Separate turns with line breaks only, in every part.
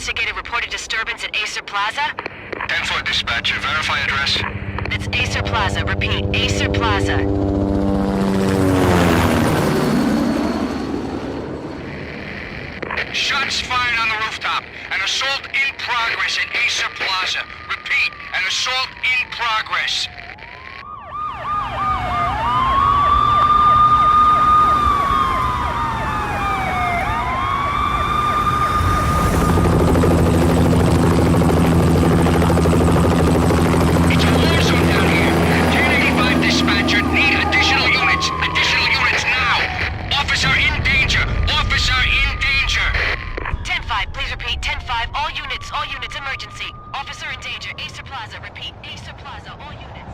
investigated reported disturbance at Acer Plaza?
10-4 dispatcher. Verify address.
That's Acer Plaza. Repeat, Acer Plaza.
Shots fired on the rooftop. An assault in progress at Acer Plaza. Repeat, an assault in progress. It's a war zone down here. 1085 dispatcher. Need additional units. Additional units now. Officer in danger. Officer in danger.
10-5, please repeat. 10-5, all units, emergency. Officer in danger, Acer Plaza. Repeat, Acer Plaza, all units.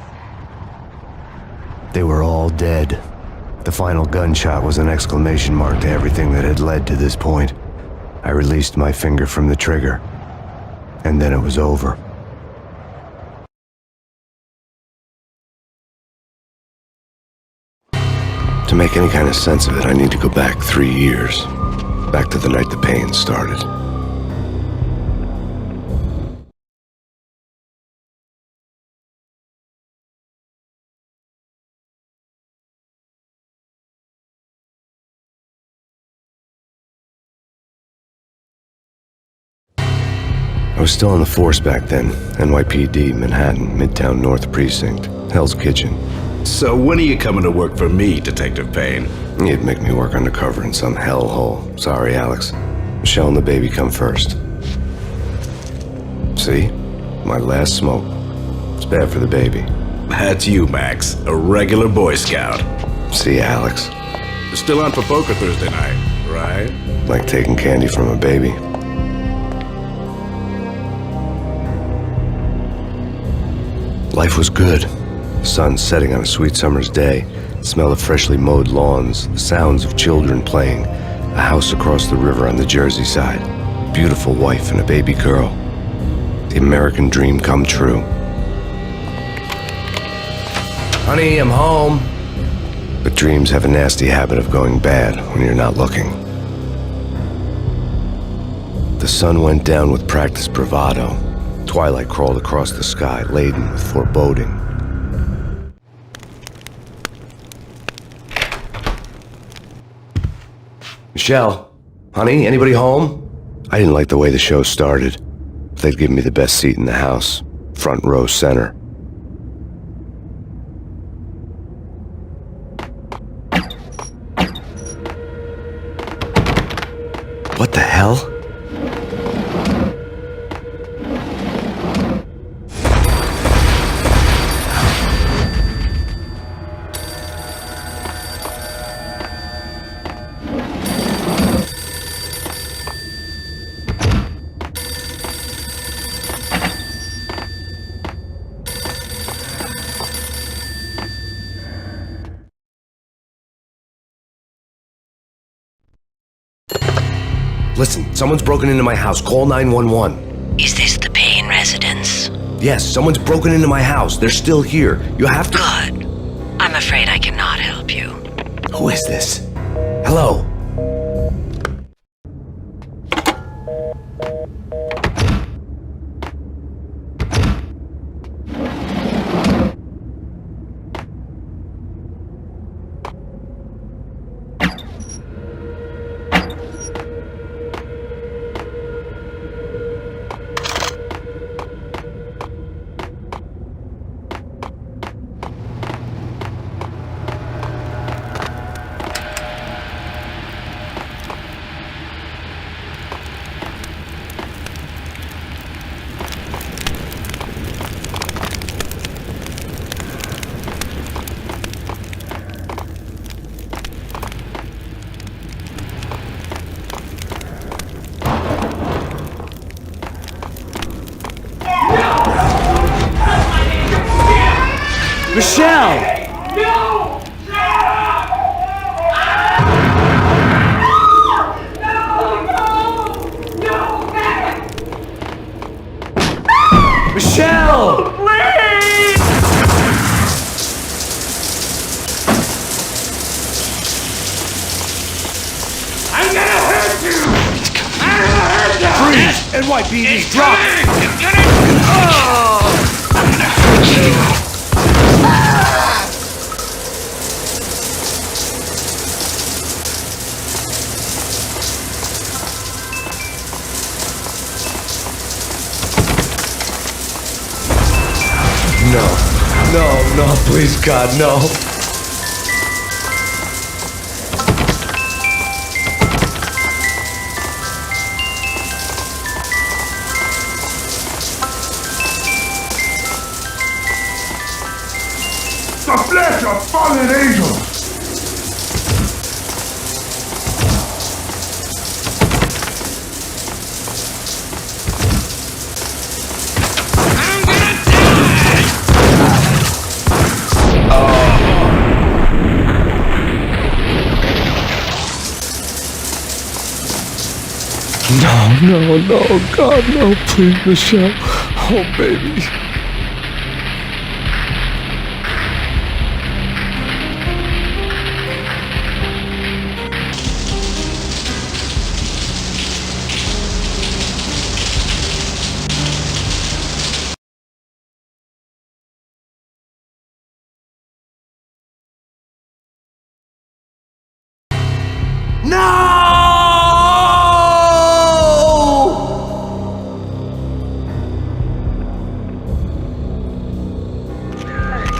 They were all dead. The final gunshot was an exclamation mark to everything that had led to this point. I released my finger from the trigger, and then it was over. To make any kind of sense of it, I need to go back 3 years. Back to the night the Payne started. I was still on the force back then. NYPD, Manhattan, Midtown North Precinct, Hell's Kitchen.
So when are you coming to work for me, Detective Payne?
You'd make me work undercover in some hellhole. Sorry, Alex. Michelle and the baby come first. See? My last smoke. It's bad for the baby.
That's you, Max. A regular Boy Scout.
See, Alex?
Still on for poker Thursday night, right?
Like taking candy from a baby. Life was good. Sun setting on a sweet summer's day, the smell of freshly mowed lawns, the sounds of children playing, a house across the river on the Jersey side, beautiful wife and a baby girl. The American dream come true. Honey, I'm home. But dreams have a nasty habit of going bad when you're not looking. The sun went down with practiced bravado. Twilight crawled across the sky, laden with foreboding. Michelle, honey, anybody home? I didn't like the way the show started. They'd given me the best seat in the house, front row center. What the hell? Listen, someone's broken into my house. Call 911.
Is this the Payne residence?
Yes, someone's broken into my house. They're still here. You have to...
Good. I'm afraid I cannot help you.
Who is this? Hello? Michelle!
No!
Michelle!
Please! I'm gonna hurt you! I'm gonna hurt you!
Freeze! NYPD, drop! No, please, God, no.
The flesh of fallen angels!
No, God, no, please, Michelle. Oh, baby.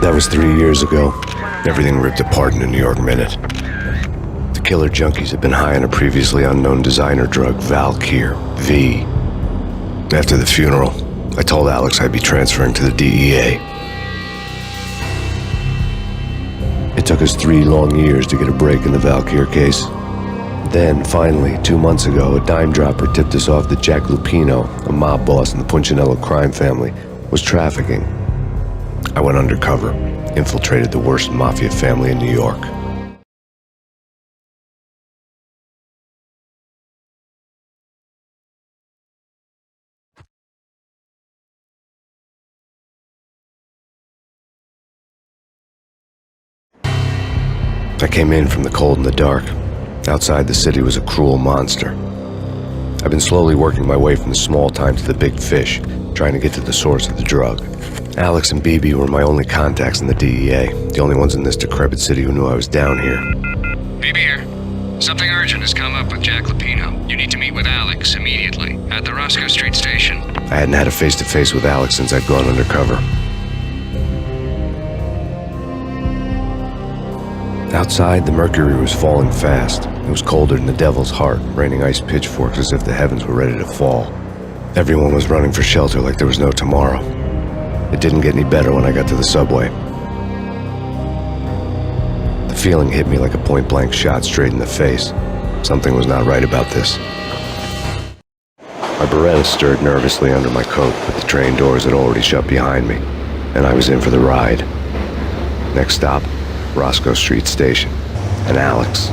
That was 3 years ago. Everything ripped apart in a New York minute. The killer junkies had been high on a previously unknown designer drug, Valkyr, V. After the funeral, I told Alex I'd be transferring to the DEA. It took us 3 long years to get a break in the Valkyr case. Then, finally, 2 months ago, a dime dropper tipped us off that Jack Lupino, a mob boss in the Punchinello crime family, was trafficking. I went undercover, infiltrated the worst mafia family in New York. I came in from the cold and the dark. Outside the city was a cruel monster. I've been slowly working my way from the small time to the big fish, trying to get to the source of the drug. Alex and BB were my only contacts in the DEA, the only ones in this decrepit city who knew I was down here.
BB here. Something urgent has come up with Jack Lupino. You need to meet with Alex immediately at the Roscoe Street station.
I hadn't had a face-to-face with Alex since I'd gone undercover. Outside, the mercury was falling fast. It was colder than the devil's heart, raining ice pitchforks as if the heavens were ready to fall. Everyone was running for shelter like there was no tomorrow. It didn't get any better when I got to the subway. The feeling hit me like a point-blank shot straight in the face. Something was not right about this. My Beretta stirred nervously under my coat, but the train doors had already shut behind me, and I was in for the ride. Next stop, Roscoe Street Station, and Alex.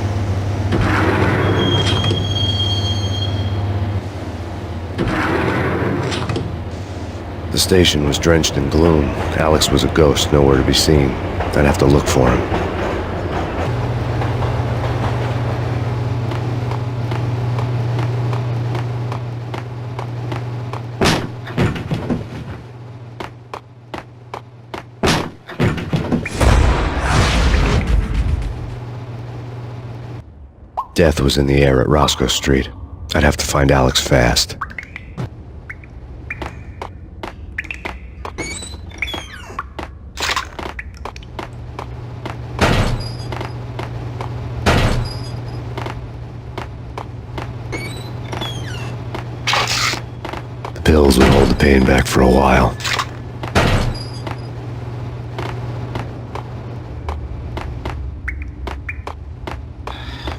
The station was drenched in gloom. Alex was a ghost, nowhere to be seen. I'd have to look for him. Death was in the air at Roscoe Street. I'd have to find Alex fast. The pills would hold the pain back for a while.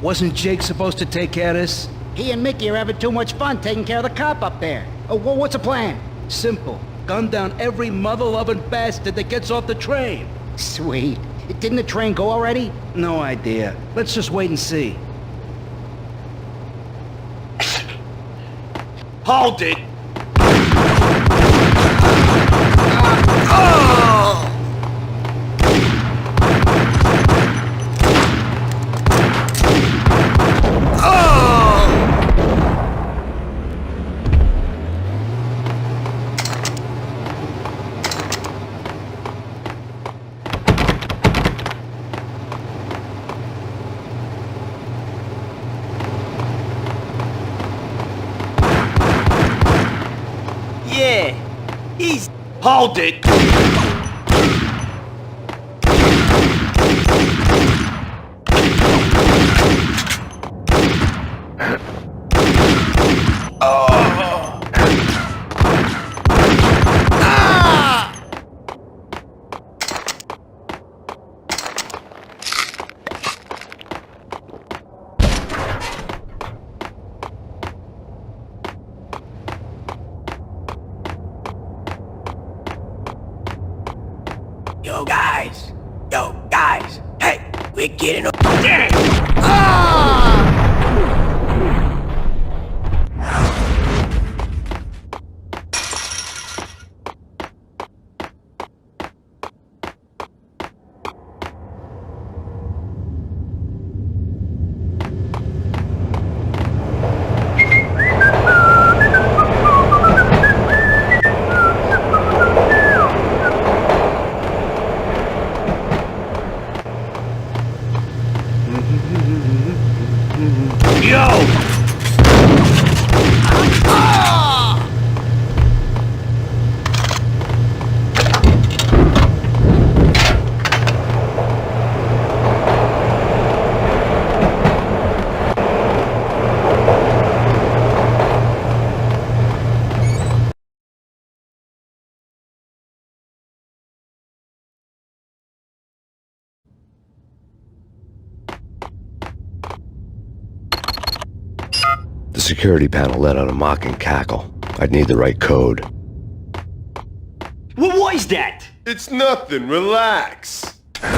Wasn't Jake supposed to take care of this?
He and Mickey are having too much fun taking care of the cop up there. What's the plan?
Simple. Gun down every mother-loving bastard that gets off the train.
Sweet. Didn't the train go already?
No idea. Let's just wait and see.
Hold it! Hold it!
Yo, guys! Hey, we're getting up.
The security panel let out a mocking cackle. I'd need the right code.
Well, what is that?
It's nothing, relax.
Hey,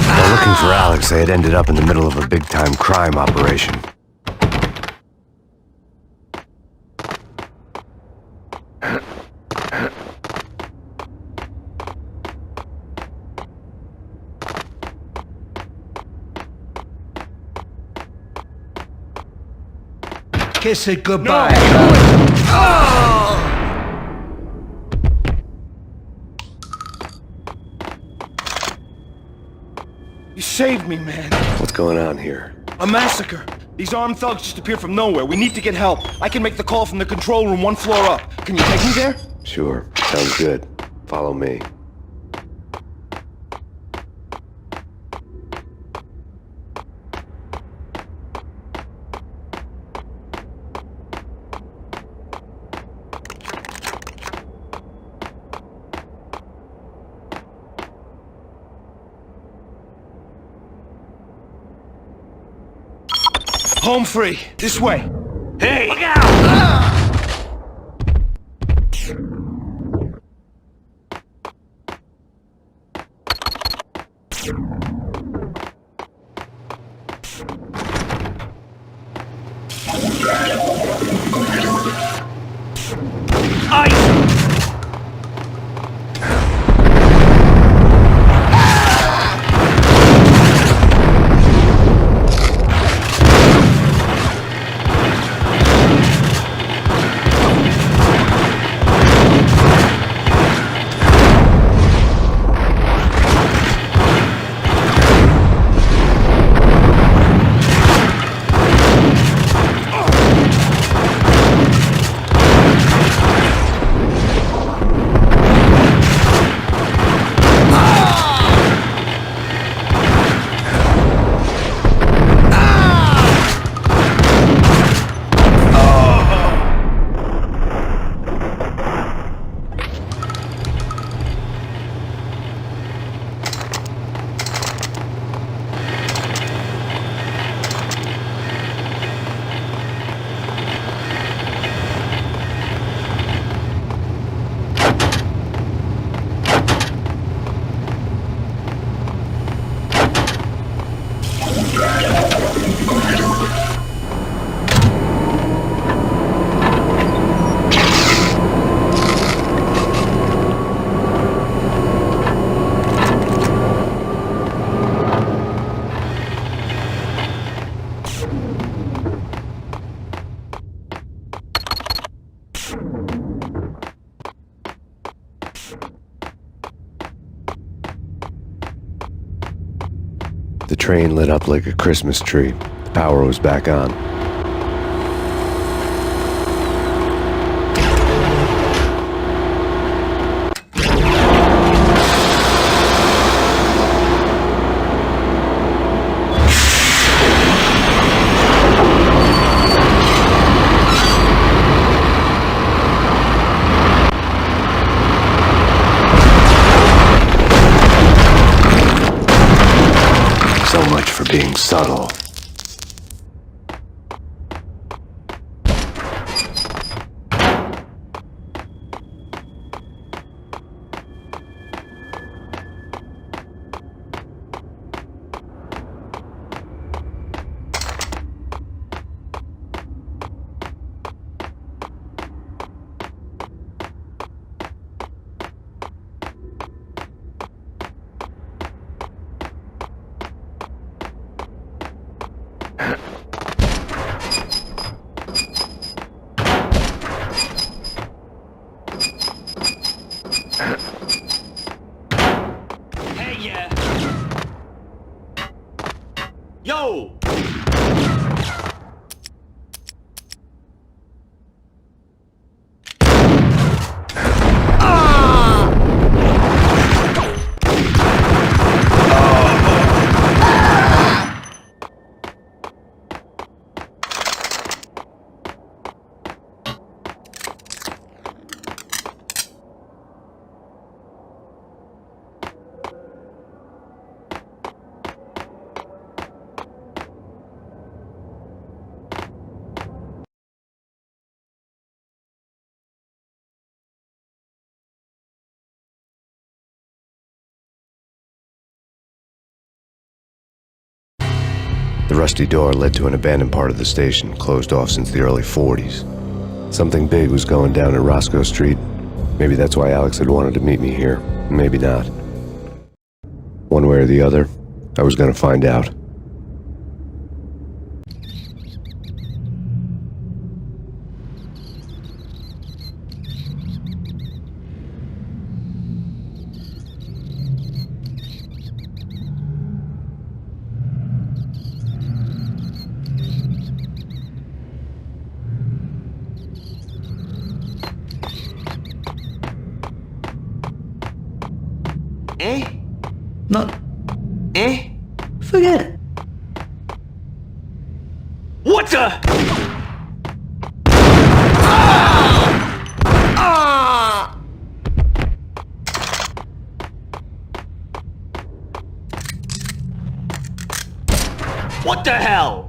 While looking for Alex, they had ended up in the middle of a big-time crime operation.
Kiss it goodbye.
You saved me, man.
What's going on here?
A massacre. These armed thugs just appeared from nowhere. We need to get help. I can make the call from the control room 1 floor up. Can you take me there?
Sure, sounds good. Follow me.
Home free. This way. Hey!
look out!
The train lit up like a Christmas tree. The power was back on. So much for being subtle.
Hey, yeah. Yo!
The rusty door led to an abandoned part of the station, closed off since the early 40s. Something big was going down at Roscoe Street. Maybe that's why Alex had wanted to meet me here. Maybe not. One way or the other, I was going to find out.
Not. Forget it.
What the? What the hell?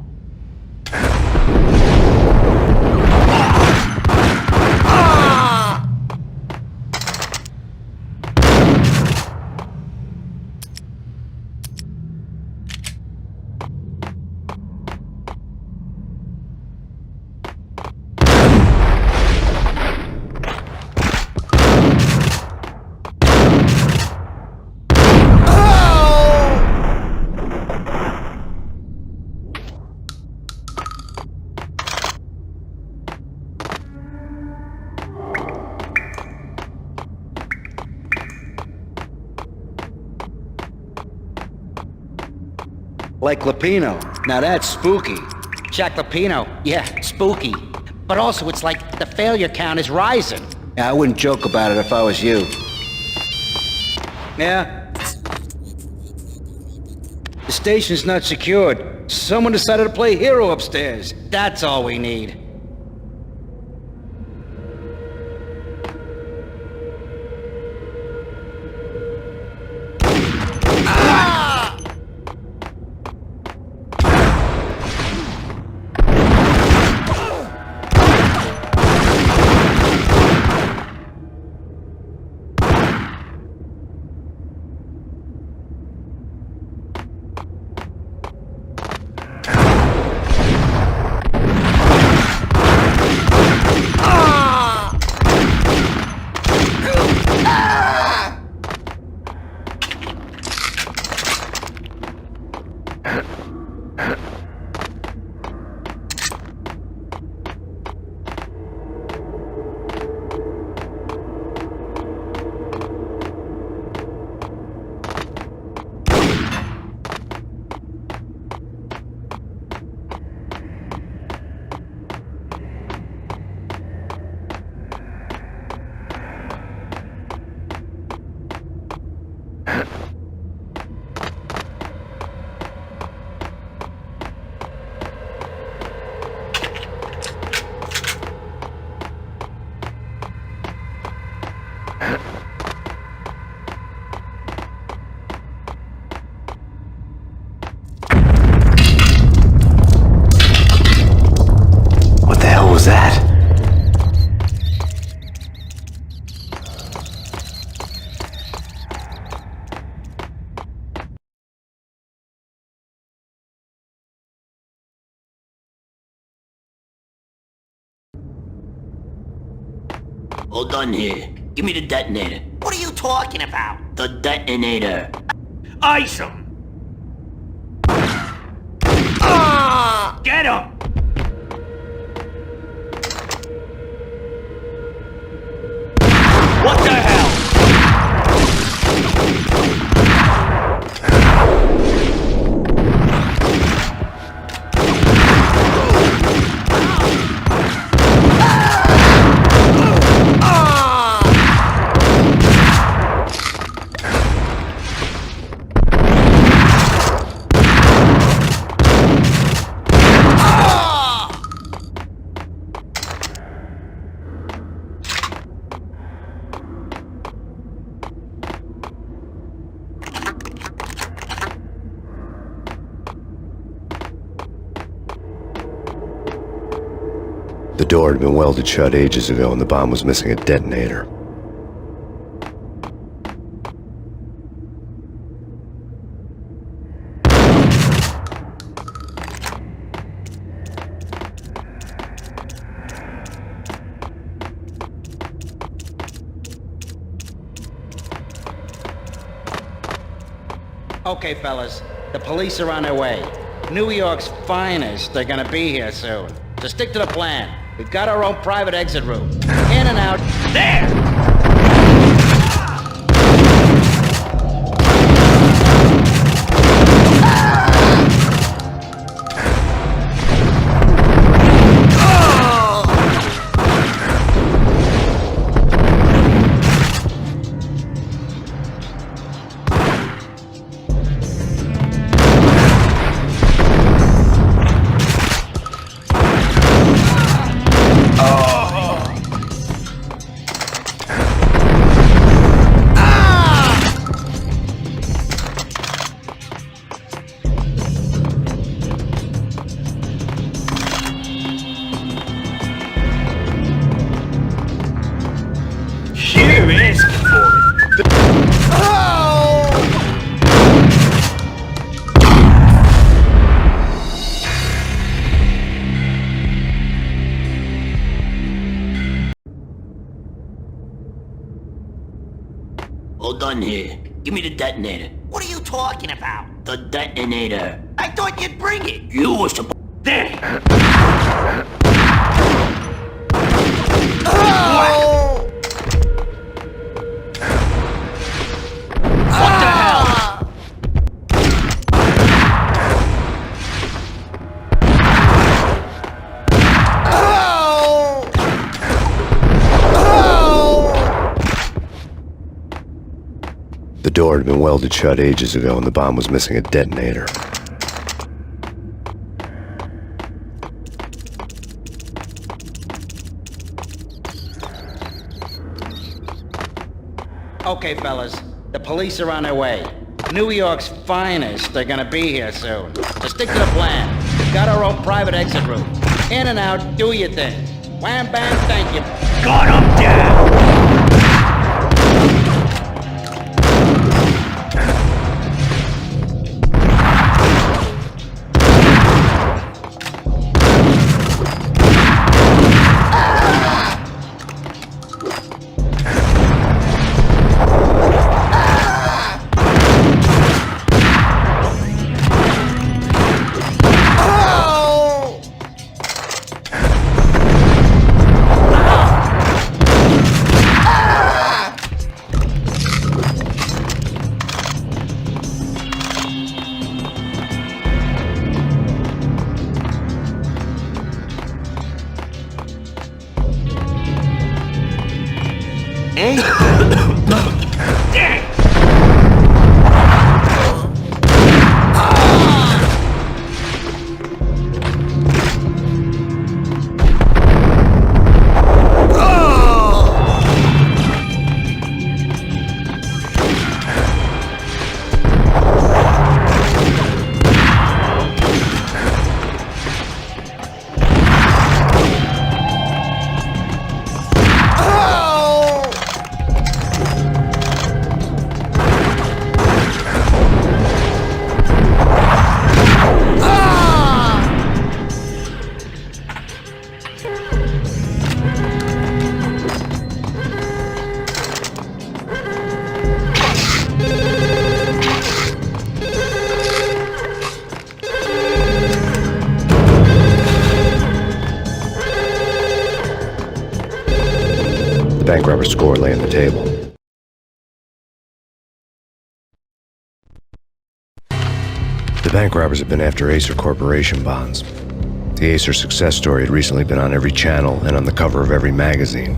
Like Lapino. Now that's spooky.
Jack Lapino, yeah, spooky. But also it's like the failure count is rising.
Yeah, I wouldn't joke about it if I was you. Yeah? The station's not secured. Someone decided to play hero upstairs.
That's all we need.
was that?
All done here. Give me the detonator.
What are you talking about?
The detonator.
Ice him! Get him! What the hell?
The door had been welded shut ages ago and the bomb was missing a detonator.
Okay, fellas. The police are on their way. New York's finest. They're gonna be here soon. So stick to the plan. We've got our own private exit route. In and out.
There! Here is
All done here. Give me the detonator.
What are you talking about?
The detonator.
I thought you'd bring it.
You were supposed...
there! What the hell?
The door had been welded shut ages ago and the bomb was missing a detonator.
Okay, fellas. The police are on their way. New York's finest. They're gonna be here soon. So stick to the plan. We've got our own private exit route. In and out, do your thing. Wham bam, thank you.
Got him down!
bank robber score lay on the table. The bank robbers had been after Acer Corporation bonds. The Acer success story had recently been on every channel and on the cover of every magazine.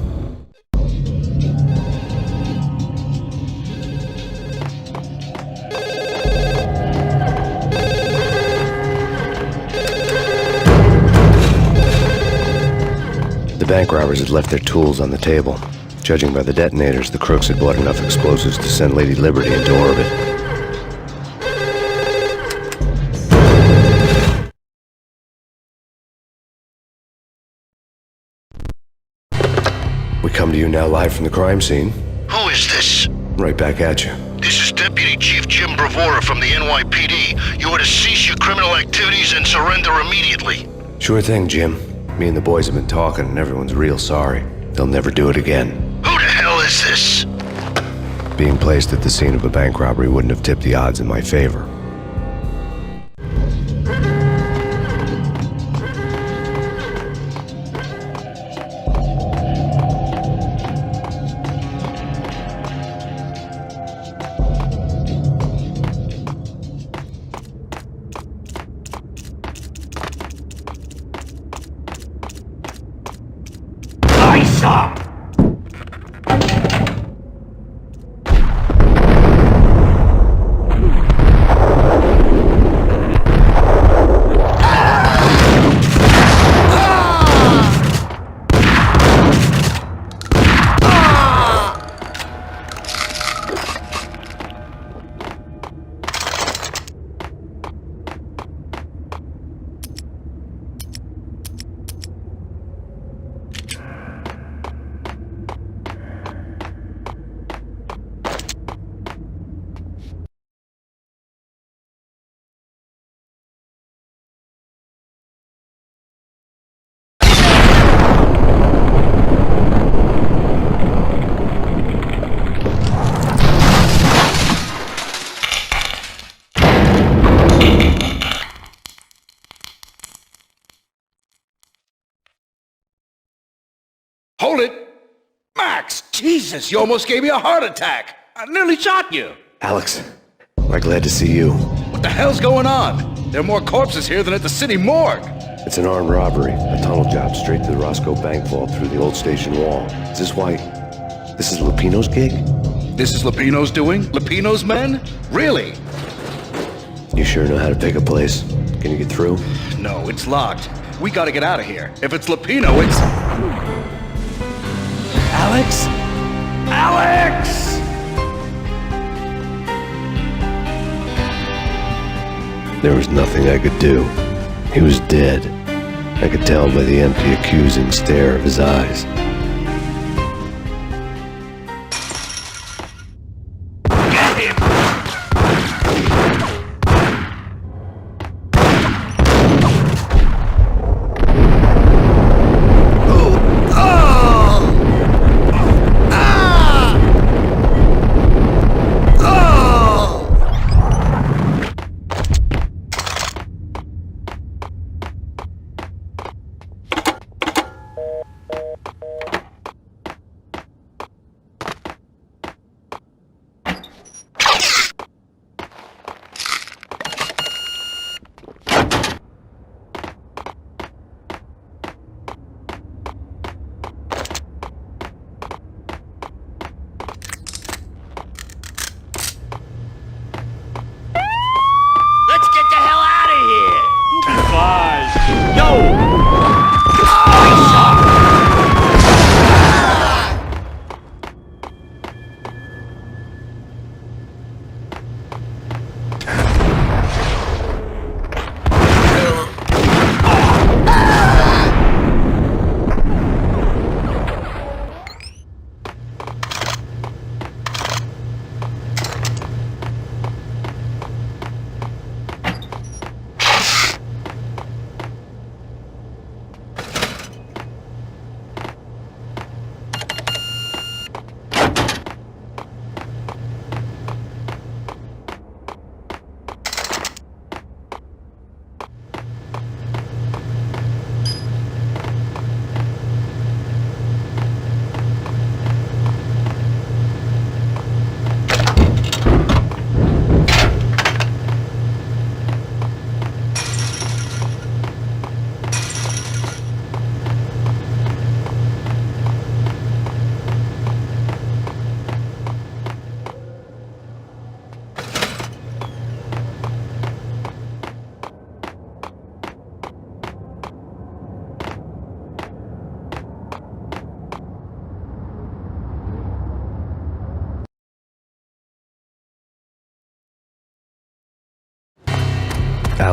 The bank robbers had left their tools on the table. Judging by the detonators, the crooks had bought enough explosives to send Lady Liberty into orbit. We come to you now live from the crime scene.
Who is this?
Right back at you.
This is Deputy Chief Jim Bravura from the NYPD. You are to cease your criminal activities and surrender immediately.
Sure thing, Jim. Me and the boys have been talking and everyone's real sorry. They'll never do it again.
Who the hell is this?
Being placed at the scene of a bank robbery wouldn't have tipped the odds in my favor.
Hold it! Max! Jesus, you almost gave me a heart attack! I nearly shot you!
Alex, we're glad to see you.
What the hell's going on? There are more corpses here than at the city morgue!
It's an armed robbery. A tunnel job straight to the Roscoe Bank vault through the old station wall. Is this why... this is Lupino's gig?
This is Lupino's doing? Lupino's men? Really?
You sure know how to pick a place. Can you get through?
No, it's locked. We gotta get out of here. If it's Lupino, it's... Alex? Alex!
There was nothing I could do. He was dead. I could tell by the empty, accusing stare of his eyes.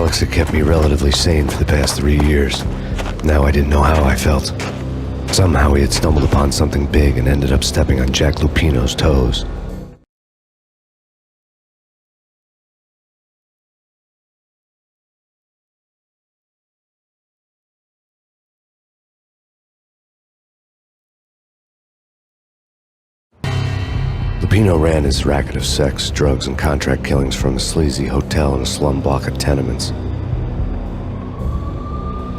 Alex had kept me relatively sane for the past 3 years. Now I didn't know how I felt. Somehow he had stumbled upon something big and ended up stepping on Jack Lupino's toes. Lupino ran his racket of sex, drugs, and contract killings from a sleazy hotel in a slum block of tenements.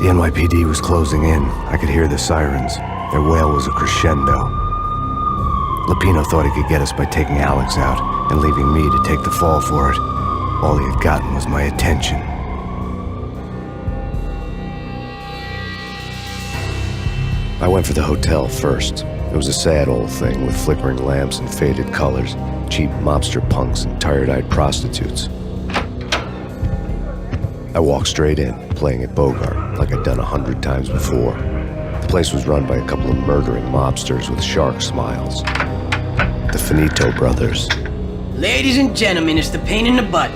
The NYPD was closing in. I could hear the sirens. Their wail was a crescendo. Lupino thought he could get us by taking Alex out and leaving me to take the fall for it. All he had gotten was my attention. I went for the hotel first. It was a sad old thing with flickering lamps and faded colors, cheap mobster punks and tired-eyed prostitutes. I walked straight in, playing at Bogart, like I'd done 100 times before. The place was run by a couple of murdering mobsters with shark smiles. The Finito brothers.
Ladies and gentlemen, it's the Payne in the butt.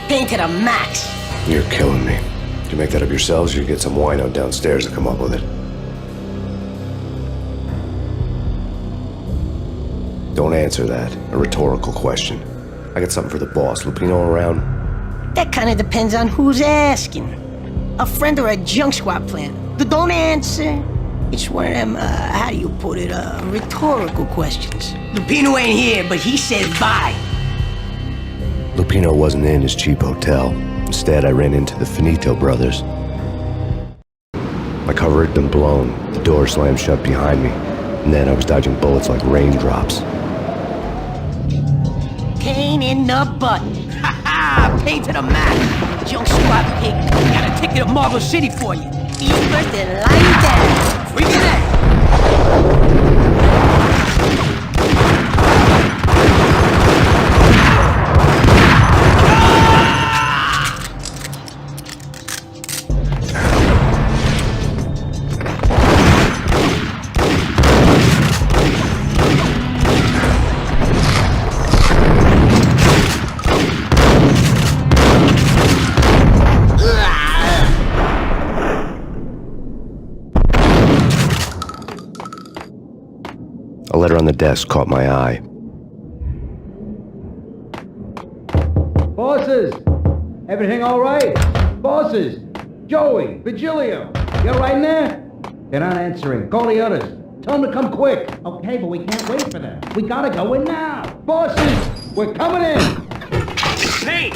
Payne to the max.
You're killing me. Did you make that up yourselves, or you get some wino downstairs to come up with it? Don't answer that. A rhetorical question. I got something for the boss. Lupino around?
That kind of depends on who's asking. A friend or a junk squad plan. But don't answer. It's one of them, how do you put it, rhetorical questions. Lupino ain't here, but he said bye.
Lupino wasn't in his cheap hotel. Instead, I ran into the Finito brothers. My cover had been blown. The door slammed shut behind me. And then I was dodging bullets like raindrops.
Payne in the butt. Ha ha! Payne to the max. Junk squad pig. Got a ticket to Marble City for you. Eat first and lie down. Freaking out.
A letter on the desk caught my eye.
Bosses! Everything all right? Bosses! Joey! Vigilio! You all right in there? They're not answering. Call the others. Tell them to come quick. Okay, but we can't wait for them. We gotta go in now. Bosses! We're coming in!
Hey!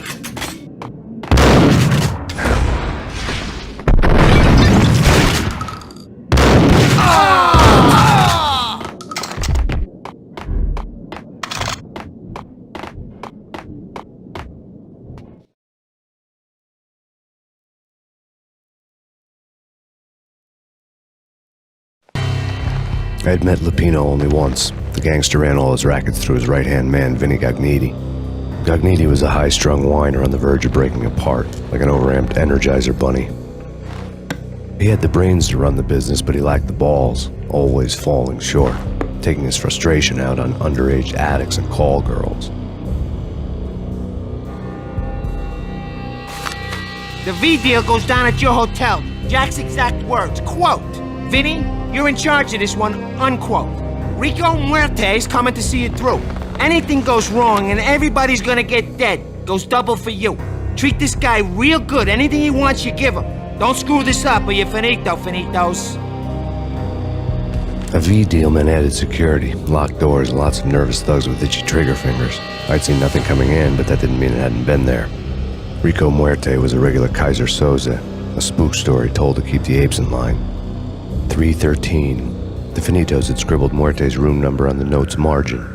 I had met Lupino only once. The gangster ran all his rackets through his right-hand man, Vinny Gagniti. Gagniti was a high-strung whiner on the verge of breaking apart, like an overamped Energizer bunny. He had the brains to run the business, but he lacked the balls, always falling short, taking his frustration out on underage addicts and call girls.
The V deal goes down at your hotel. Jack's exact words, quote, "Vinny, you're in charge of this one," unquote. Rico Muerte's coming to see it through. Anything goes wrong and everybody's gonna get dead. Goes double for you. Treat this guy real good. Anything he wants, you give him. Don't screw this up or you're finito, finitos.
A V deal meant added security, locked doors, and lots of nervous thugs with itchy trigger fingers. I'd seen nothing coming in, but that didn't mean it hadn't been there. Rico Muerte was a regular Kaiser Soze, a spook story told to keep the apes in line. 313. The Finitos had scribbled Muerte's room number on the note's margin.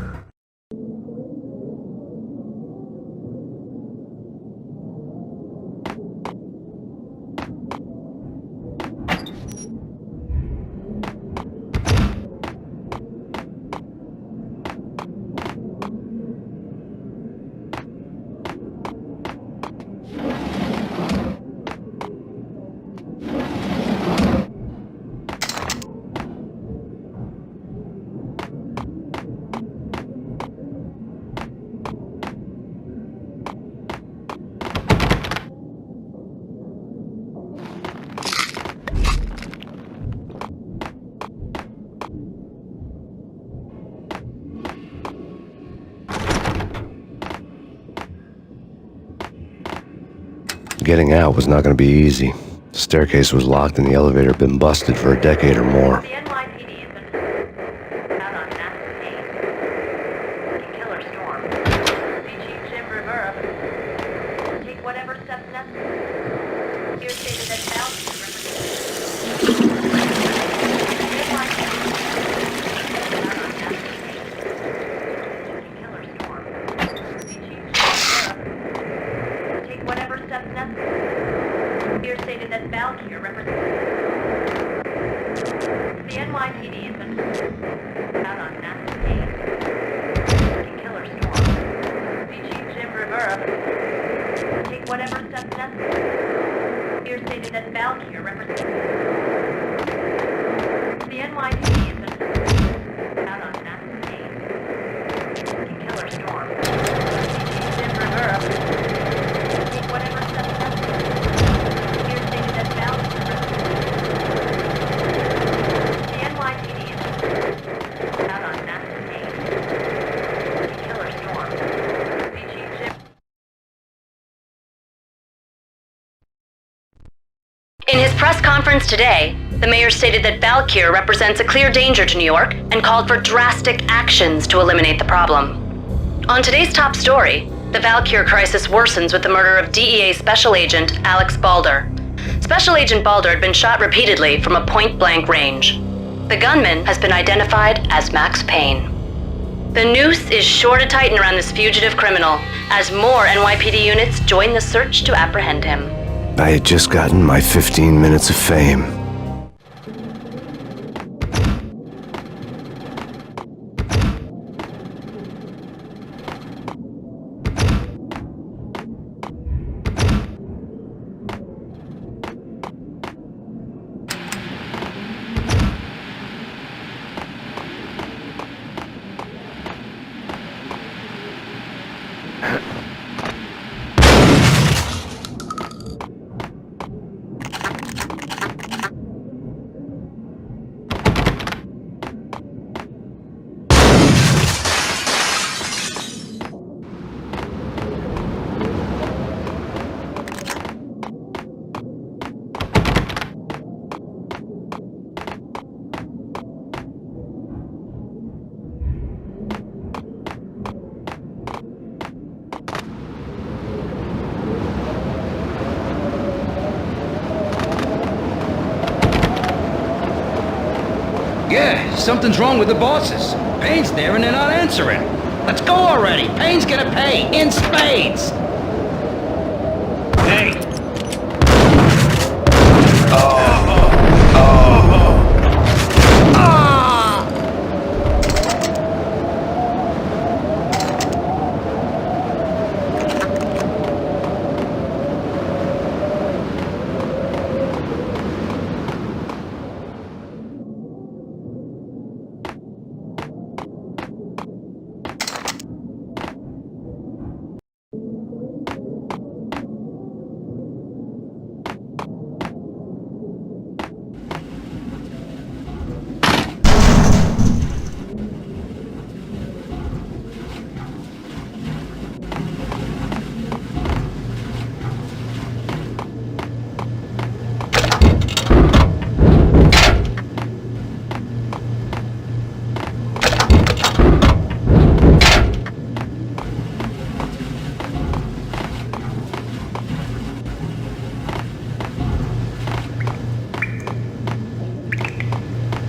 Getting out was not going to be easy. The staircase was locked and the elevator had been busted for a decade or more.
The NYPD has been out on massive Payne. Killer storm. Chief Jim Rivera. Take whatever steps necessary. Here stated that Valkyrie the NYPD has been out on massive Payne. Killer storm. Chief Jim Rivera. Take whatever steps necessary. Here stated that Valkyrie represents the NYPD has been out on massive Payne. Killer storm. Chief Jim Rivera. Take whatever steps necessary. Here stated that Valkyrie represents the NYPD is out on massive Payne. Killer storm. Chief Jim.
In his press conference today, the mayor stated that Valkyr represents a clear danger to New York and called for drastic actions to eliminate the problem. On today's top story, the Valkyr crisis worsens with the murder of DEA Special Agent Alex Balder. Special Agent Balder had been shot repeatedly from a point-blank range. The gunman has been identified as Max Payne. The noose is sure to tighten around this fugitive criminal as more NYPD units join the search to apprehend him.
I had just gotten my 15 minutes of fame.
Yeah, something's wrong with the bosses. Payne's there and they're not answering. Let's go already. Payne's gonna pay in spades. Hey.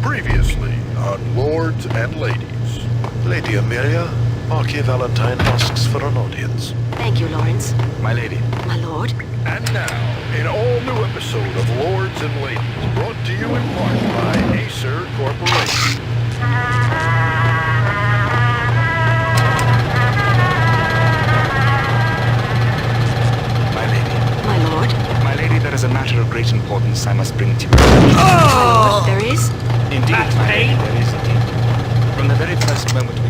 Previously on Lords and Ladies. Lady Amelia, Marquis Valentine asks for an audience.
Thank you, Lawrence.
My lady.
My lord.
And now, an all-new episode of Lords and Ladies, brought to you in part by Acer Corporation.
My lady.
My lord.
My lady, there is a matter of great importance I must bring to you.
My lord, there is?
Indeed,
Max
my lady,
Payne?
there is indeed. From the very first moment we...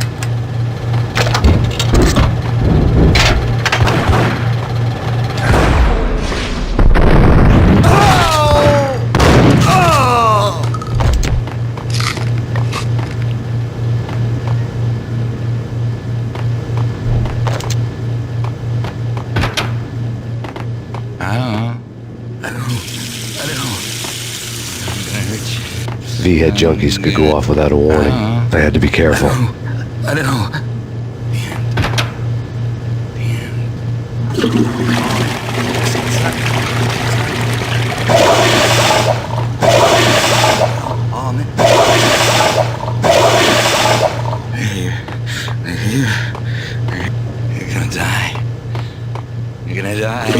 I don't know.
V-head junkies could go off without a warning. I had to be careful.
I know. You're gonna die. You're gonna die.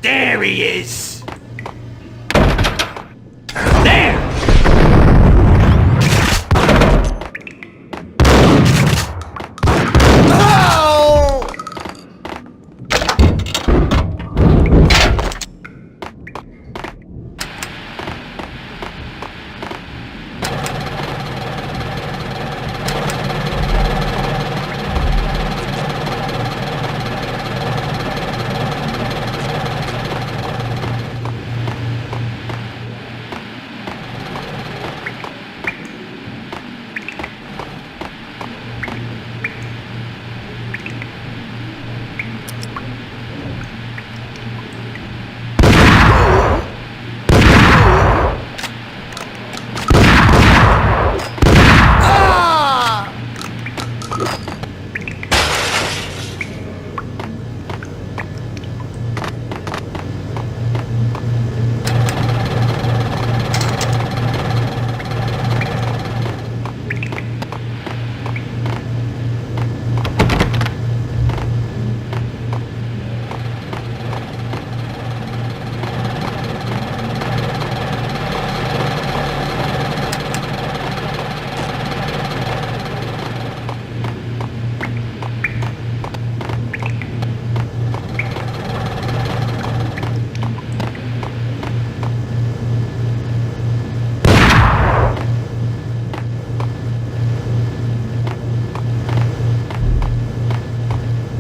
There he is! There!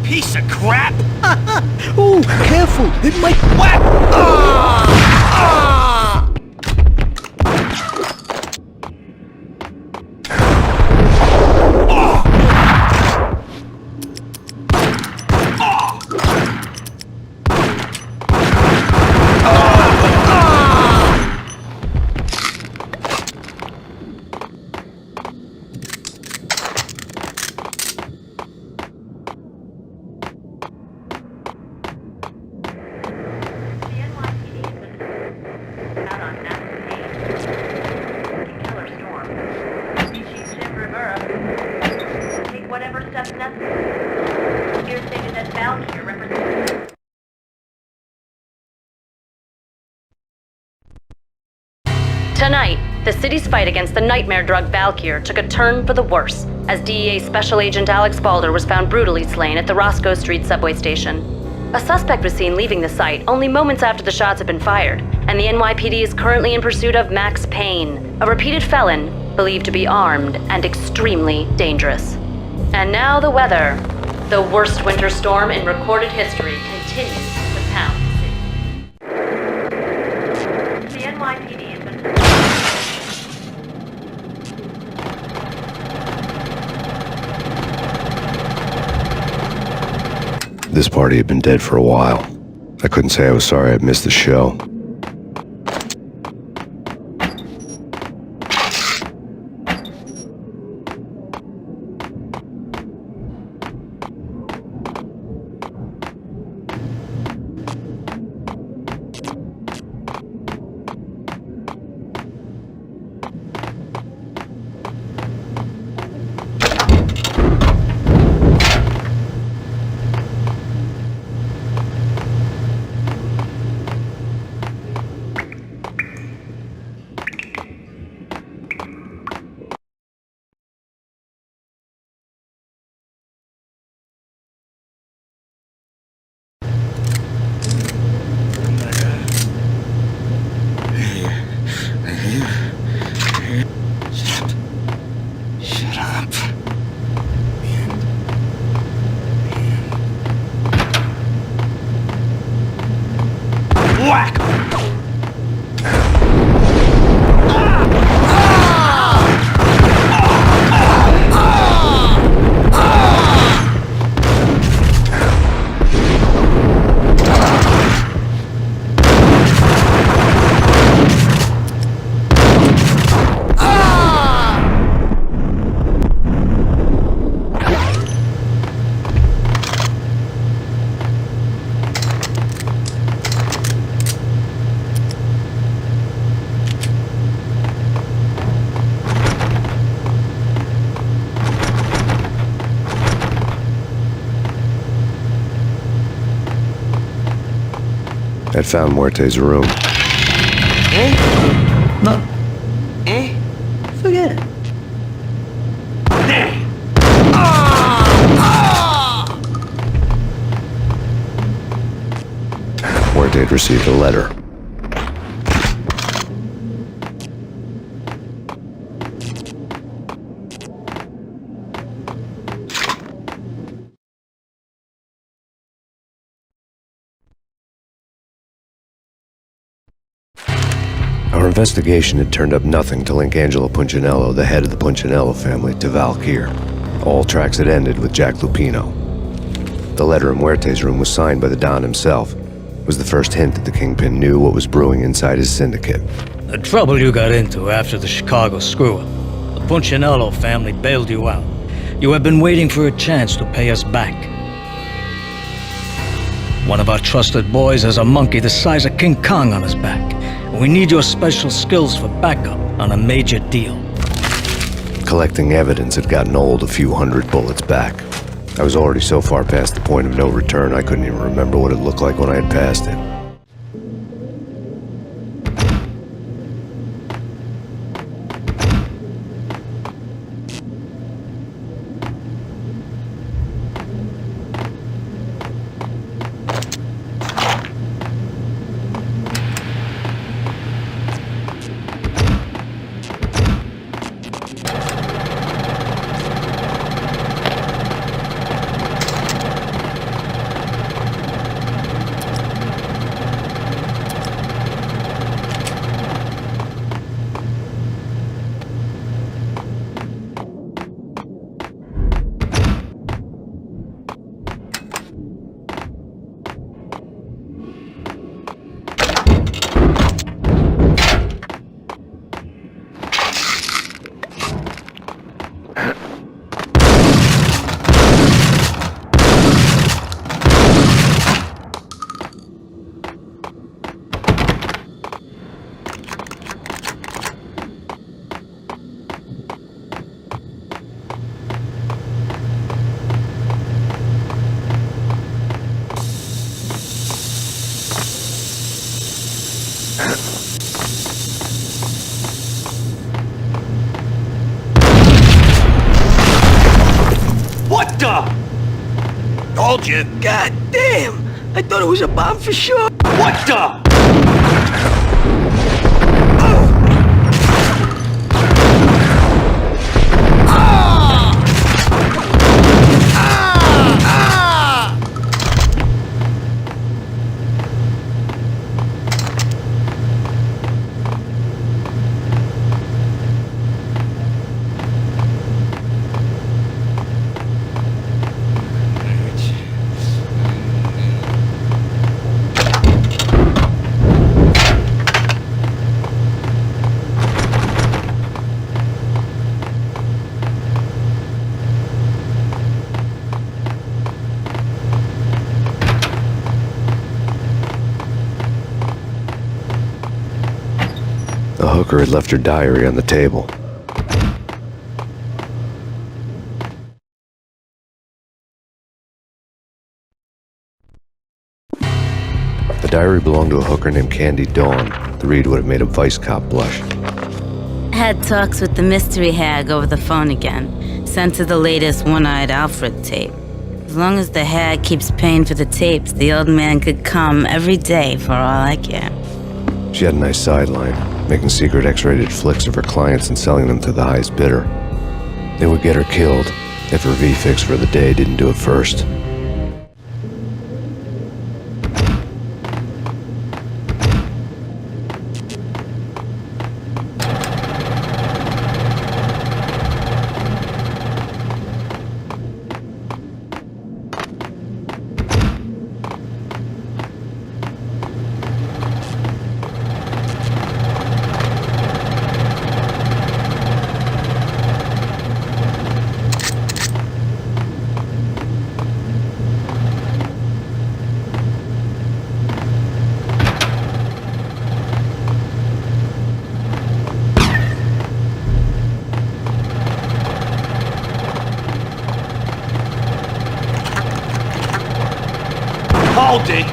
Piece of crap!
Ooh, careful! It might...
What? Ah! Ah!
The NYPD has been out on Max Payne. Killer storm. Chief Jim Rivera. Take whatever steps necessary. Here stated that Valkyr represents...
Tonight, the city's fight against the nightmare drug Valkyr took a turn for the worse, as DEA Special Agent Alex Balder was found brutally slain at the Roscoe Street subway station. A suspect was seen leaving the site only moments after the shots had been fired, and the NYPD is currently in pursuit of Max Payne, a repeated felon believed to be armed and extremely dangerous. And now the weather. The worst winter storm in recorded history continues to pound the city.
The NYPD has been...
This party had been dead for a while. I couldn't say I was sorry I'd missed the show. I'd found Muerte's room.
Eh? No. Eh? Forget it.
Muerte had received a letter. Our investigation had turned up nothing to link Angelo Punchinello, the head of the Punchinello family, to Val Kier. All tracks had ended with Jack Lupino. The letter in Muerte's room was signed by the Don himself. It was the first hint that the Kingpin knew what was brewing inside his syndicate.
The trouble you got into after the Chicago screw-up. The Punchinello family bailed you out. You have been waiting for a chance to pay us back. One of our trusted boys has a monkey the size of King Kong on his back. We need your special skills for backup on a major deal.
Collecting evidence had gotten old a few hundred bullets back. I was already so far past the point of no return I couldn't even remember what it looked like when I had passed it.
What the? Told you.
God damn! I thought it was a bomb for sure.
What the?
The hooker had left her diary on the table. The diary belonged to a hooker named Candy Dawn. The read would have made a vice cop blush.
Had talks with the mystery hag over the phone again. Sent her the latest One-Eyed Alfred tape. As long as the hag keeps paying for the tapes, the old man could come every day for all I care.
She had a nice sideline, making secret X-rated flicks of her clients and selling them to the highest bidder. They would get her killed if her V-fix for the day didn't do it first.
Hold it!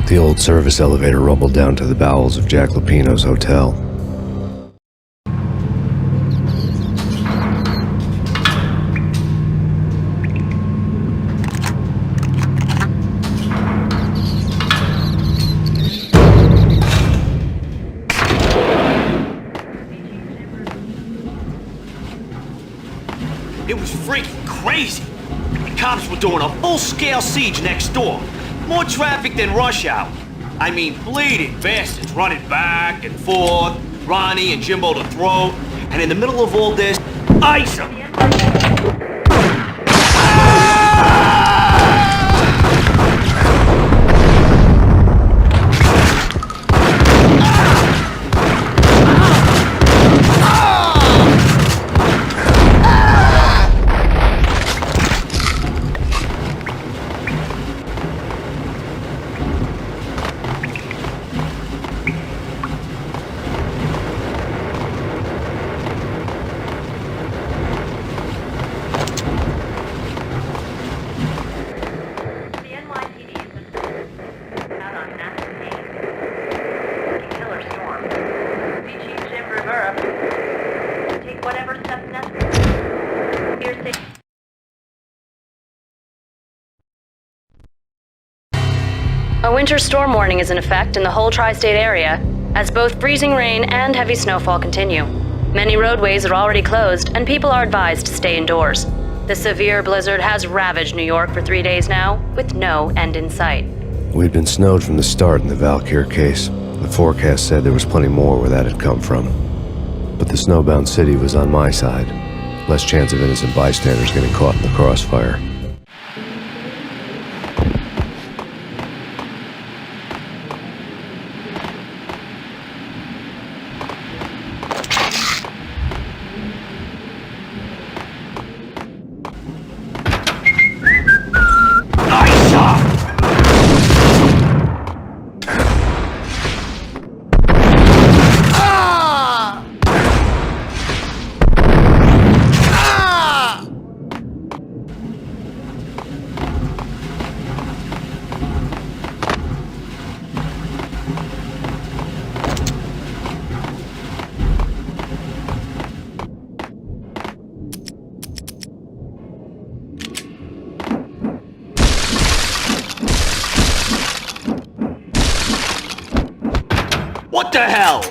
The old service elevator rumbled down to the bowels of Jack Lupino's hotel.
It was freaking crazy. The cops were doing a full-scale siege next door. More traffic than rush hour. I mean, bleeding bastards running back and forth, Ronnie and Jimbo to throat, and in the middle of all this, ice 'em.
The NYPD has been out on massive Payne. Killer storm. See Chief Jim Rivera. Take whatever steps necessary. Here's the...
A winter storm warning is in effect in the whole tri-state area, as both freezing rain and heavy snowfall continue. Many roadways are already closed, and people are advised to stay indoors. The severe blizzard has ravaged New York for 3 days now, with no end in sight.
We'd been snowed from the start in the Valkyr case. The forecast said there was plenty more where that had come from. But the snowbound city was on my side. Less chance of innocent bystanders getting caught in the crossfire.
What the hell?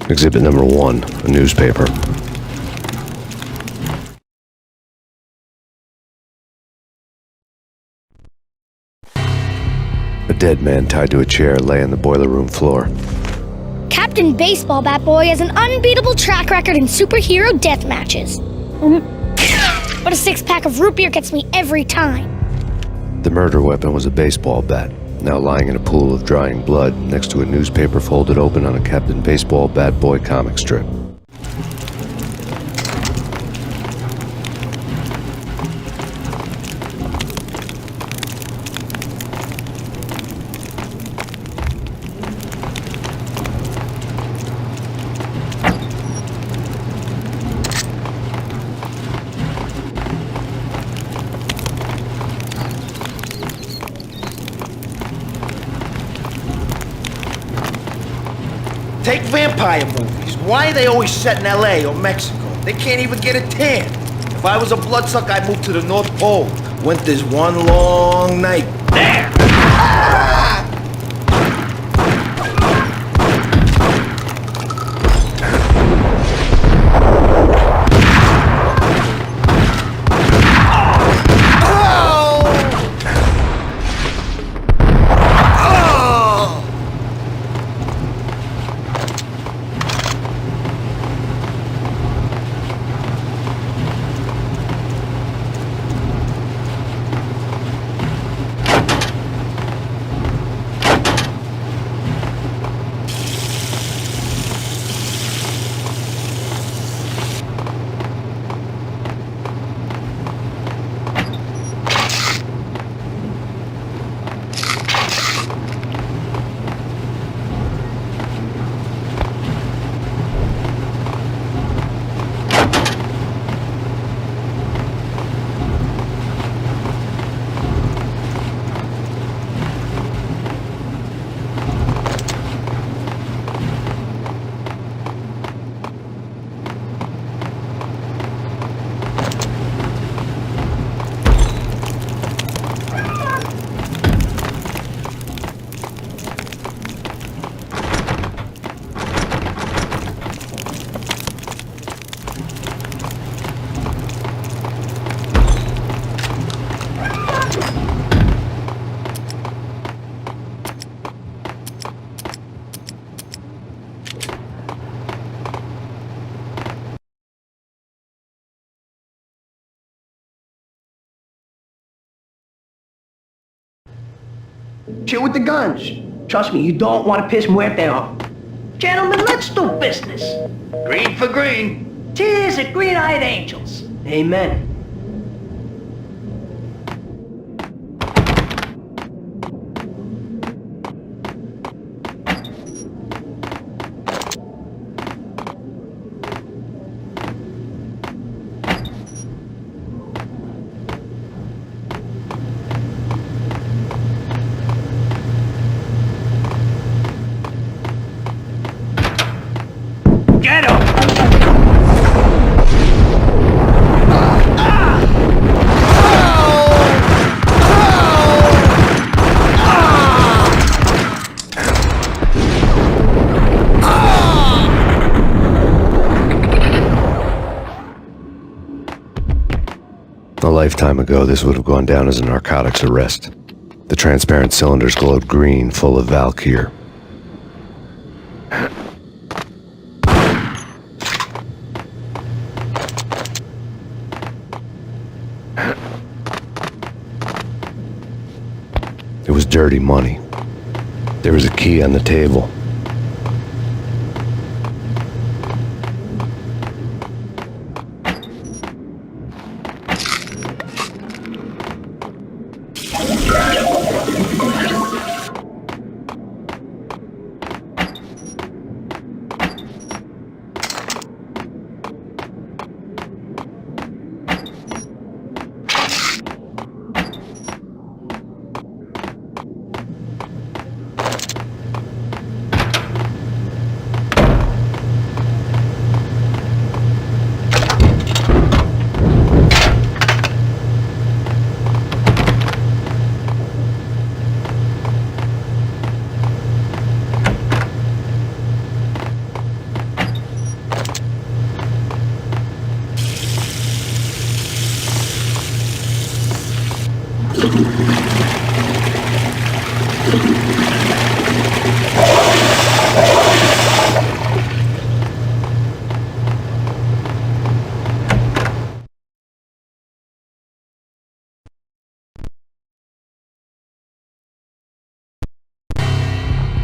Exhibit number 1, a newspaper. A dead man tied to a chair lay on the boiler room floor.
Captain Baseball Bat Boy has an unbeatable track record in superhero death matches. But a six-pack of root beer gets me every time.
The murder weapon was a baseball bat, now lying in a pool of drying blood next to a newspaper folded open on a Captain Baseball Bat Boy comic strip.
Take vampire movies. Why are they always set in LA or Mexico? They can't even get a tan. If I was a bloodsucker, I'd move to the North Pole. Winter's one long night. There!
Chill with the guns. Trust me, you don't want to piss Muerte off. Gentlemen, let's do business.
Green for green.
Tears of green-eyed angels. Amen.
Get him!
A lifetime ago, this would have gone down as a narcotics arrest. The transparent cylinders glowed green, full of Valkyr. It was dirty money. There was a key on the table.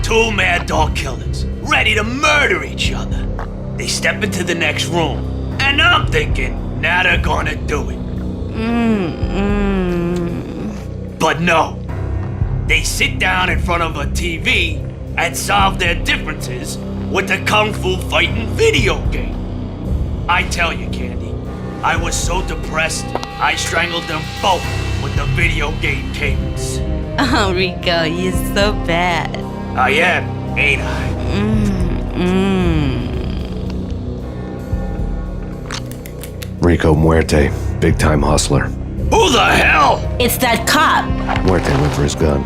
Two mad dog killers, ready to murder each other. They step into the next room, and I'm thinking, now they're gonna do it. But no. They sit down in front of a TV and solve their differences with the Kung Fu fighting video game. I tell you, Candy, I was so depressed, I strangled them both with the video game cables.
Oh, Rico, you're so bad.
I am, ain't I?
Rico Muerte, big-time hustler.
Who the hell?
It's that cop.
Muerte went for his gun.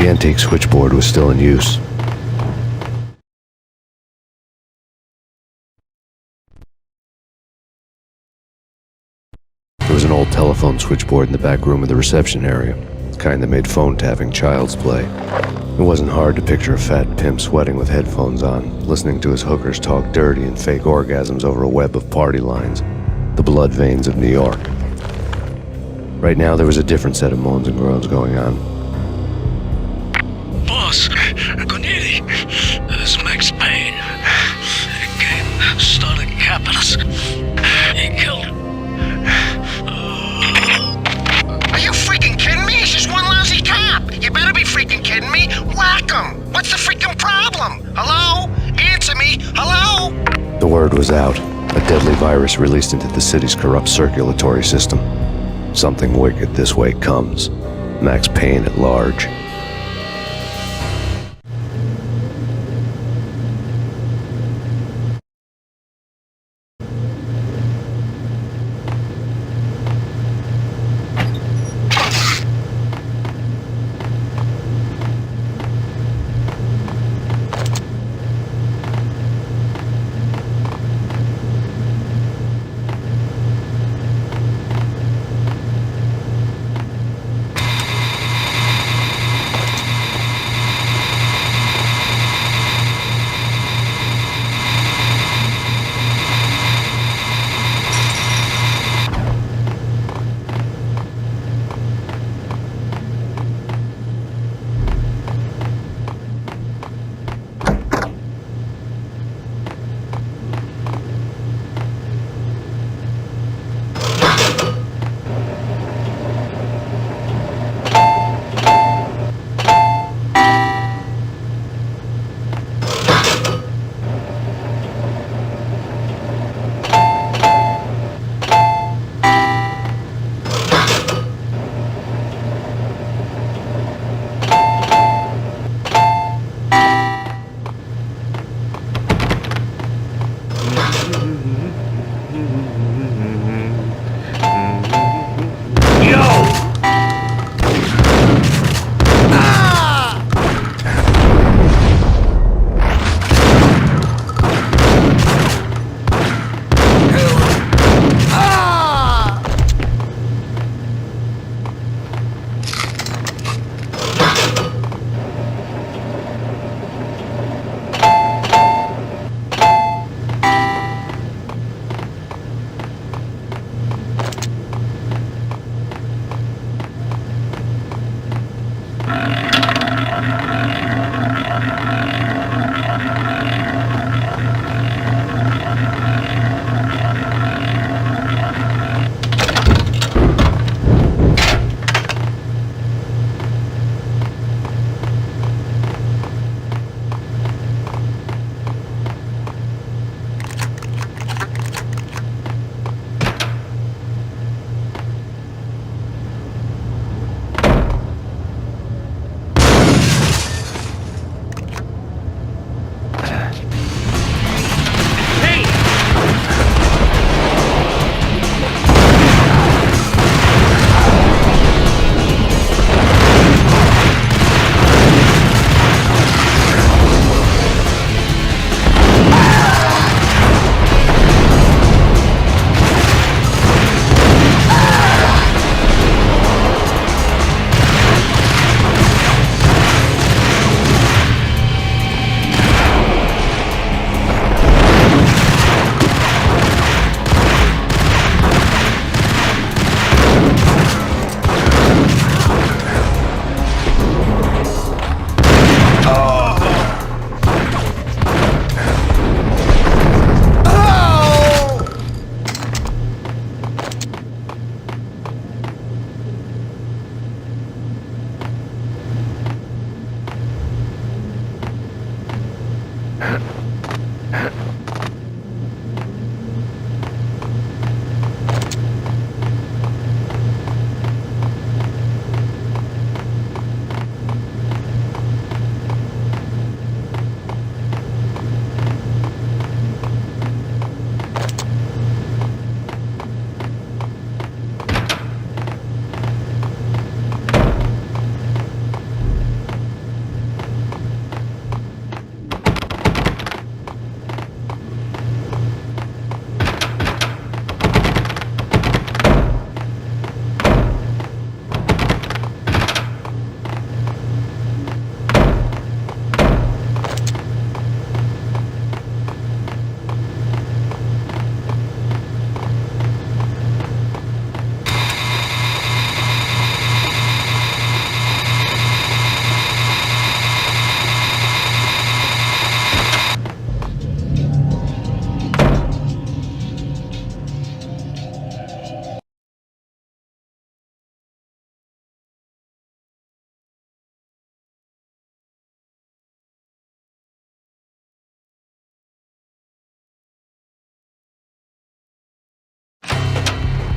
The antique switchboard was still in use. There was an old telephone switchboard in the back room of the reception area, the kind that made phone tapping child's play. It wasn't hard to picture a fat pimp sweating with headphones on, listening to his hookers talk dirty and fake orgasms over a web of party lines, the blood veins of New York. Right now, there was a different set of moans and groans going on.
Boss, Cornelia, this is Max Payne. He came, started capping us. He killed him.
Are you freaking kidding me? He's just one lousy cop. You better be freaking kidding me. Whack him. What's the freaking problem? Hello? Answer me. Hello?
The word was out. A deadly virus released into the city's corrupt circulatory system. Something wicked this way comes. Max Payne at large.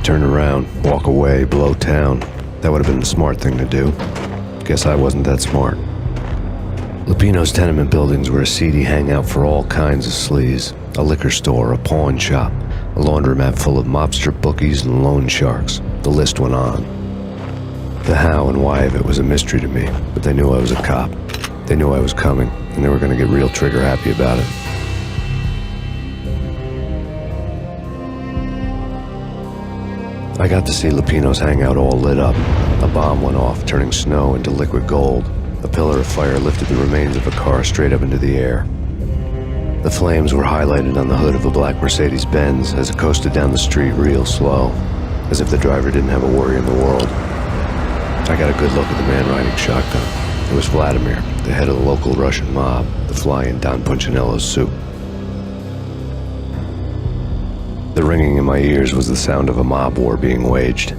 turn around, walk away, blow town. That would have been the smart thing to do. Guess I wasn't that smart. Lupino's tenement buildings were a seedy hangout for all kinds of sleaze. A liquor store, a pawn shop, a laundromat full of mobster bookies and loan sharks. The list went on. The how and why of it was a mystery to me, but they knew I was a cop. They knew I was coming, and they were going to get real trigger happy about it. I got to see Lupino's hangout all lit up. A bomb went off, turning snow into liquid gold. A pillar of fire lifted the remains of a car straight up into the air. The flames were highlighted on the hood of a black Mercedes-Benz as it coasted down the street real slow, as if the driver didn't have a worry in the world. I got a good look at the man riding shotgun. It was Vladimir, the head of the local Russian mob, the fly in Don Punchinello's soup. The ringing in my ears was the sound of a mob war being waged.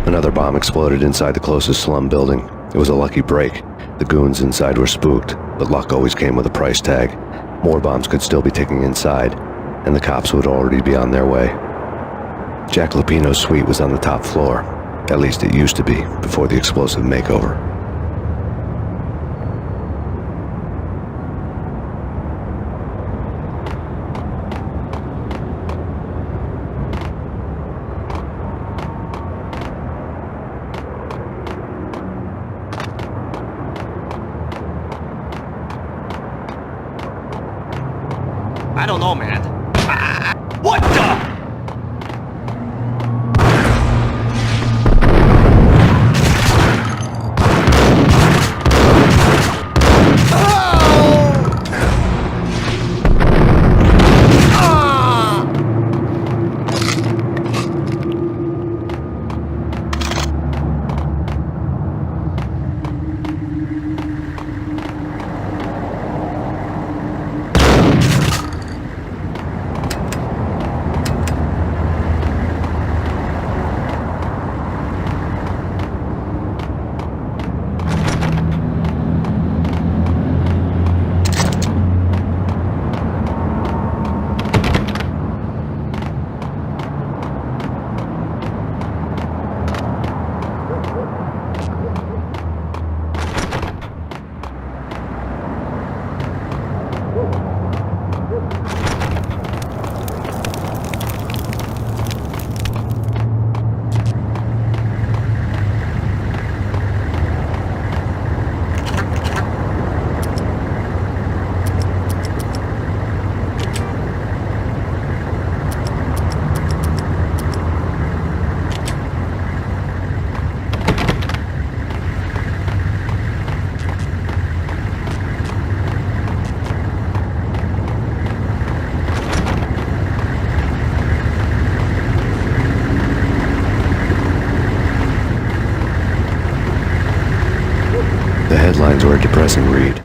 Another bomb exploded inside the closest slum building. It was a lucky break. The goons inside were spooked, but luck always came with a price tag. More bombs could still be ticking inside, and the cops would already be on their way. Jack Lupino's suite was on the top floor. At least it used to be, before the explosive makeover.
I don't know, man. What the? The headlines were a depressing read.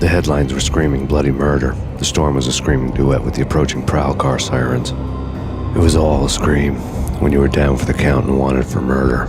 The headlines were screaming bloody murder. The storm was a screaming duet with the approaching prowl car sirens. It was all a scream when you were down for the count and wanted for murder.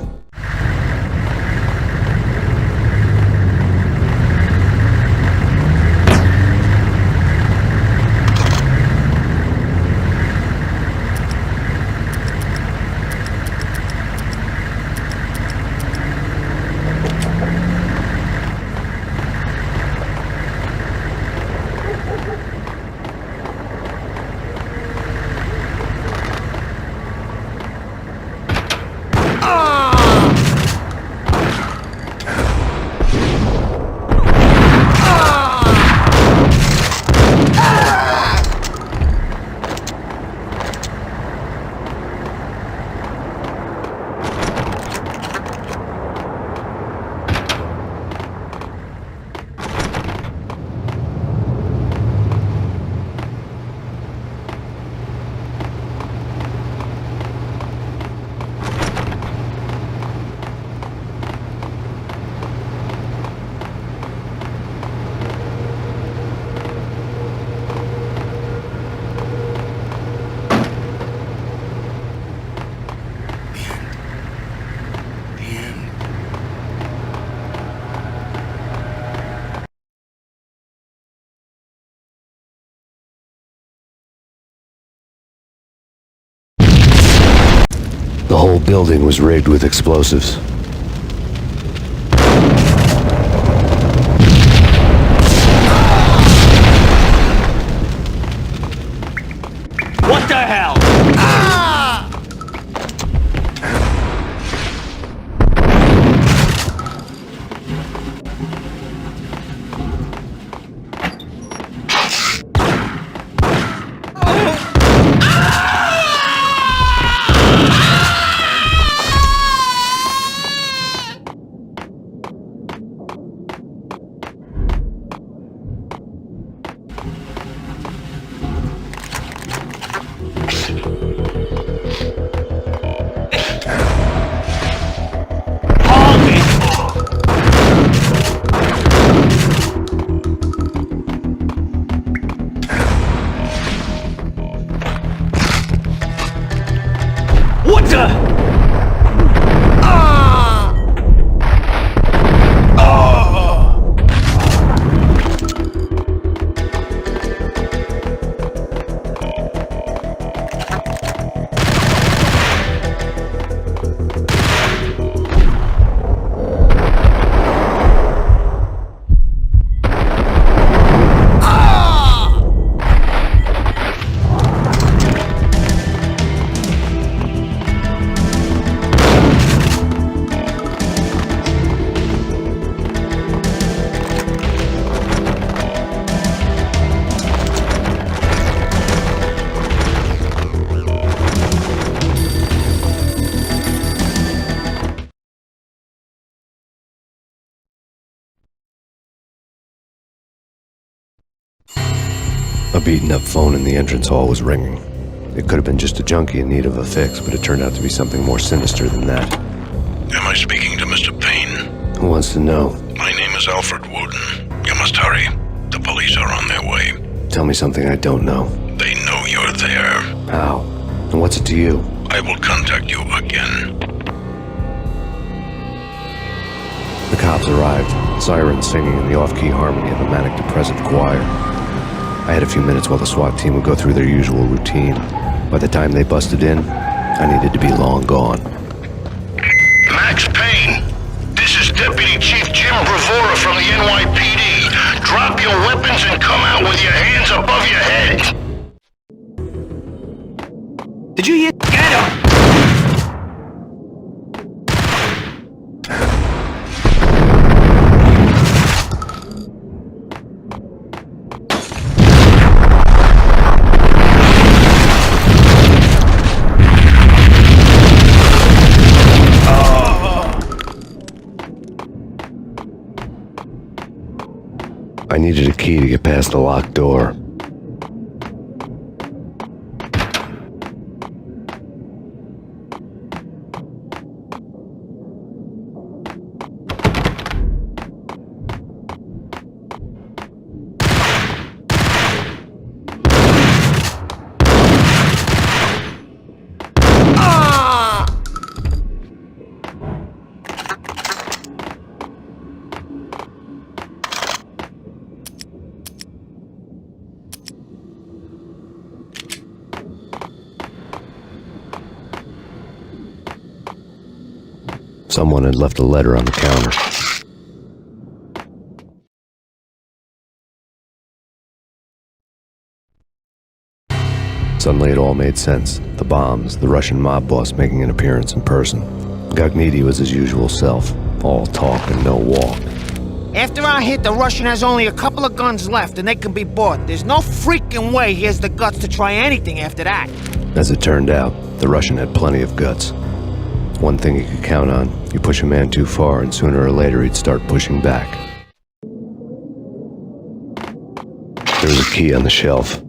whole building was rigged with explosives.
What the hell? What the?
A beaten-up phone in the entrance hall was ringing. It could have been just a junkie in need of a fix, but it turned out to be something more sinister than that.
Am I speaking to Mr. Payne?
Who wants to know?
My name is Alfred Woden. You must hurry. The police are on their way.
Tell me something I don't know.
They know you're there.
How? And what's it to you?
I will contact you again.
The cops arrived, sirens singing in the off-key harmony of a manic-depressive choir. I had a few minutes while the SWAT team would go through their usual routine. By the time they busted in, I needed to be long gone.
Max Payne, this is Deputy Chief Jim Bravura from the NYPD. Drop your weapons and come out with your hands above your head.
Did you hear? Get him!
I needed a key to get past the locked door. Someone had left a letter on the counter. Suddenly it all made sense. The bombs, the Russian mob boss making an appearance in person. Gagniti was his usual self, all talk and no walk.
After our hit, the Russian has only a couple of guns left and they can be bought. There's no freaking way he has the guts to try anything after that.
As it turned out, the Russian had plenty of guts. One thing you could count on, you push a man too far and sooner or later he'd start pushing back. There was a key on the shelf.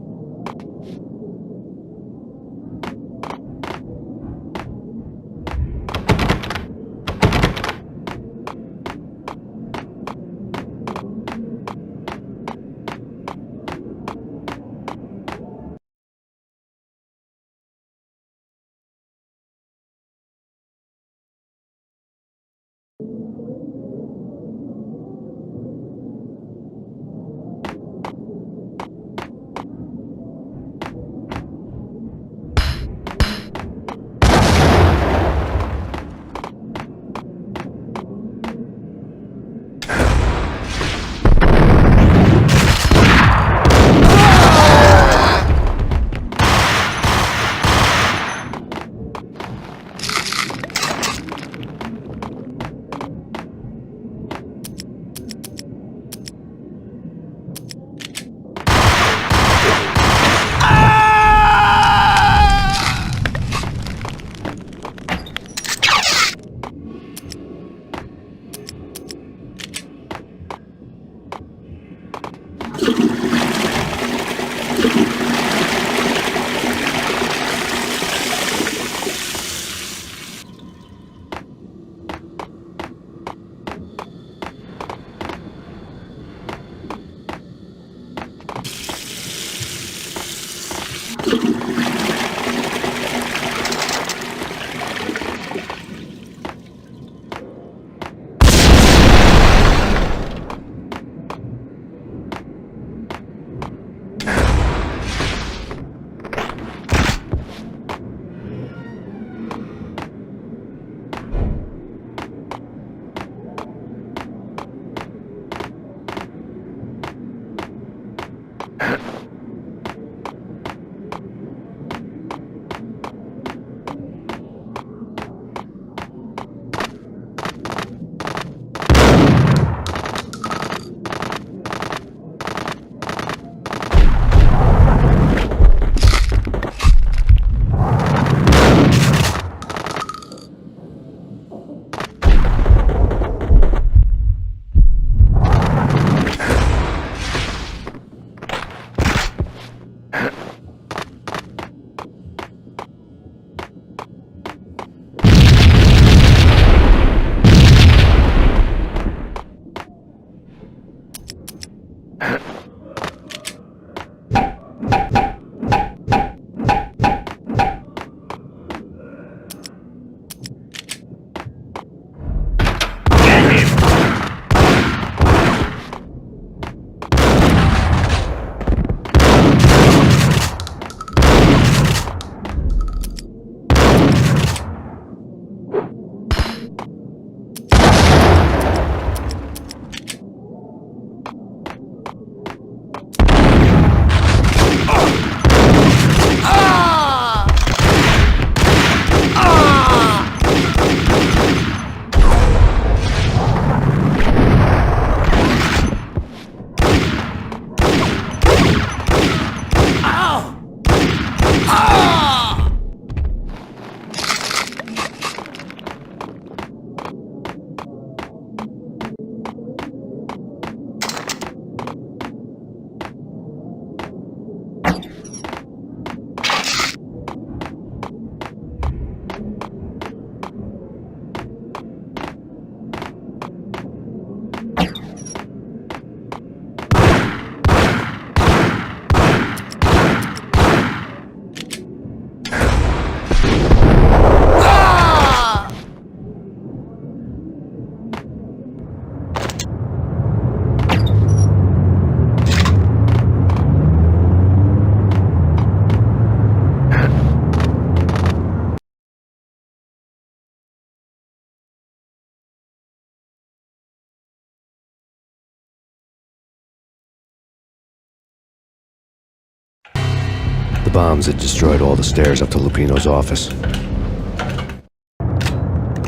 The bombs had destroyed all the stairs up to Lupino's office.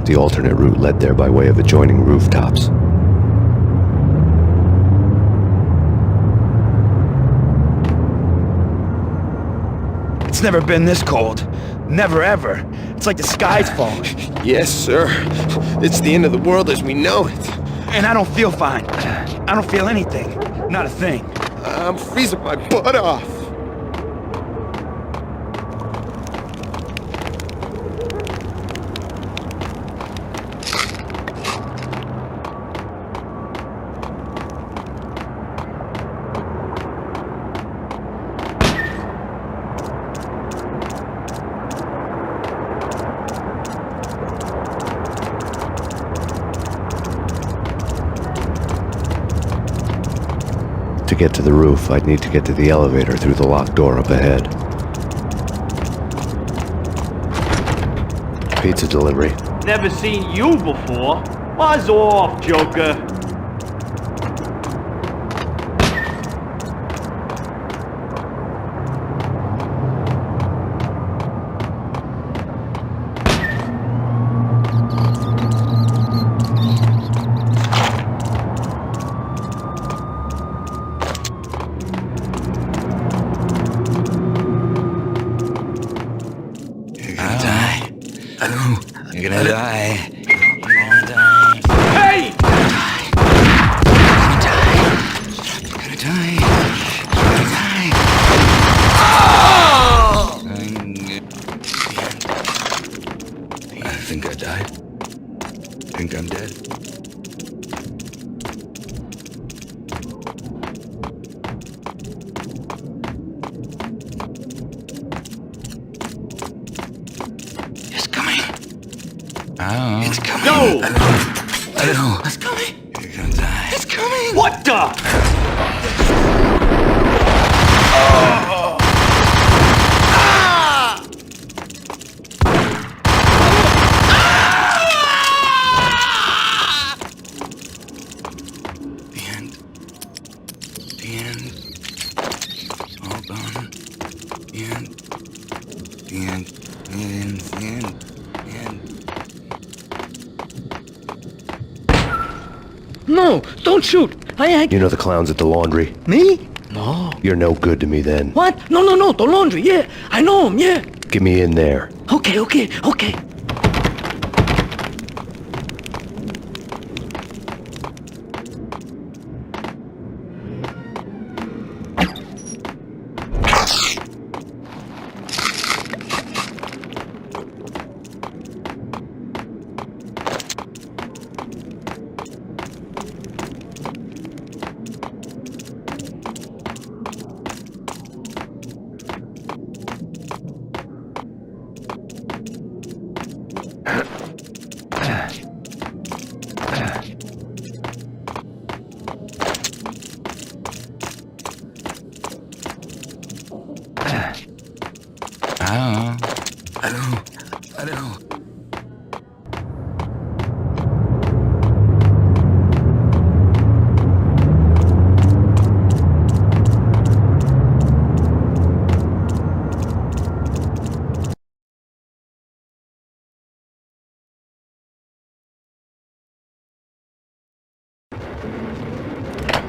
The alternate route led there by way of adjoining rooftops.
It's never been this cold. Never ever. It's like the sky's falling.
Yes, sir. It's the end of the world as we know it.
And I don't feel fine. I don't feel anything. Not a thing.
I'm freezing my butt off.
To get to the roof, I'd need to get to the elevator through the locked door up ahead. Pizza delivery.
Never seen you before. Buzz off, Joker.
You're gonna die.
Hey!
I think I died. Think I'm dead. It's coming. Oh. It's coming.
No!
I know. It's coming. You're gonna die.
It's coming! What the?
The end. The end. All gone. The end. The end. The end. The end. The end.
No, don't shoot.
You know the clowns at the laundry?
Me? No.
You're no good to me then.
What? No, the laundry, yeah. I know him, yeah.
Get me in there.
Okay.
I don't know.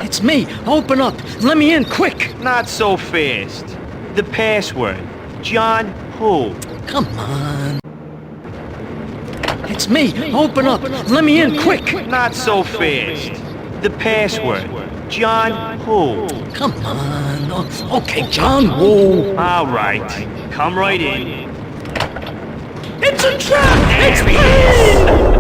It's me. Open up. Let me in, quick.
Not so fast. The password. John who?
Come on. It's me. Open up. Let me in, quick.
Not so fast. The password. John who?
Come on. Okay, John Woo.
All right. Come right in.
It's a trap! It's Payne!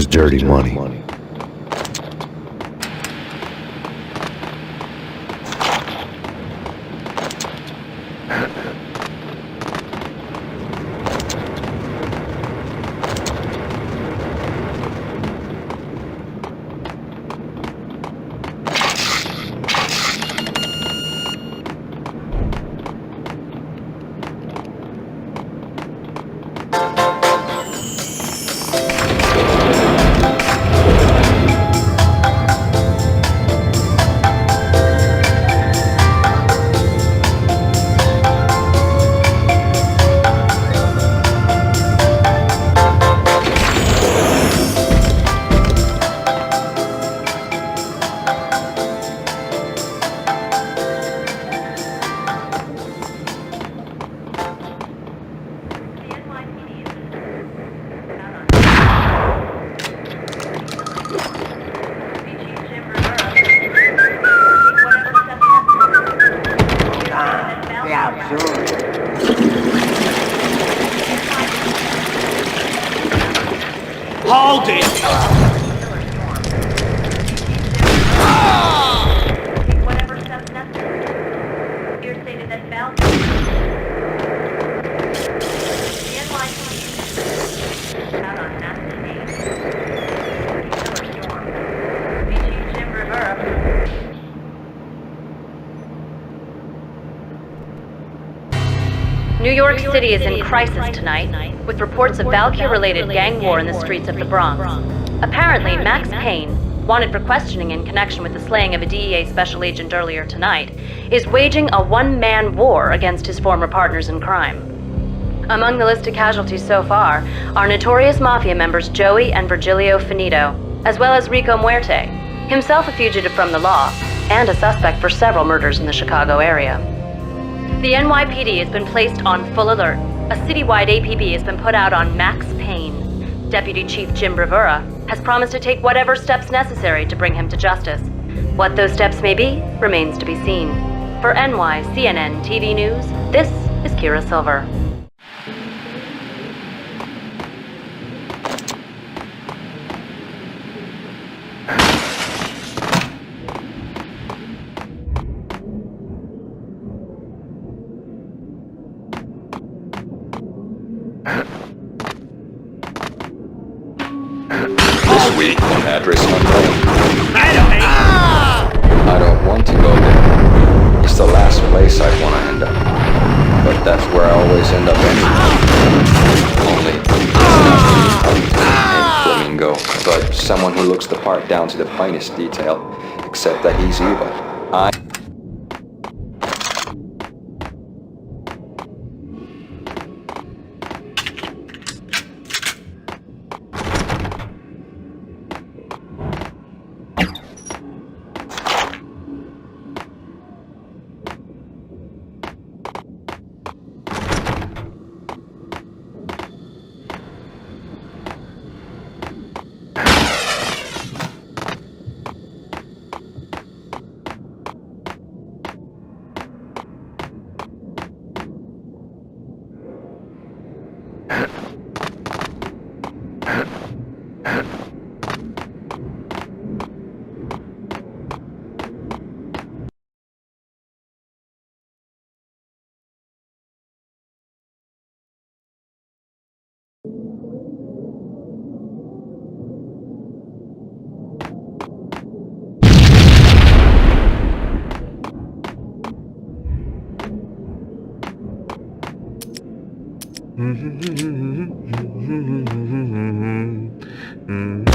was dirty money.
Hold it!
Whatever steps necessary. Here stated that Valkyrie. The NYPD out on massive aid. Killer storm. Chief Jim Rivera.
New York City is in crisis tonight, with reports of Valkyrie-related gang war in the streets of the Bronx. Apparently, Max Payne, wanted for questioning in connection with the slaying of a DEA special agent earlier tonight, is waging a one-man war against his former partners in crime. Among the list of casualties so far are notorious mafia members Joey and Virgilio Finito, as well as Rico Muerte, himself a fugitive from the law, and a suspect for several murders in the Chicago area. The NYPD has been placed on full alert. A citywide APB has been put out on Max Payne. Deputy Chief Jim Rivera has promised to take whatever steps necessary to bring him to justice. What those steps may be remains to be seen. For NYCNN TV News, this is Kira Silver.
This week, address unknown. I don't want to go there. It's the last place I want to end up. But that's where I always end up anyway. Only, it's not named Flamingo, but someone who looks the part down to the finest detail, except that he's evil.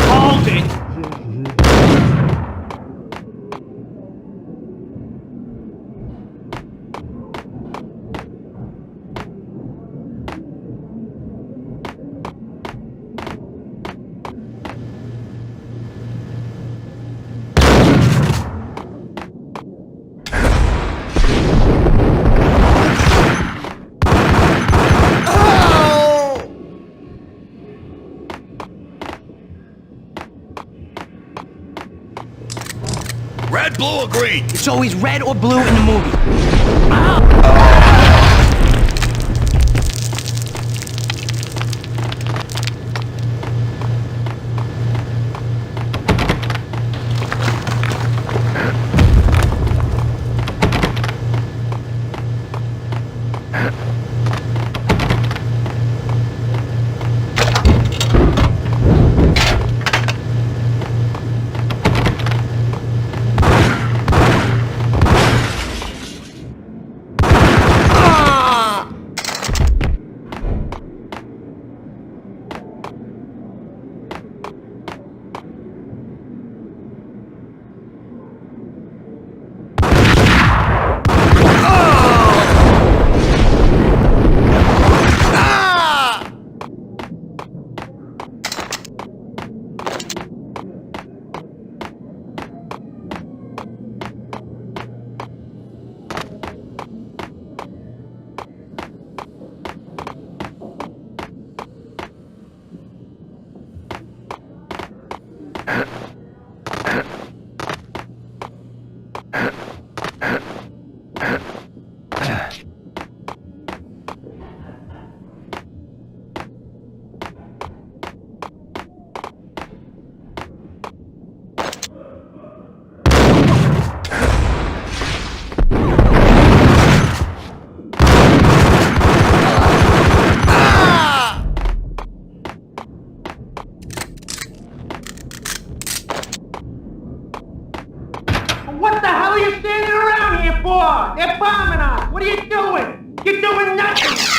Hold it!
Red, blue, or green? It's always red or blue in the movie.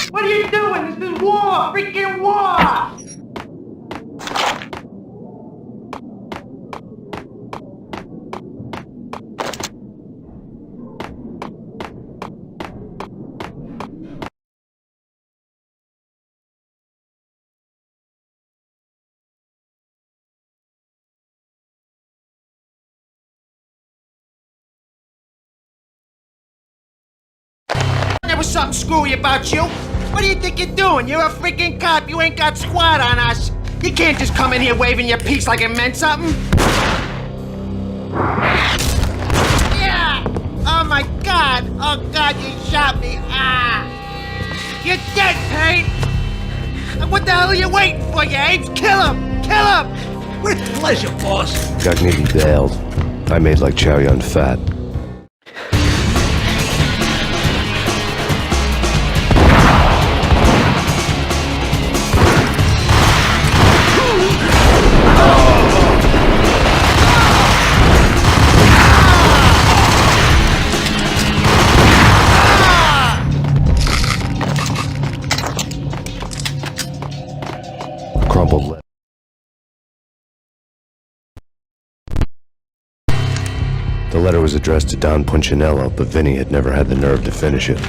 What are you doing? This is war! Freaking war! There was something screwy about you. What do you think you're doing? You're a freaking cop. You ain't got squat on us. You can't just come in here waving your piece like it meant something. Yeah! Oh my God! Oh God, you shot me! Ah! You're dead, Payne! And what the hell are you waiting for, you apes? Kill him! Kill him!
With pleasure, boss.
Gognitti bailed. I made like Chow Yun Fat. Crumpled lip. The letter was addressed to Don Punchinello, but Vinny had never had the nerve to finish it.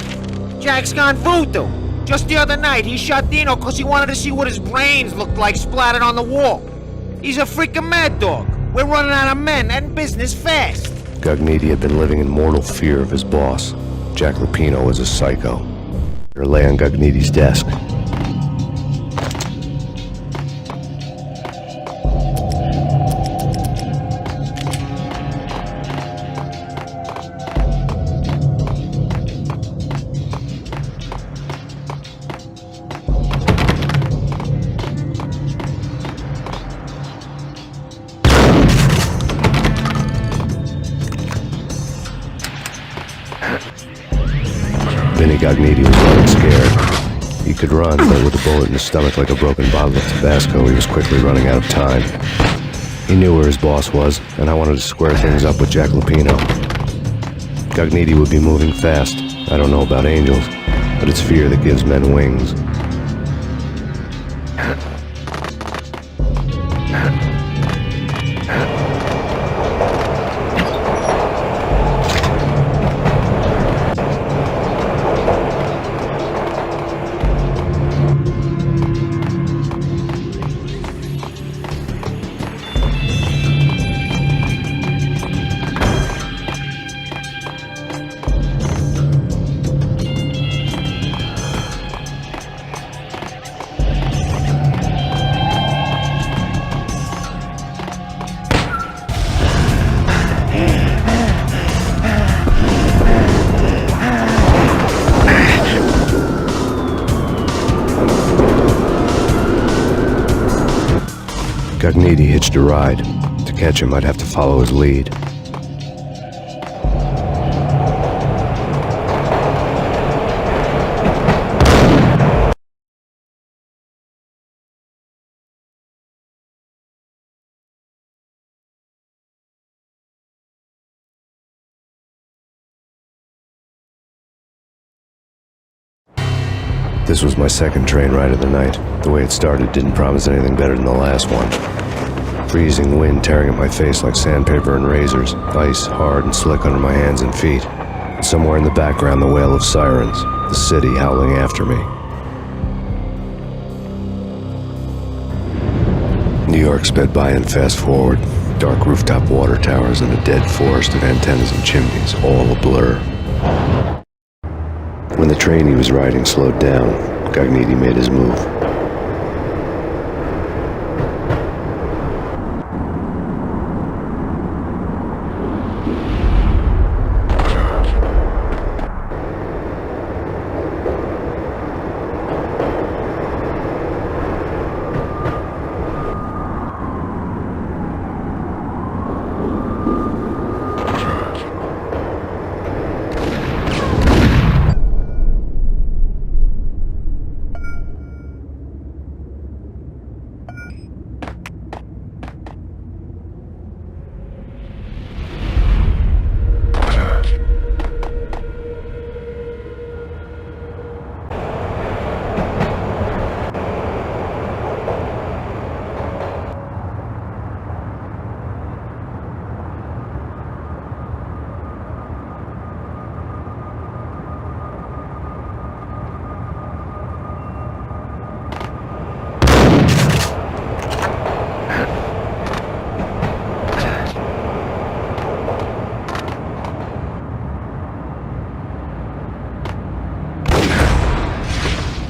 Jack's gone voodoo. Just the other night, he shot Dino because he wanted to see what his brains looked like splattered on the wall. He's a freaking mad dog. We're running out of men and business fast.
Gognitti had been living in mortal fear of his boss. Jack Lupino was a psycho. It lay on Gognitti's desk. Vinny Gognitti was running scared. He could run, but with a bullet in his stomach like a broken bottle of Tabasco, he was quickly running out of time. He knew where his boss was, and I wanted to square things up with Jack Lupino. Gognitti would be moving fast. I don't know about angels, but it's fear that gives men wings. Gognitti hitched a ride. To catch him, I'd have to follow his lead. This was my second train ride of the night. The way it started didn't promise anything better than the last one. Freezing wind tearing at my face like sandpaper and razors, ice hard and slick under my hands and feet. And somewhere in the background, the wail of sirens, the city howling after me. New York sped by in fast forward. Dark rooftop water towers and a dead forest of antennas and chimneys, all a blur. When the train he was riding slowed down, Gognitti made his move.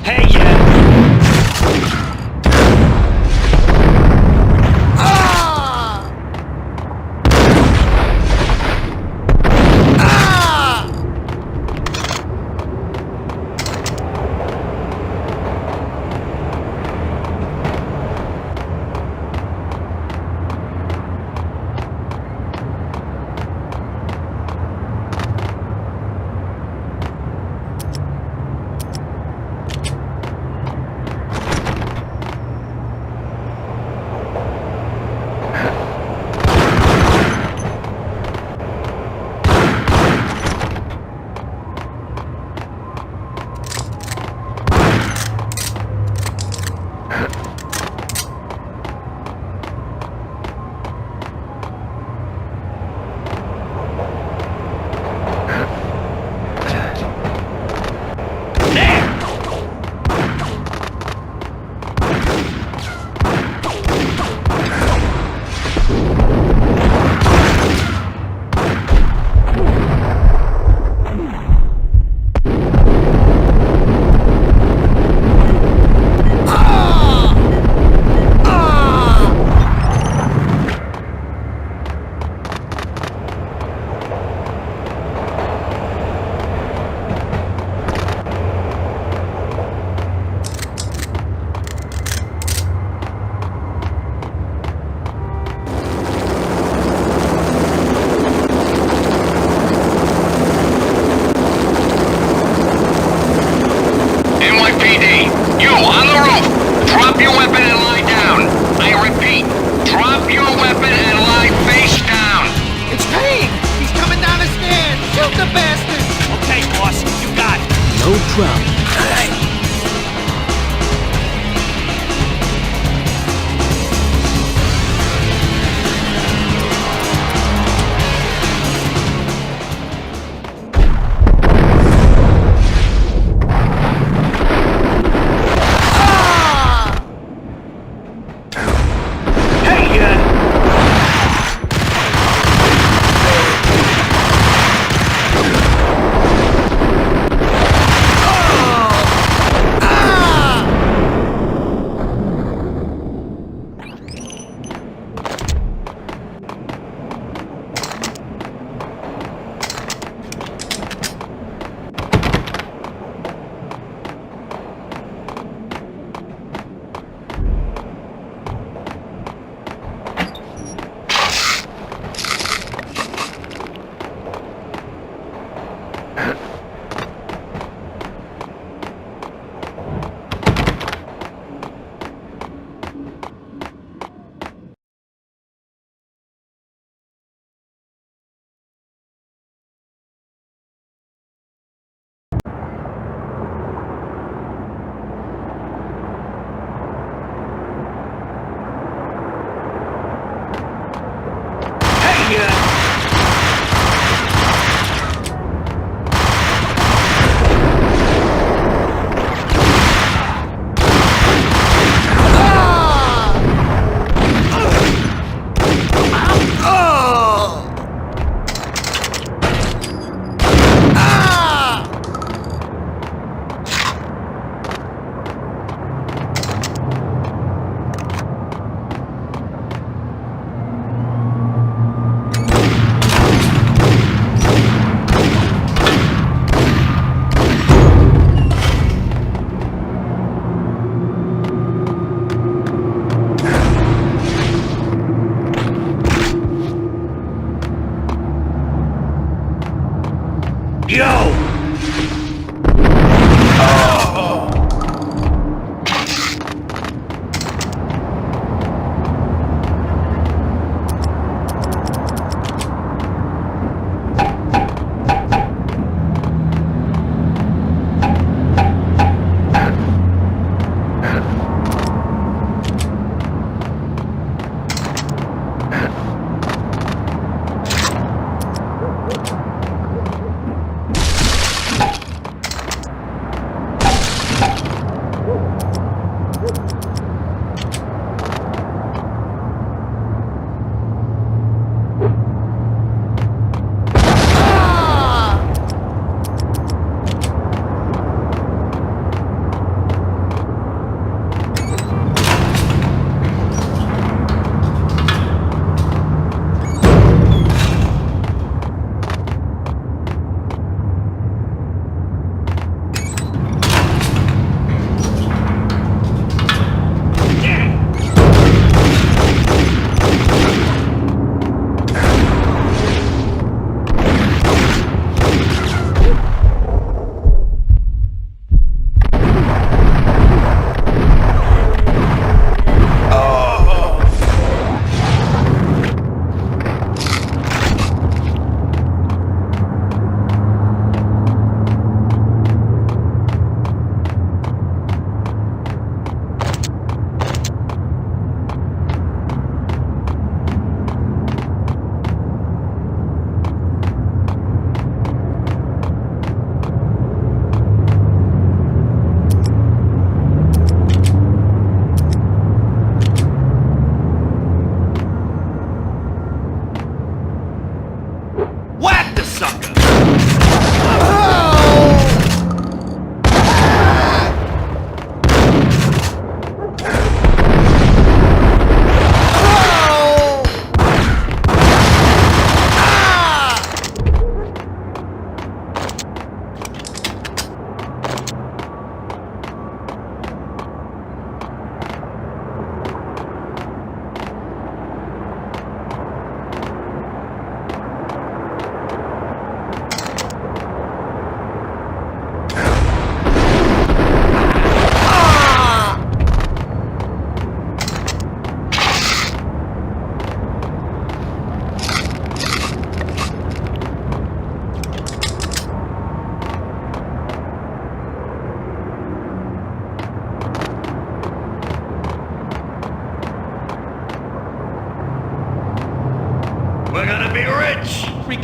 Hey, yeah.
NYPD, you on the roof. Drop your weapon and lie down. I repeat, drop your weapon and lie face down.
It's Payne! He's coming down the stairs! Shoot the bastard!
Okay, boss, you got it.
No problem.
Hey, yeah.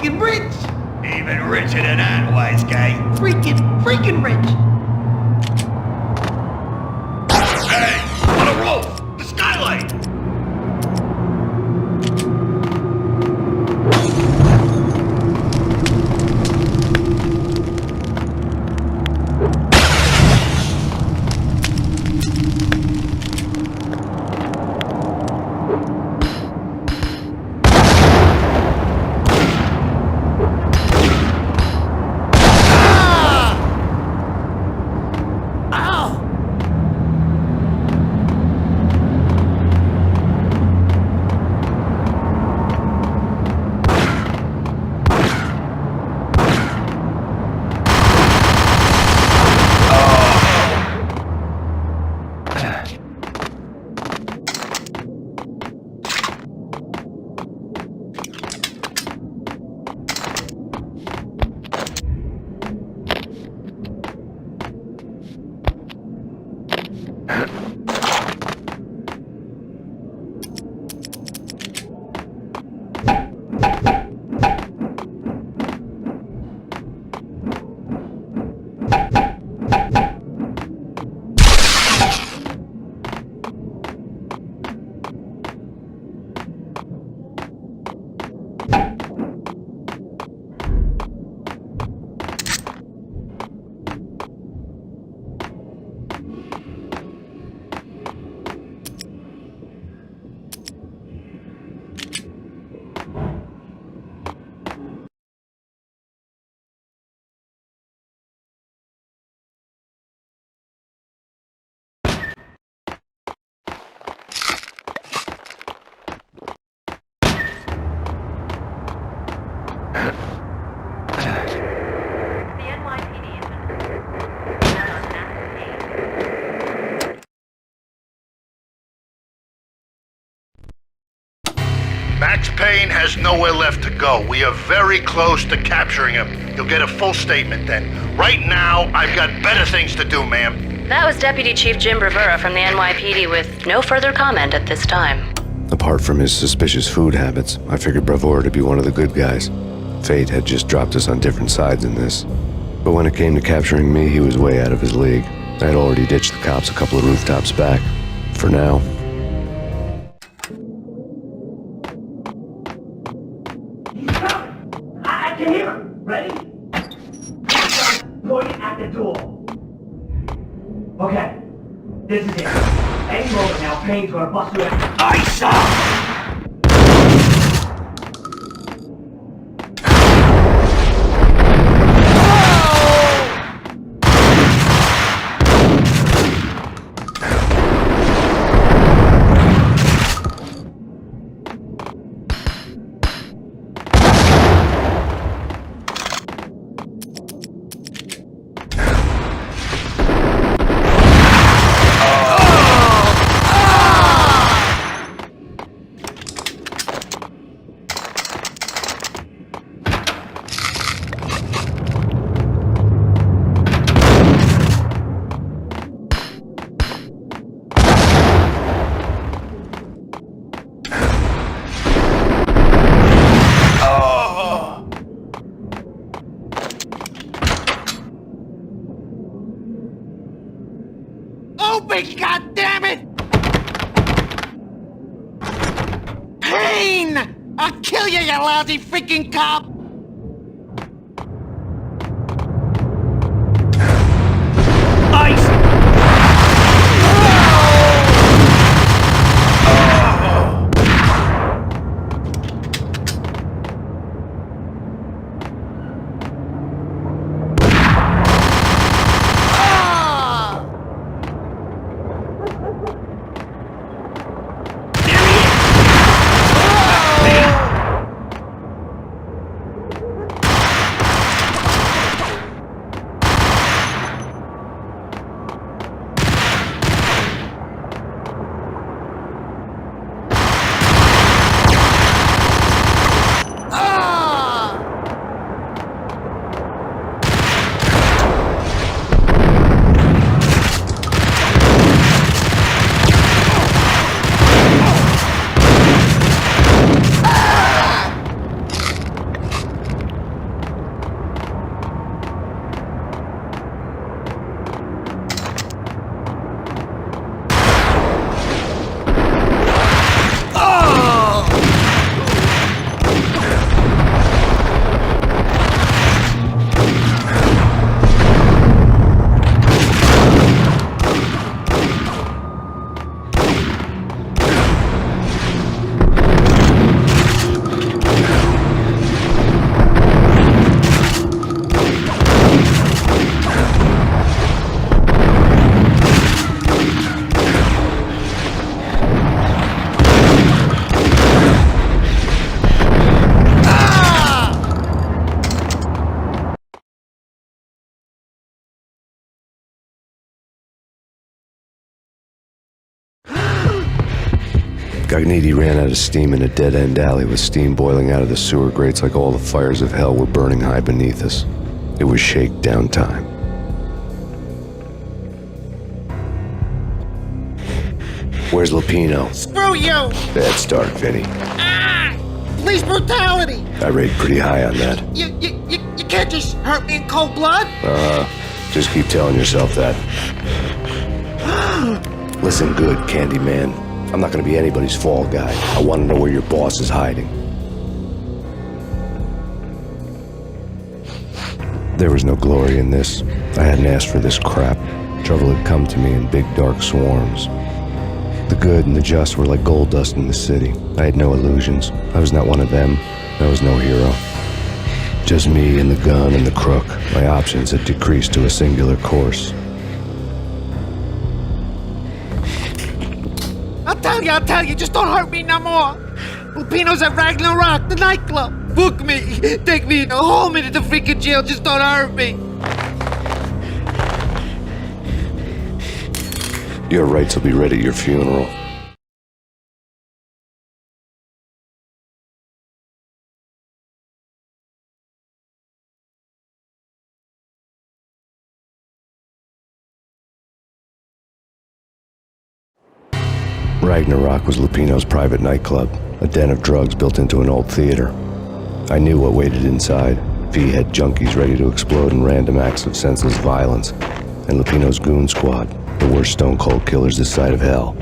freaking rich.
Even richer than that, wise guy.
Freaking rich.
Hey, on a rope! The skylight!
The NYPD has been out on an active case.
Max Payne has nowhere left to go. We are very close to capturing him. You'll get a full statement then. Right now, I've got better things to do, ma'am.
That was Deputy Chief Jim Rivera from the NYPD with no further comment at this time.
Apart from his suspicious food habits, I figured Bravura to be one of the good guys. Fate had just dropped us on different sides in this. But when it came to capturing me, he was way out of his league. I had already ditched the cops a couple of rooftops back. For now.
I can hear him. Ready? Point at the door. Okay. This is it. Any moment now, Payne's gonna bust through it. Ice up! Open, goddammit! Payne! I'll kill you, you lousy freaking cop! Ice!
Gagniti ran out of steam in a dead-end alley with steam boiling out of the sewer grates like all the fires of hell were burning high beneath us. It was shakedown time. Where's Lupino?
Screw you!
Bad start, Vinny.
Police brutality!
I rate pretty high on that.
You can't just hurt me in cold blood?
Just keep telling yourself that. Listen good, Candyman. I'm not gonna be anybody's fall guy. I want to know where your boss is hiding. There was no glory in this. I hadn't asked for this crap. Trouble had come to me in big dark swarms. The good and the just were like gold dust in the city. I had no illusions. I was not one of them. I was no hero. Just me and the gun and the crook. My options had decreased to a singular course.
I'll tell you, just don't hurt me no more. Lupino's at Ragnarok, the nightclub. Book me, take me home into the freaking jail, just don't hurt me.
Your rights will be read at your funeral. Ragnarok was Lupino's private nightclub, a den of drugs built into an old theater. I knew what waited inside. V had junkies ready to explode in random acts of senseless violence, and Lupino's goon squad, the worst stone-cold killers this side of hell.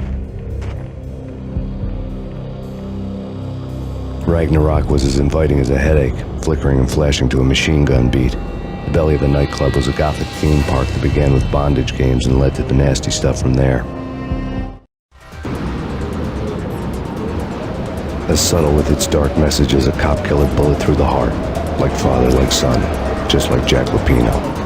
Ragnarok was as inviting as a headache, flickering and flashing to a machine gun beat. The belly of the nightclub was a gothic theme park that began with bondage games and led to the nasty stuff from there. As subtle with its dark message as a cop-killer bullet through the heart. Like father, like son. Just like Jack Lupino.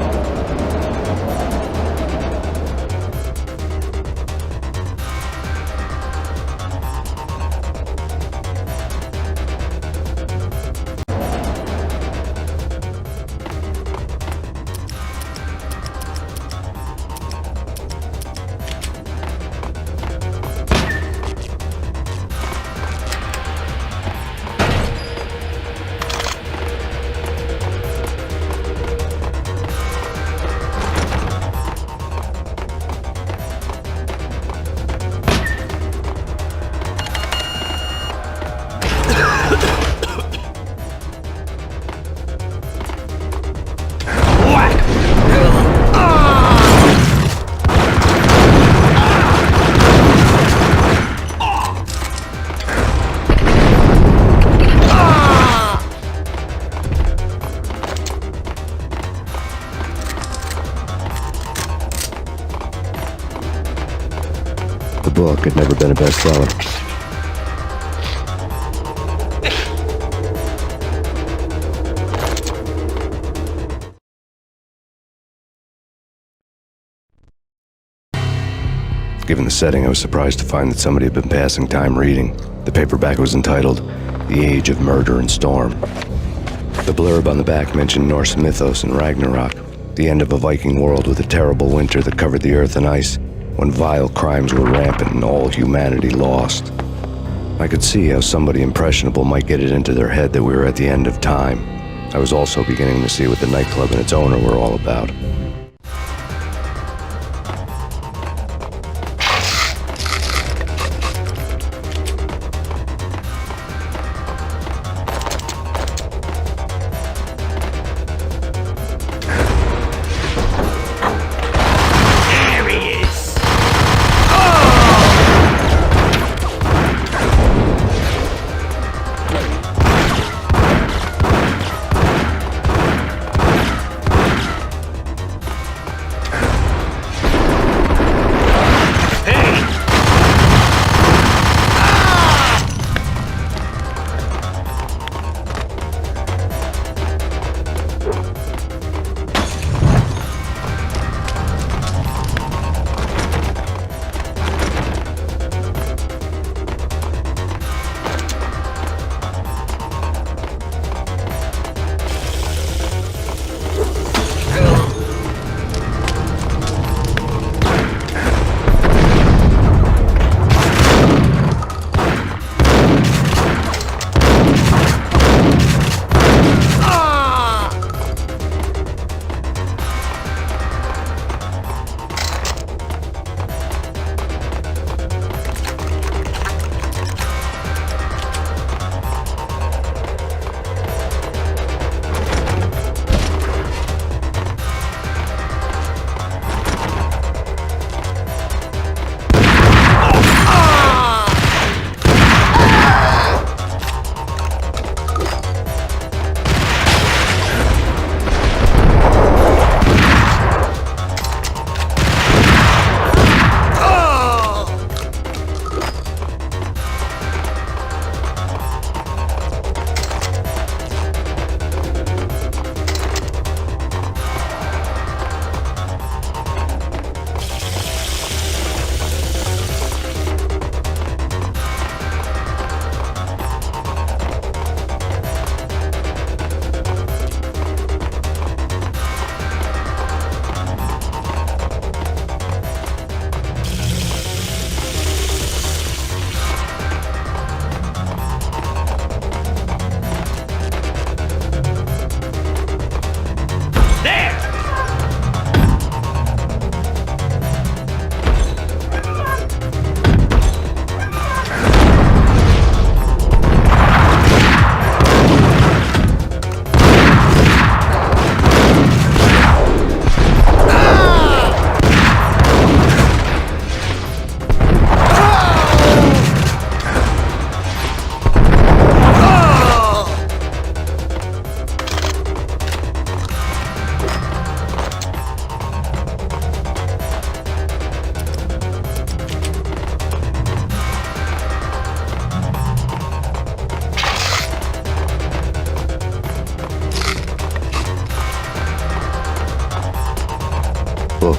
The book had never been a bestseller. Given the setting, I was surprised to find that somebody had been passing time reading. The paperback was entitled, The Age of Murder and Storm. The blurb on the back mentioned Norse mythos and Ragnarok, the end of a Viking world with a terrible winter that covered the earth in ice, when vile crimes were rampant and all humanity lost. I could see how somebody impressionable might get it into their head that we were at the end of time. I was also beginning to see what the nightclub and its owner were all about.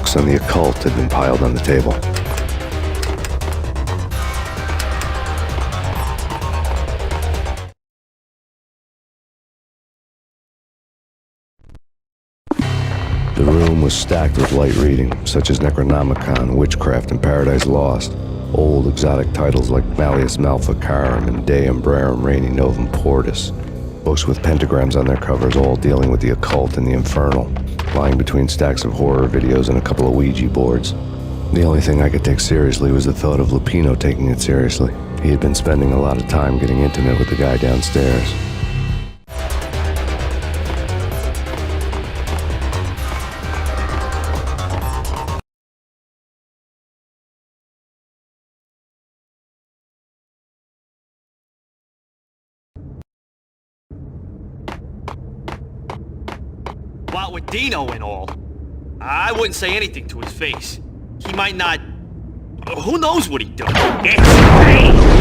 books on the occult had been piled on the table. The room was stacked with light reading, such as Necronomicon, Witchcraft, and Paradise Lost. Old exotic titles like Malleus Maleficarum and De Umbrarum Reini Novum Portis. Books with pentagrams on their covers, all dealing with the occult and the infernal, lying between stacks of horror videos and a couple of Ouija boards. The only thing I could take seriously was the thought of Lupino taking it seriously. He had been spending a lot of time getting intimate with the guy downstairs.
What with Dino and all, I wouldn't say anything to his face. He might not... Who knows what he'd do? It's Payne!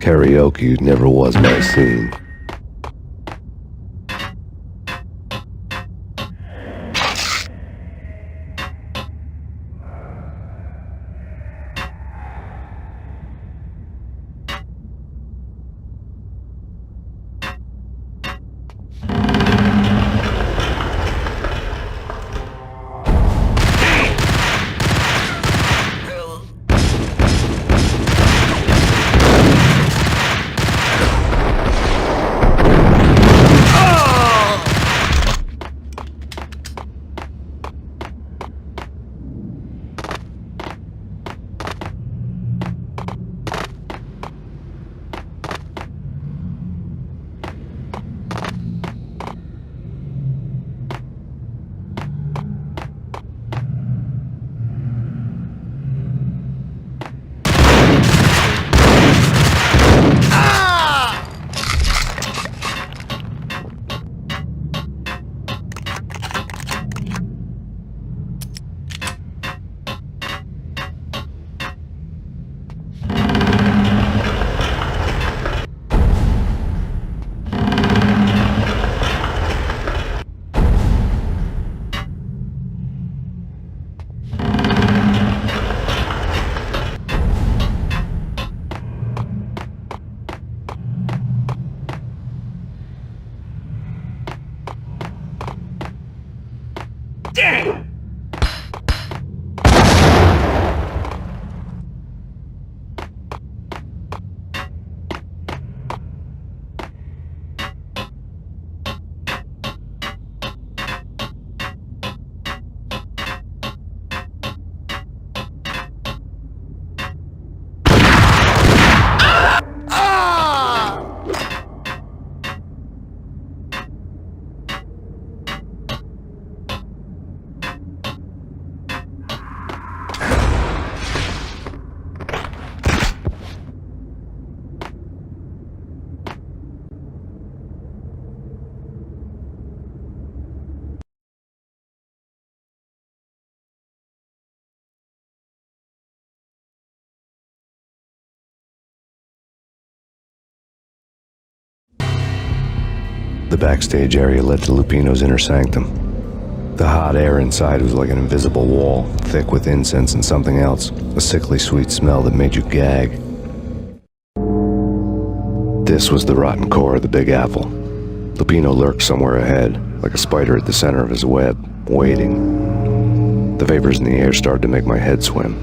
Karaoke never was my scene.
Damn!
The backstage area led to Lupino's inner sanctum. The hot air inside was like an invisible wall, thick with incense and something else, a sickly sweet smell that made you gag. This was the rotten core of the Big Apple. Lupino lurked somewhere ahead, like a spider at the center of his web, waiting. The vapors in the air started to make my head swim.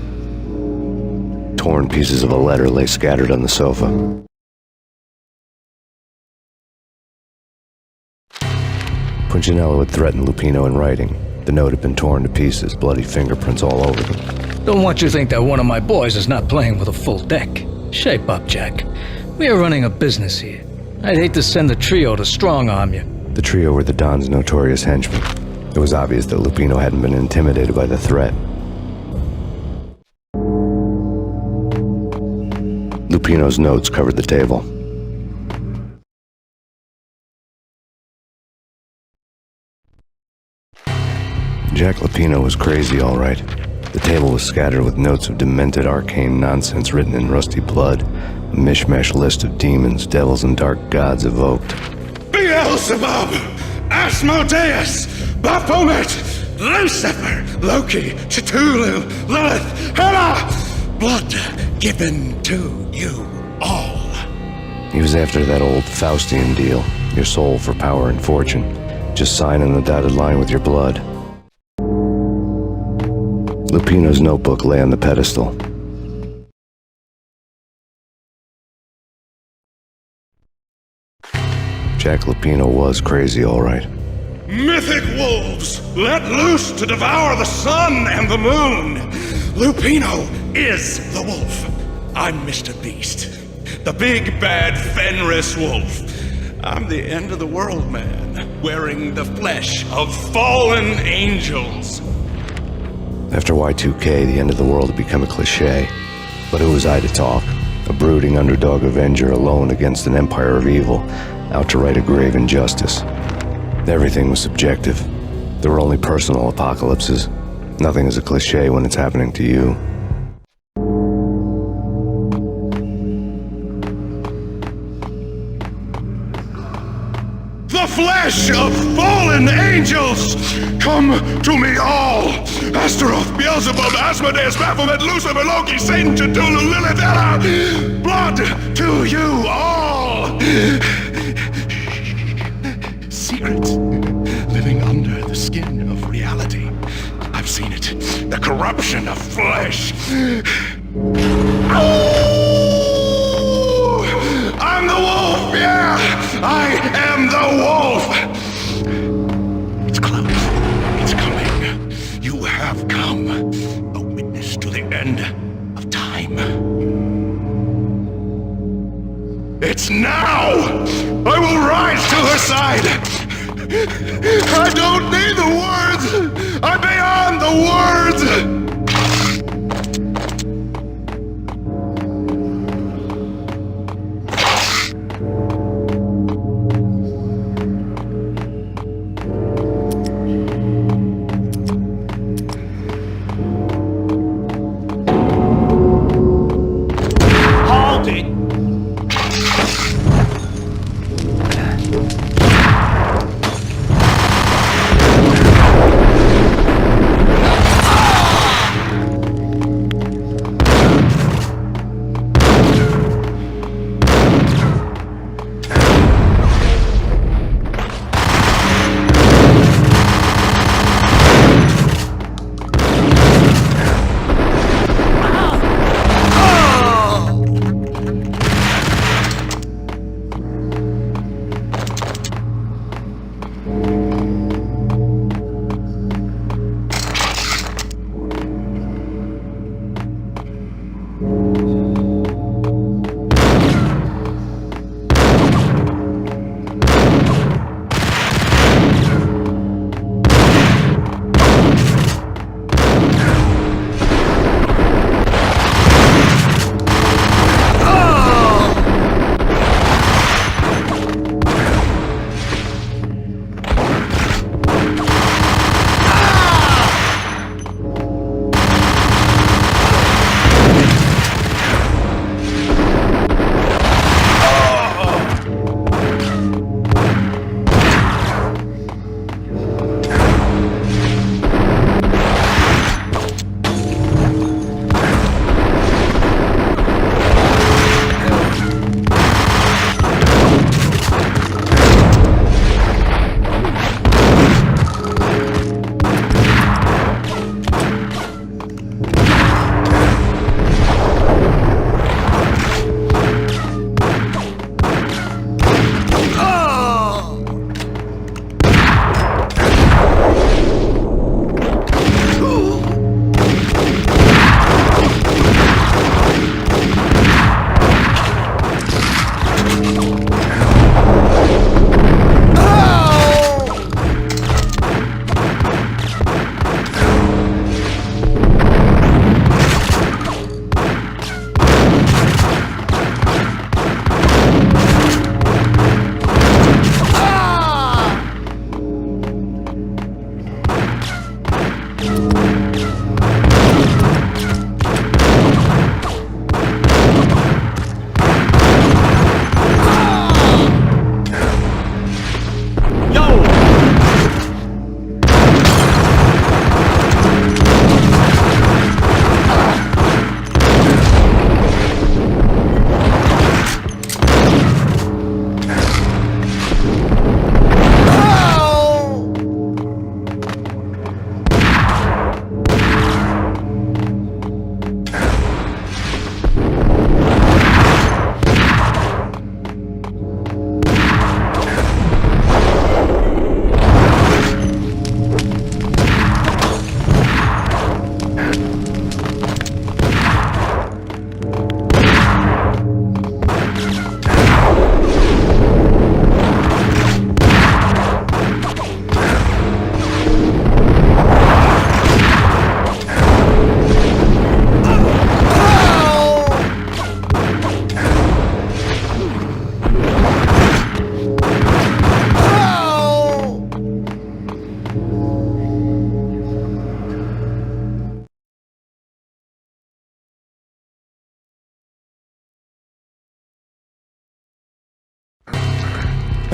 Torn pieces of a letter lay scattered on the sofa. Punchinello had threatened Lupino in writing. The note had been torn to pieces, bloody fingerprints all over them.
Don't want you to think that one of my boys is not playing with a full deck. Shape up, Jack. We are running a business here. I'd hate to send the trio to strong-arm you.
The trio were the Don's notorious henchmen. It was obvious that Lupino hadn't been intimidated by the threat. Lupino's notes covered the table. Jack Lupino was crazy, all right. The table was scattered with notes of demented arcane nonsense written in rusty blood, a mishmash list of demons, devils, and dark gods evoked.
Beelzebub! Asmodeus! Baphomet! Lucifer! Loki! Cthulhu! Lilith! Hela! Blood given to you all.
He was after that old Faustian deal, your soul for power and fortune. Just sign on the dotted line with your blood. Lupino's notebook lay on the pedestal. Jack Lupino was crazy, all right.
Mythic wolves, let loose to devour the sun and the moon. Lupino is the wolf. I'm Mr. Beast, the big bad Fenris wolf. I'm the end of the world man, wearing the flesh of fallen angels.
After Y2K, the end of the world had become a cliché. But who was I to talk? A brooding underdog avenger alone against an empire of evil, out to right a grave injustice. Everything was subjective. There were only personal apocalypses. Nothing is a cliché when it's happening to you.
the flesh of fallen angels. Come to me all. Astaroth, Beelzebub, Asmodeus, Baphomet, Lucifer, Loki, Satan, Cthulhu, Lilith, Ella. Blood to you all. Secrets living under the skin of reality. I've seen it. The corruption of flesh. Oh! I'm the wolf, yeah! I am the wolf! It's close. It's coming. You have come. A witness to the end of time. It's now! I will rise to her side! I don't need the words! I'm beyond the words!
Hold it!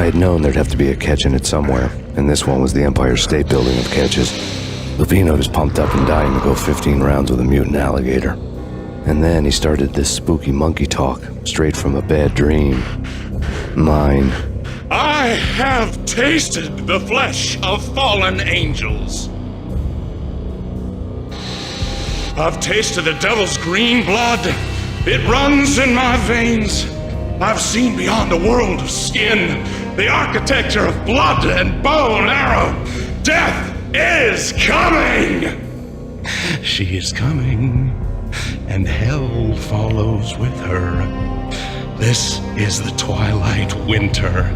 had known there'd have to be a catch in it somewhere, and this one was the Empire State Building of catches. Lupino was pumped up and dying to go 15 rounds with a mutant alligator. And then he started this spooky monkey talk, straight from a bad dream. Mine.
I have tasted the flesh of fallen angels. I've tasted the devil's green blood. It runs in my veins. I've seen beyond a world of skin, the architecture of blood and bow and arrow. Death is coming! She is coming, and hell follows with her. This is the twilight winter.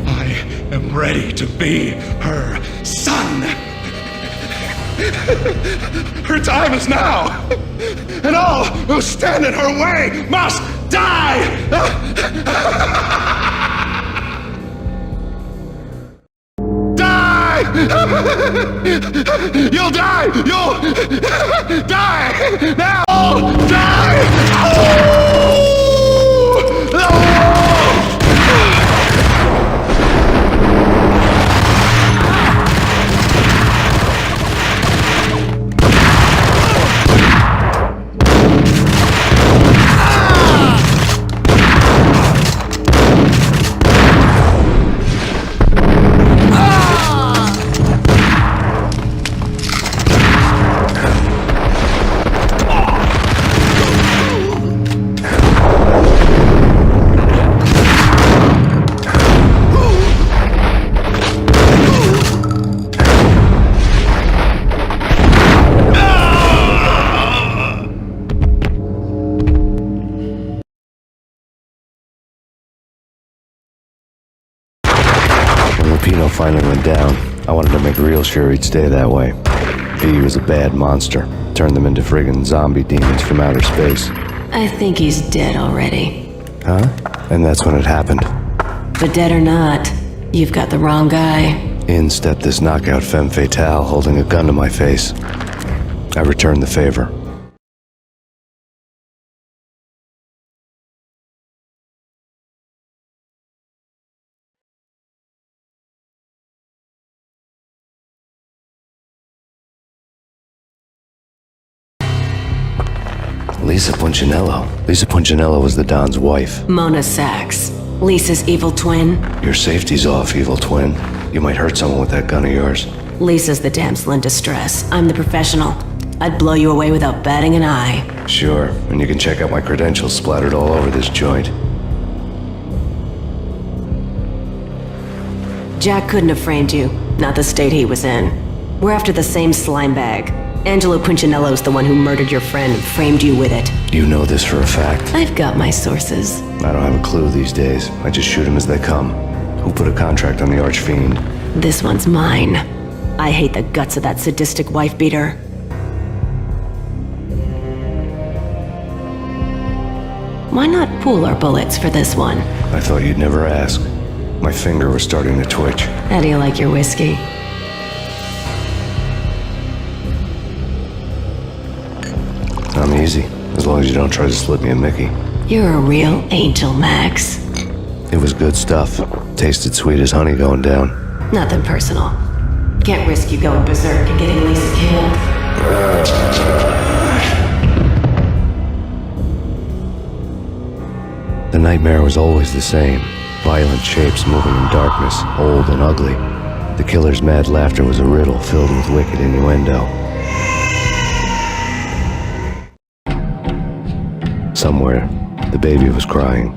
I am ready to be her son. Her time is now, and all who stand in her way must die! Die! You'll die! You'll die! Now! Die!
Lupino finally went down. I wanted to make real sure he'd stay that way. V was a bad monster. Turned them into friggin' zombie demons from outer space.
I think he's dead already.
Huh? And that's when it happened.
But dead or not, you've got the wrong guy.
In stepped this knockout femme fatale holding a gun to my face. I returned the favor. Lisa Punchinello. Lisa Punchinello was the Don's wife.
Mona Sachs. Lisa's evil twin.
Your safety's off, evil twin. You might hurt someone with that gun of yours.
Lisa's the damsel in distress. I'm the professional. I'd blow you away without batting an eye.
Sure, and you can check out my credentials splattered all over this joint.
Jack couldn't have framed you. Not the state he was in. We're after the same slime bag. Angelo Punchinello's the one who murdered your friend and framed you with it.
You know this for a fact.
I've got my sources.
I don't have a clue these days. I just shoot them as they come. Who put a contract on the Archfiend?
This one's mine. I hate the guts of that sadistic wife-beater. Why not pool our bullets for this one?
I thought you'd never ask. My finger was starting to twitch.
How do you like your whiskey?
I'm easy, as long as you don't try to slip me a Mickey.
You're a real angel, Max.
It was good stuff. Tasted sweet as honey going down.
Nothing personal. Can't risk you going berserk and getting Lisa killed.
The nightmare was always the same. Violent shapes moving in darkness, old and ugly. The killer's mad laughter was a riddle filled with wicked innuendo. Somewhere, the baby was crying.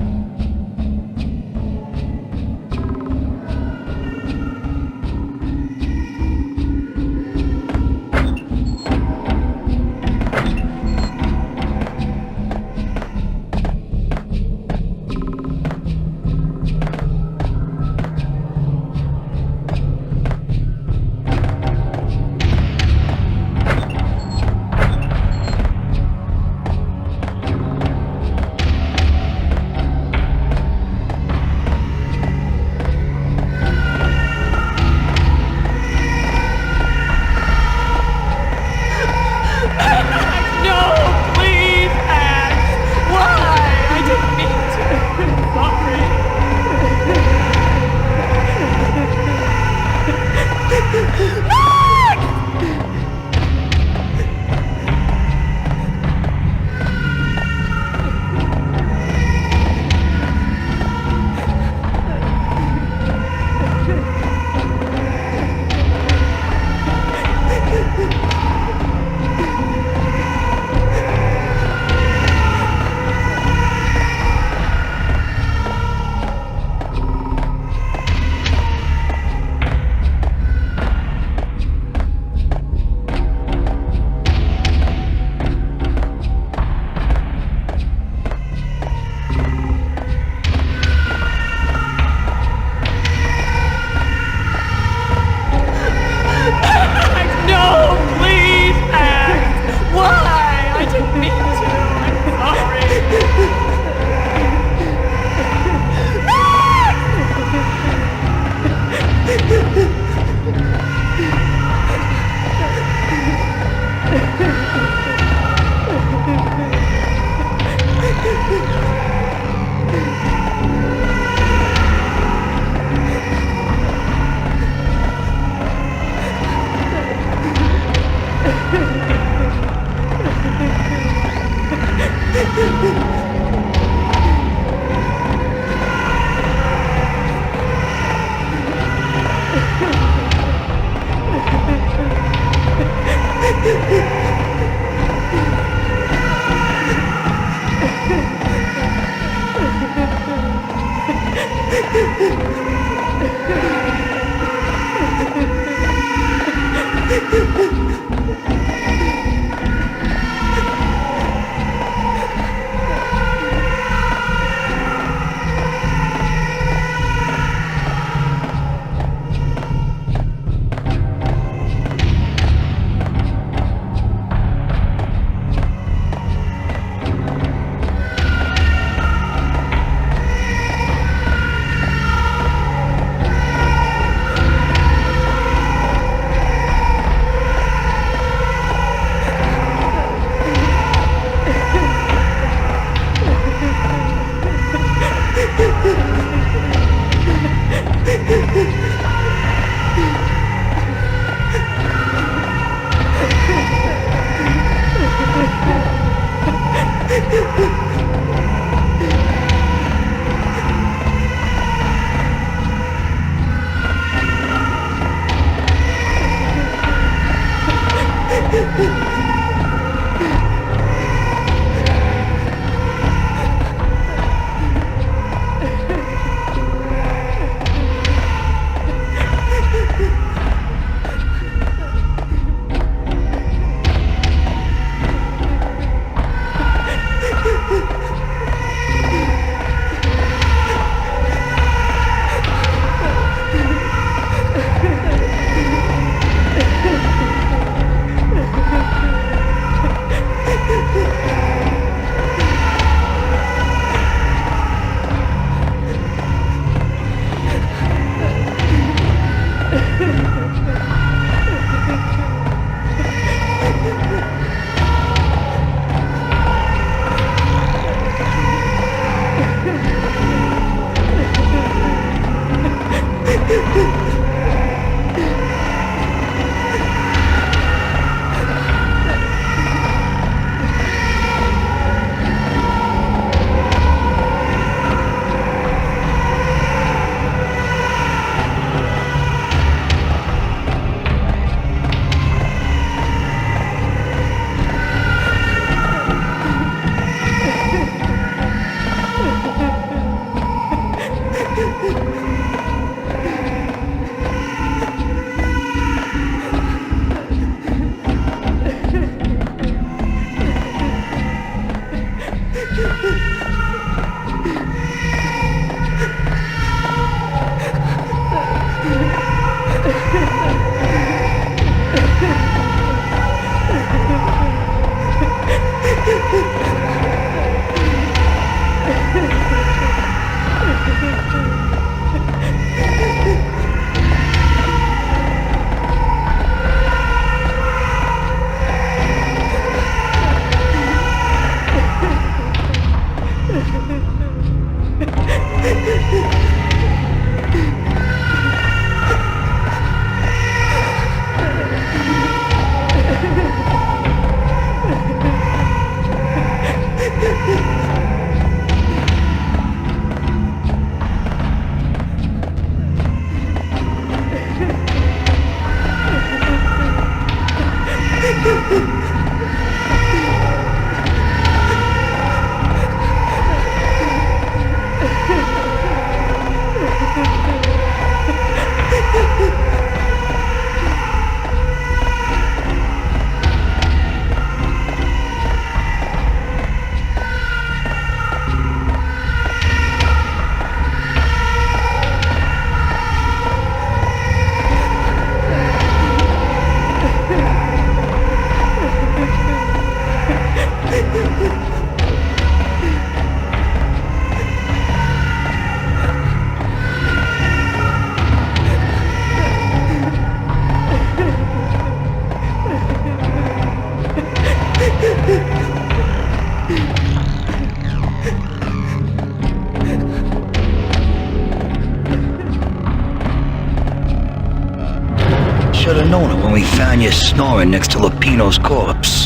should have known it when we found you snoring next to Lupino's corpse.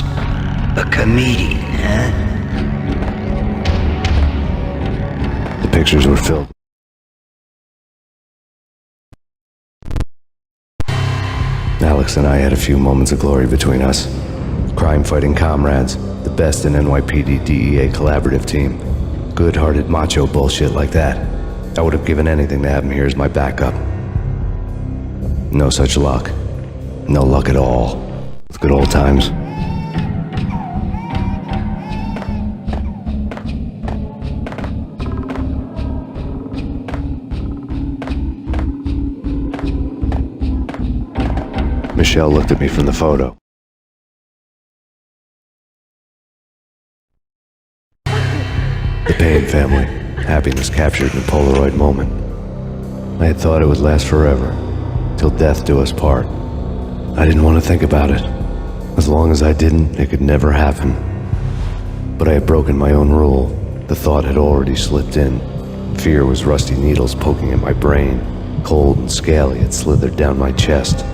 A comedian, huh?
The pictures were filled. Alex and I had a few moments of glory between us. Crime-fighting comrades, the best in NYPD DEA collaborative team. Good-hearted macho bullshit like that. I would have given anything to have him here as my backup. No such luck. No luck at all. With good old times. Michelle looked at me from the photo. The Payne family. Happiness captured in a Polaroid moment. I had thought it would last forever, till death do us part. I didn't want to think about it. As long as I didn't, it could never happen. But I had broken my own rule. The thought had already slipped in. Fear was rusty needles poking at my brain. Cold and scaly, it slithered down my chest.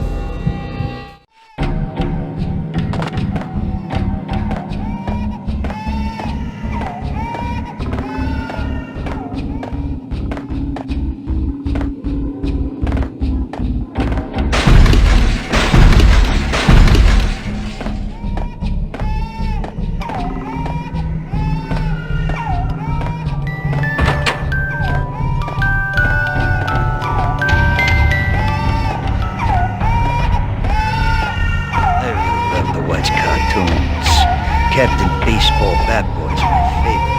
Captain Baseball Bat Boy's my favorite.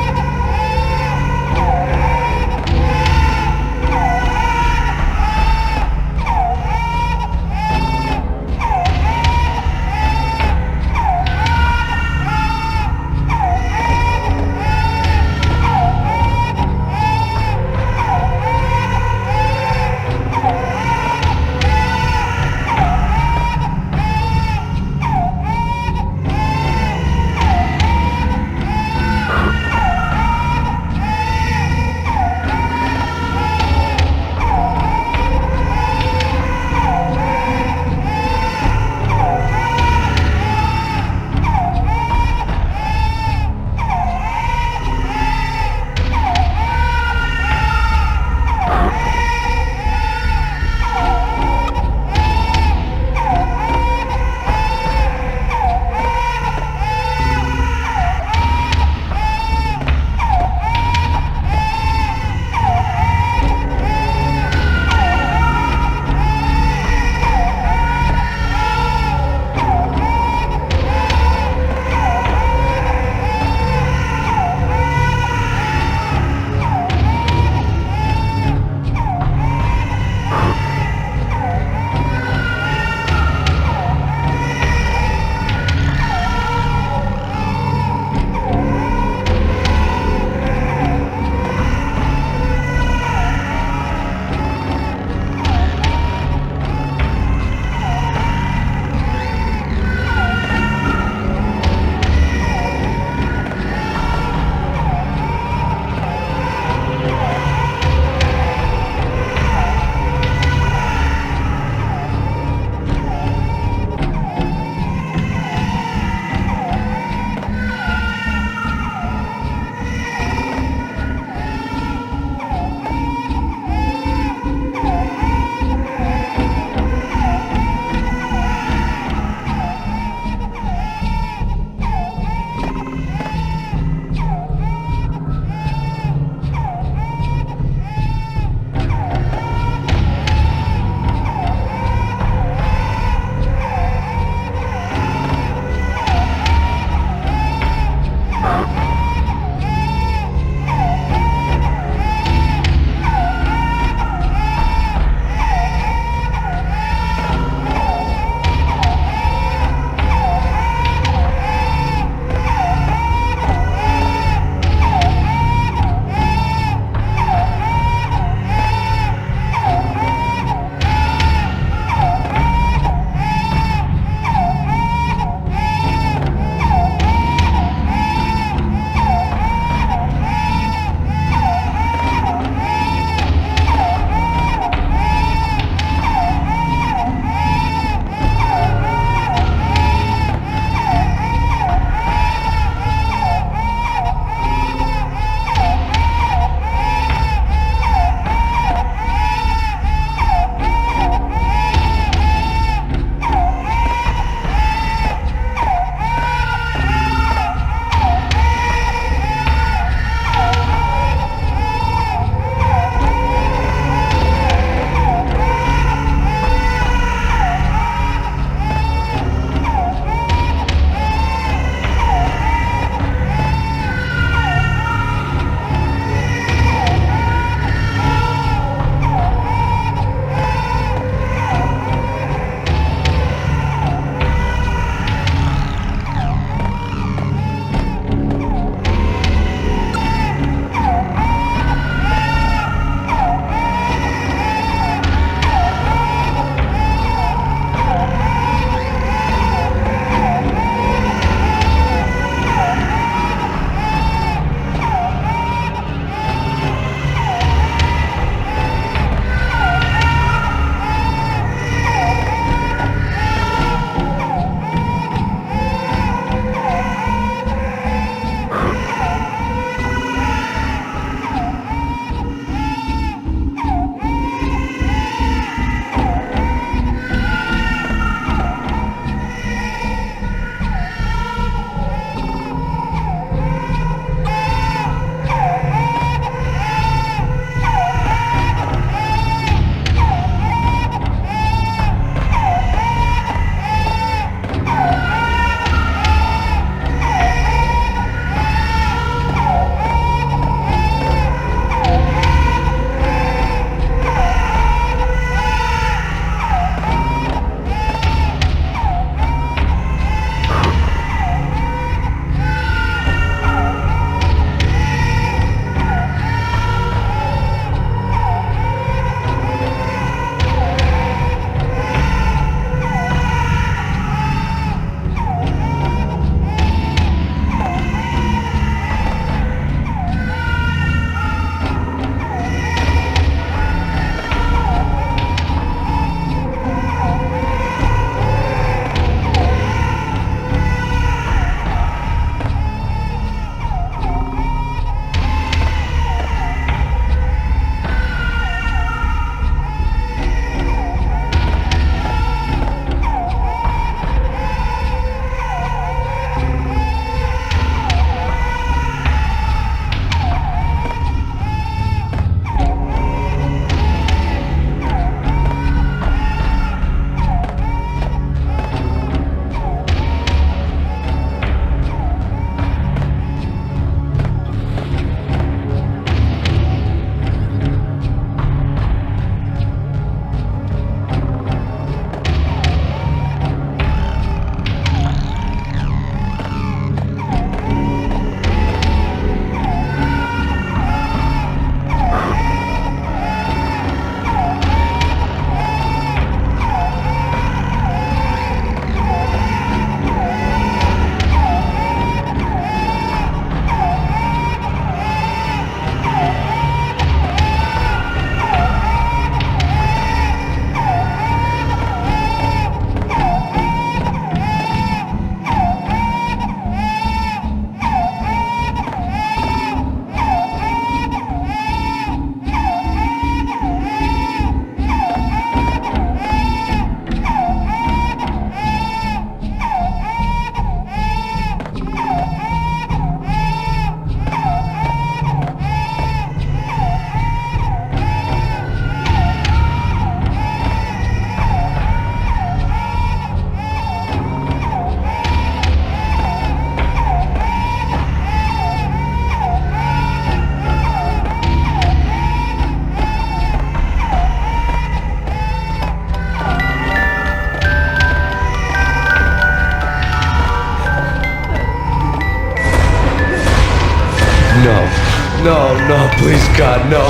No, please, God, no.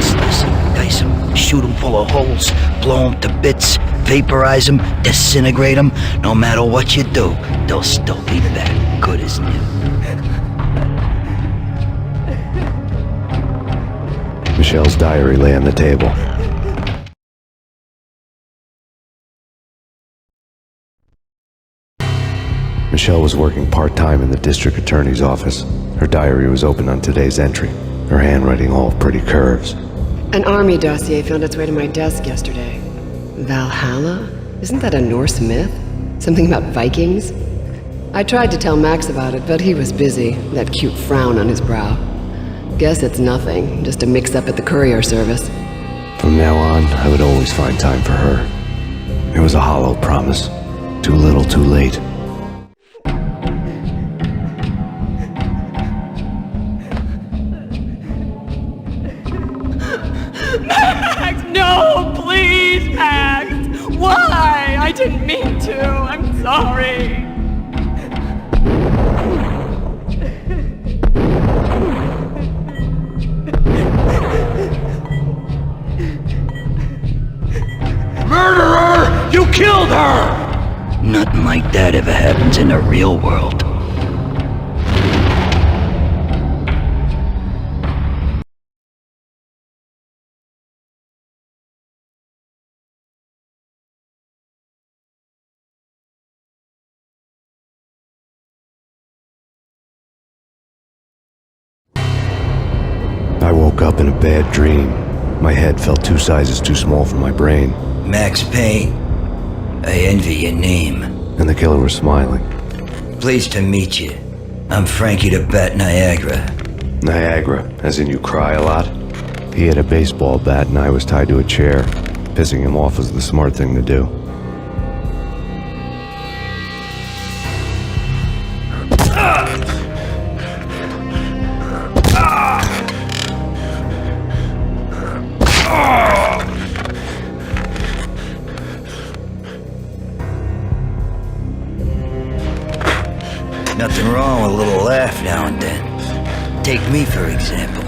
Slice him, dice him, shoot him full of holes, blow him to bits, vaporize him, disintegrate him. No matter what you do, they'll still be back, good as new.
Michelle's diary lay on the table. Michelle was working part-time in the district attorney's office. Her diary was open on today's entry, her handwriting all pretty curves.
An army dossier found its way to my desk yesterday. Valhalla? Isn't that a Norse myth? Something about Vikings? I tried to tell Max about it, but he was busy, that cute frown on his brow. Guess it's nothing, just a mix-up at the courier service.
From now on, I would always find time for her. It was a hollow promise. Too little, too late.
Max, no, please, Max! Why? I didn't mean to. I'm sorry.
Murderer! You killed her! Nothing like that ever happens in the real world.
I woke up in a bad dream. My head felt 2 sizes too small for my brain.
Max Payne. I envy your name.
And the killer was smiling.
Pleased to meet you. I'm Frankie the Bat Niagara.
Niagara, as in you cry a lot? He had a baseball bat and I was tied to a chair. Pissing him off was the smart thing to do.
Nothing wrong with a little laugh now and then. Take me, for example.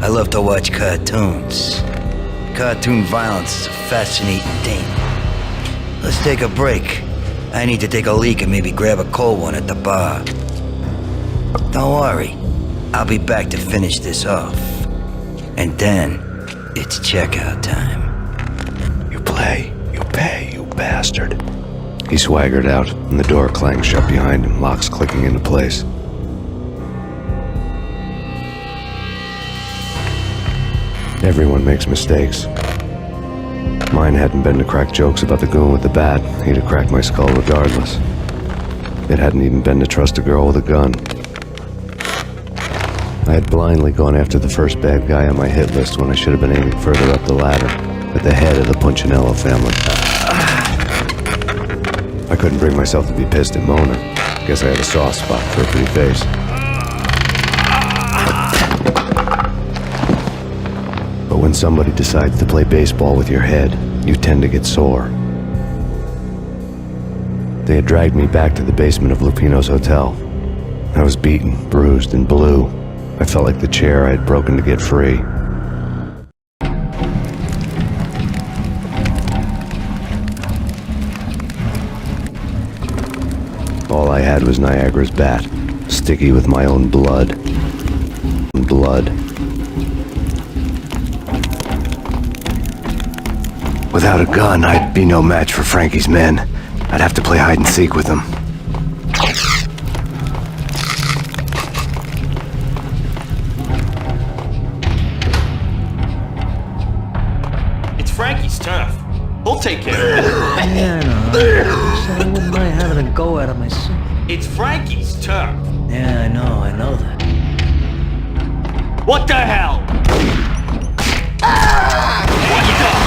I love to watch cartoons. Cartoon violence is a fascinating thing. Let's take a break. I need to take a leak and maybe grab a cold one at the bar. Don't worry. I'll be back to finish this off. And then, it's checkout time.
You play, you pay, you bastard. He swaggered out, and the door clanged shut behind him, locks clicking into place. Everyone makes mistakes. Mine hadn't been to crack jokes about the goon with the bat. He'd have cracked my skull regardless. It hadn't even been to trust a girl with a gun. I had blindly gone after the first bad guy on my hit list when I should have been aiming further up the ladder, at the head of the Punchinello family. I couldn't bring myself to be pissed at Mona. Guess I had a soft spot for a pretty face. But when somebody decides to play baseball with your head, you tend to get sore. They had dragged me back to the basement of Lupino's hotel. I was beaten, bruised, and blue. I felt like the chair I had broken to get free. All I had was Niagara's bat, sticky with my own blood. Without a gun, I'd be no match for Frankie's men. I'd have to play hide and seek with them.
It's Frankie's turf. He'll take care of it.
Yeah, I know. I said I wouldn't mind having a go at it myself.
It's Frankie's turf.
Yeah, I know that.
What the hell? What you got?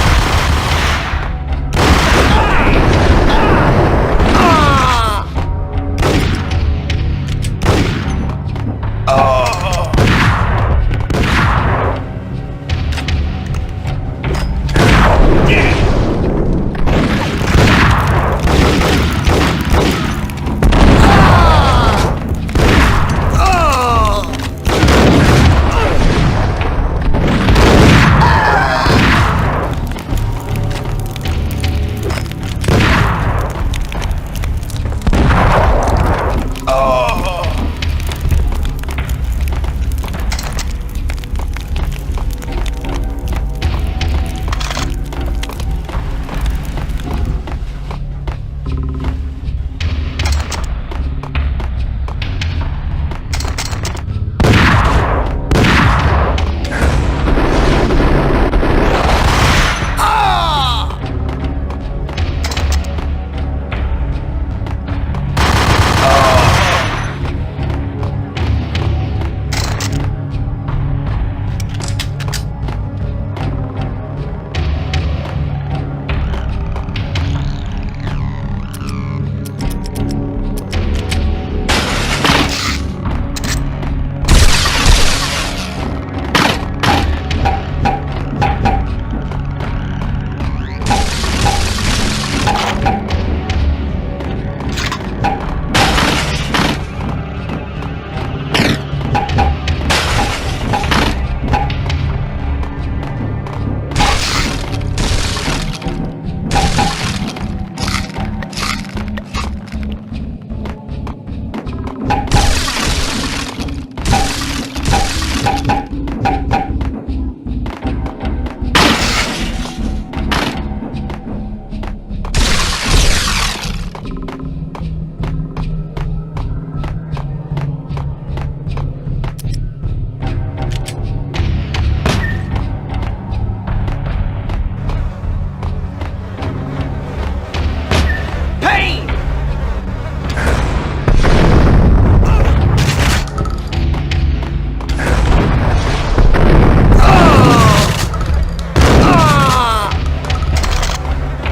Payne!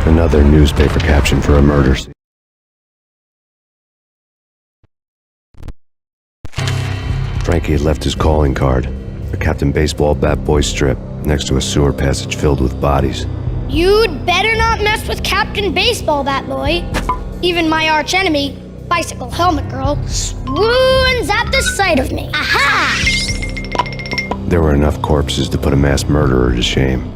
Another newspaper caption for a murder scene. Frankie had left his calling card, a Captain Baseball bat boy strip, next to a sewer passage filled with bodies.
You'd better not mess with Captain Baseball Bat Boy. Even my archenemy, Bicycle Helmet Girl, swoons at the sight of me. Aha!
There were enough corpses to put a mass murderer to shame.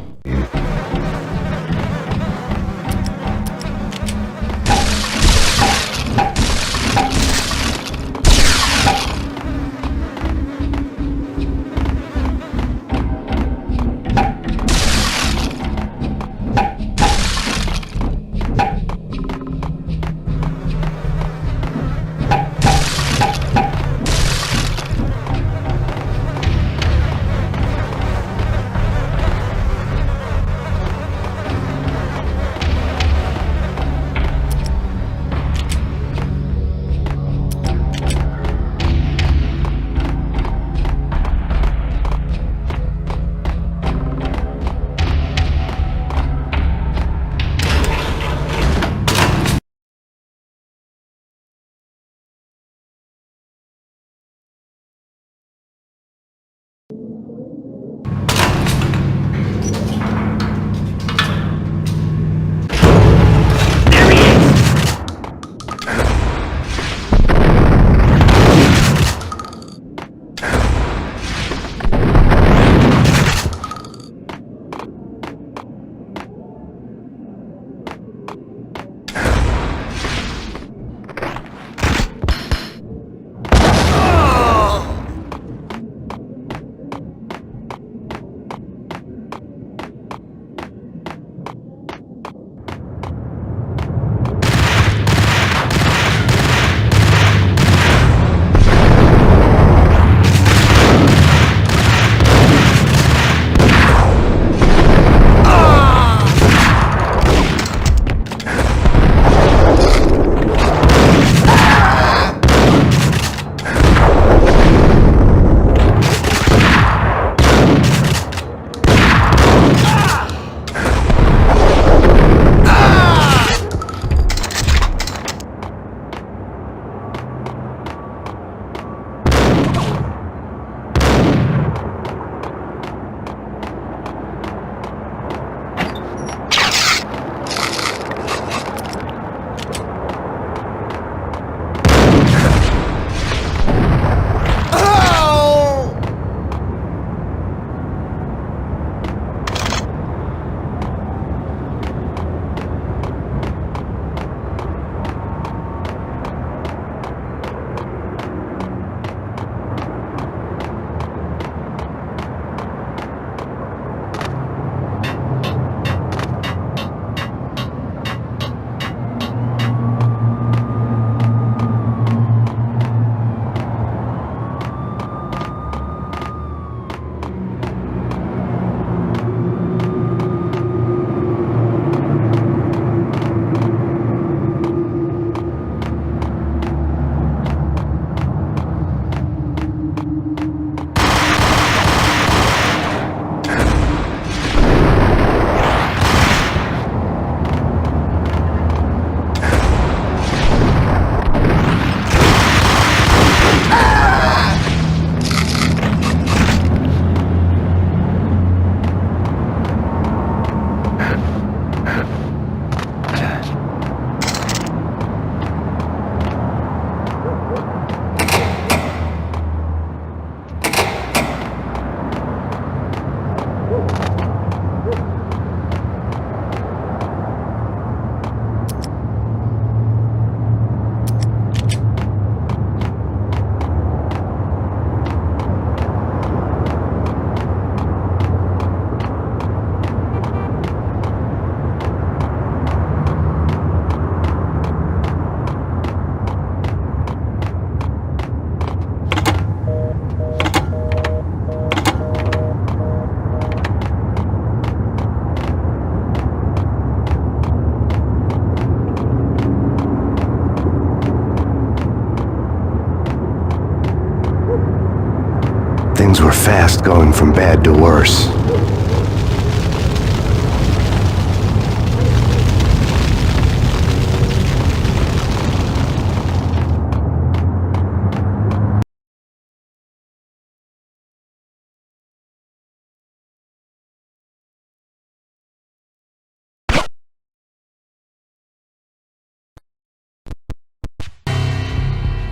fast going from bad to worse.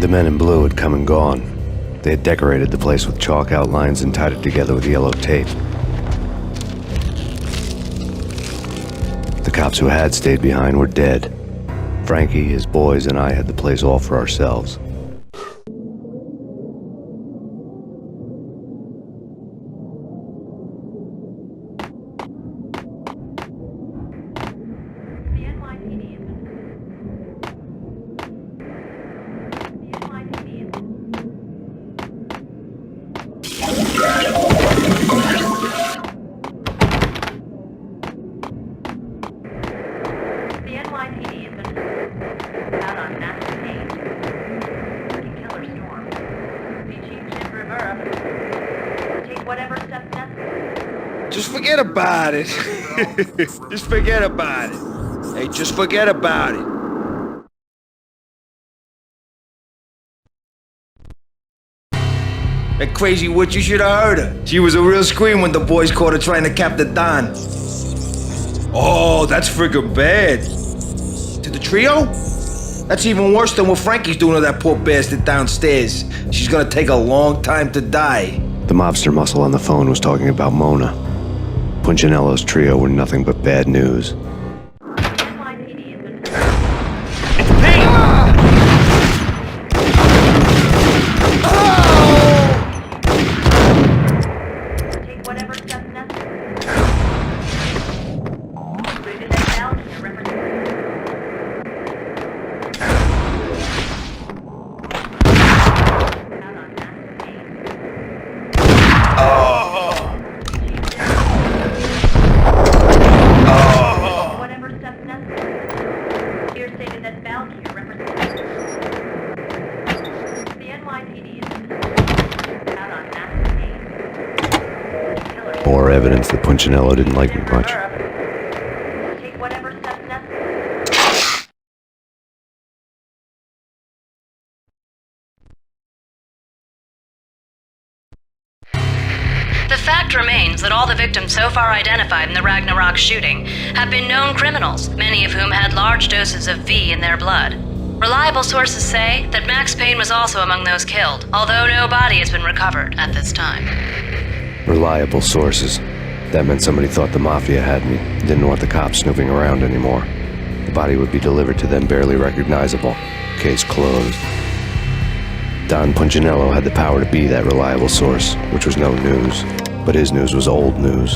The men in blue had come and gone. They had decorated the place with chalk outlines and tied it together with yellow tape. The cops who had stayed behind were dead. Frankie, his boys, and I had the place all for ourselves.
Just forget about it. Just forget about it. Hey, just forget about it. That crazy witch, you should have heard her. She was a real scream when the boys caught her trying to cap the Don. Oh, that's friggin' bad. To the trio? That's even worse than what Frankie's doing to that poor bastard downstairs. She's gonna take a long time to die.
The mobster muscle on the phone was talking about Mona. Punchinello's trio were nothing but bad news.
It's Payne!
Take whatever steps necessary.
More evidence that Punchinello didn't like me much.
Take whatever steps necessary.
The fact remains that all the victims so far identified in the Ragnarok shooting have been known criminals, many of whom had large doses of V in their blood. Reliable sources say that Max Payne was also among those killed, although no body has been recovered at this time.
Reliable sources. That meant somebody thought the Mafia had me, didn't want the cops snooping around anymore. The body would be delivered to them barely recognizable. Case closed. Don Punchinello had the power to be that reliable source, which was no news. But his news was old news.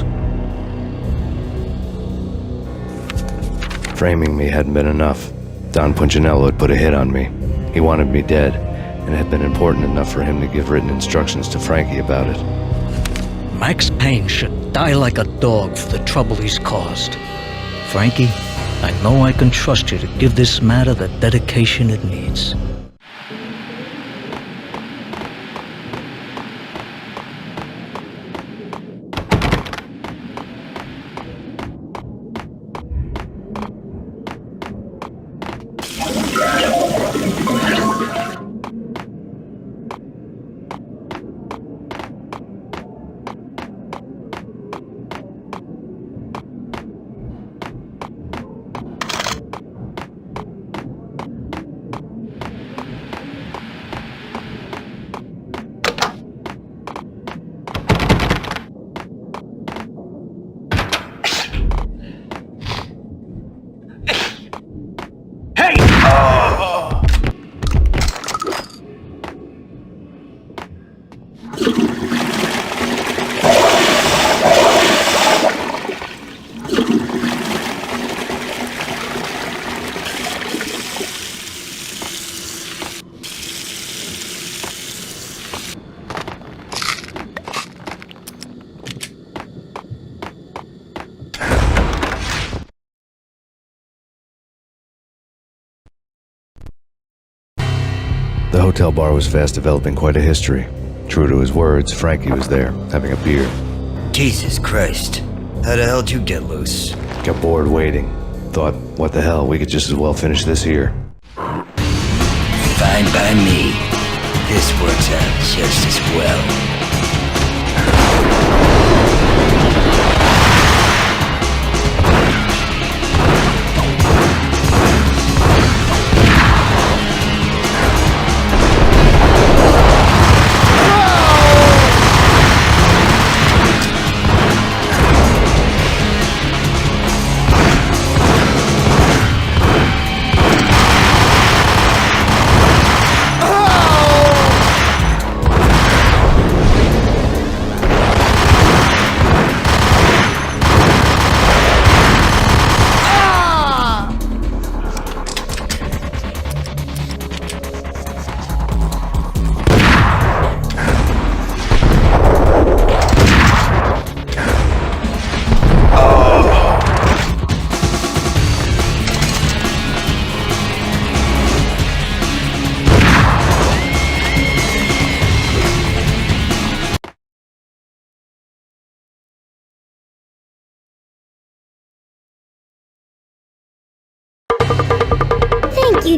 Framing me hadn't been enough. Don Punchinello had put a hit on me. He wanted me dead, and it had been important enough for him to give written instructions to Frankie about it.
Max Payne should die like a dog for the trouble he's caused. Frankie, I know I can trust you to give this matter the dedication it needs. The hotel bar was fast developing quite a history.
True to his words, Frankie was there, having a beer.
Jesus Christ. How the hell did you get loose?
Got bored waiting. Thought, what the hell, we could just as well finish this here.
Fine by me. This works out just as well.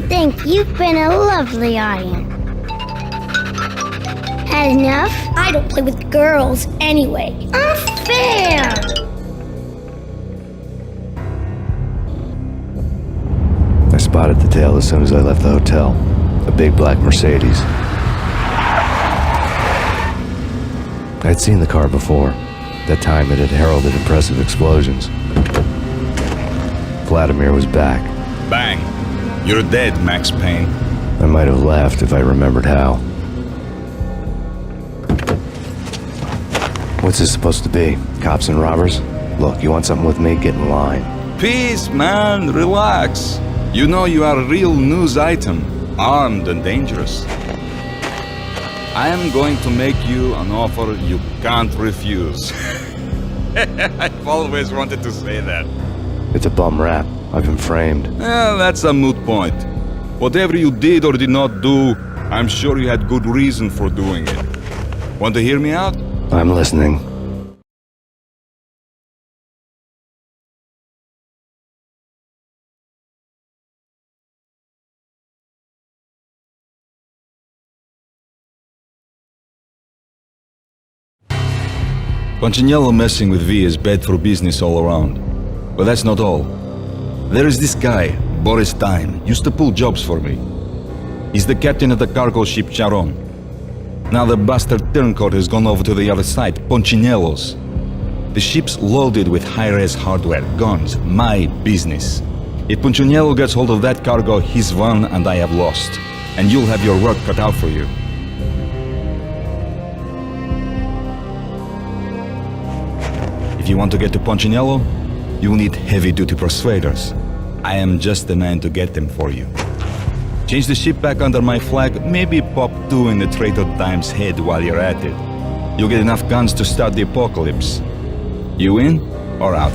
Thank you. You've been a lovely audience. Had enough? I don't play with girls anyway. Unfair!
I spotted the tail as soon as I left the hotel. A big black Mercedes. I'd seen the car before. That time it had heralded impressive explosions. Vladimir was back.
Bang! You're dead, Max Payne.
I might have laughed if I remembered how. What's this supposed to be? Cops and robbers? Look, you want something with me? Get in line.
Peace, man. Relax. You know you are a real news item. Armed and dangerous. I am going to make you an offer you can't refuse. I've always wanted to say that.
It's a bum rap. I've been framed.
Well, that's a moot point. Whatever you did or did not do, I'm sure you had good reason for doing it. Want to hear me out?
I'm listening.
Punchinello messing with V is bad for business all around. But that's not all. There is this guy, Boris Time, used to pull jobs for me. He's the captain of the cargo ship Charon. Now the bastard turncoat has gone over to the other side, Punchinello's. The ship's loaded with high-res hardware, guns, my business. If Punchinello gets hold of that cargo, he's won and I have lost. And you'll have your work cut out for you. If you want to get to Punchinello, you'll need heavy-duty persuaders. I am just the man to get them for you. Change the ship back under my flag, maybe pop 2 in the Traitor Time's head while you're at it. You'll get enough guns to start the apocalypse. You in or out?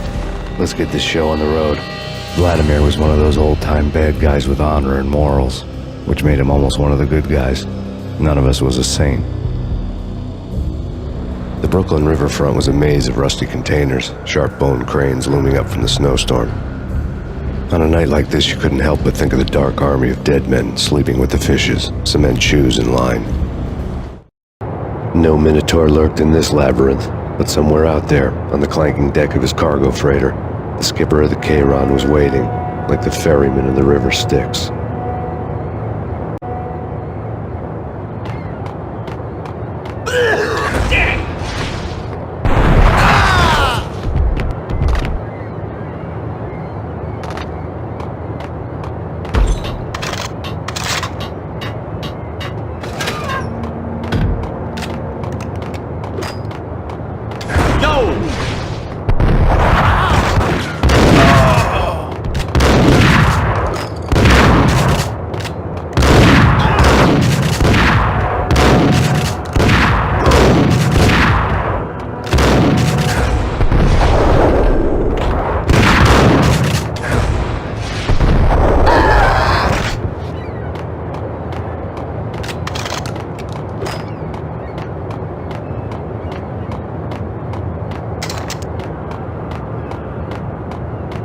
Let's get this show on the road. Vladimir was one of those old-time bad guys with honor and morals, which made him almost one of the good guys. None of us was a saint. The Brooklyn riverfront was a maze of rusty containers, sharp-boned cranes looming up from the snowstorm. On a night like this, you couldn't help but think of the dark army of dead men sleeping with the fishes, cement shoes in line. No Minotaur lurked in this labyrinth, but somewhere out there, on the clanking deck of his cargo freighter, the skipper of the Chiron was waiting, like the ferryman in the river Styx.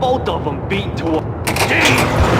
both of them beaten to a... Damn!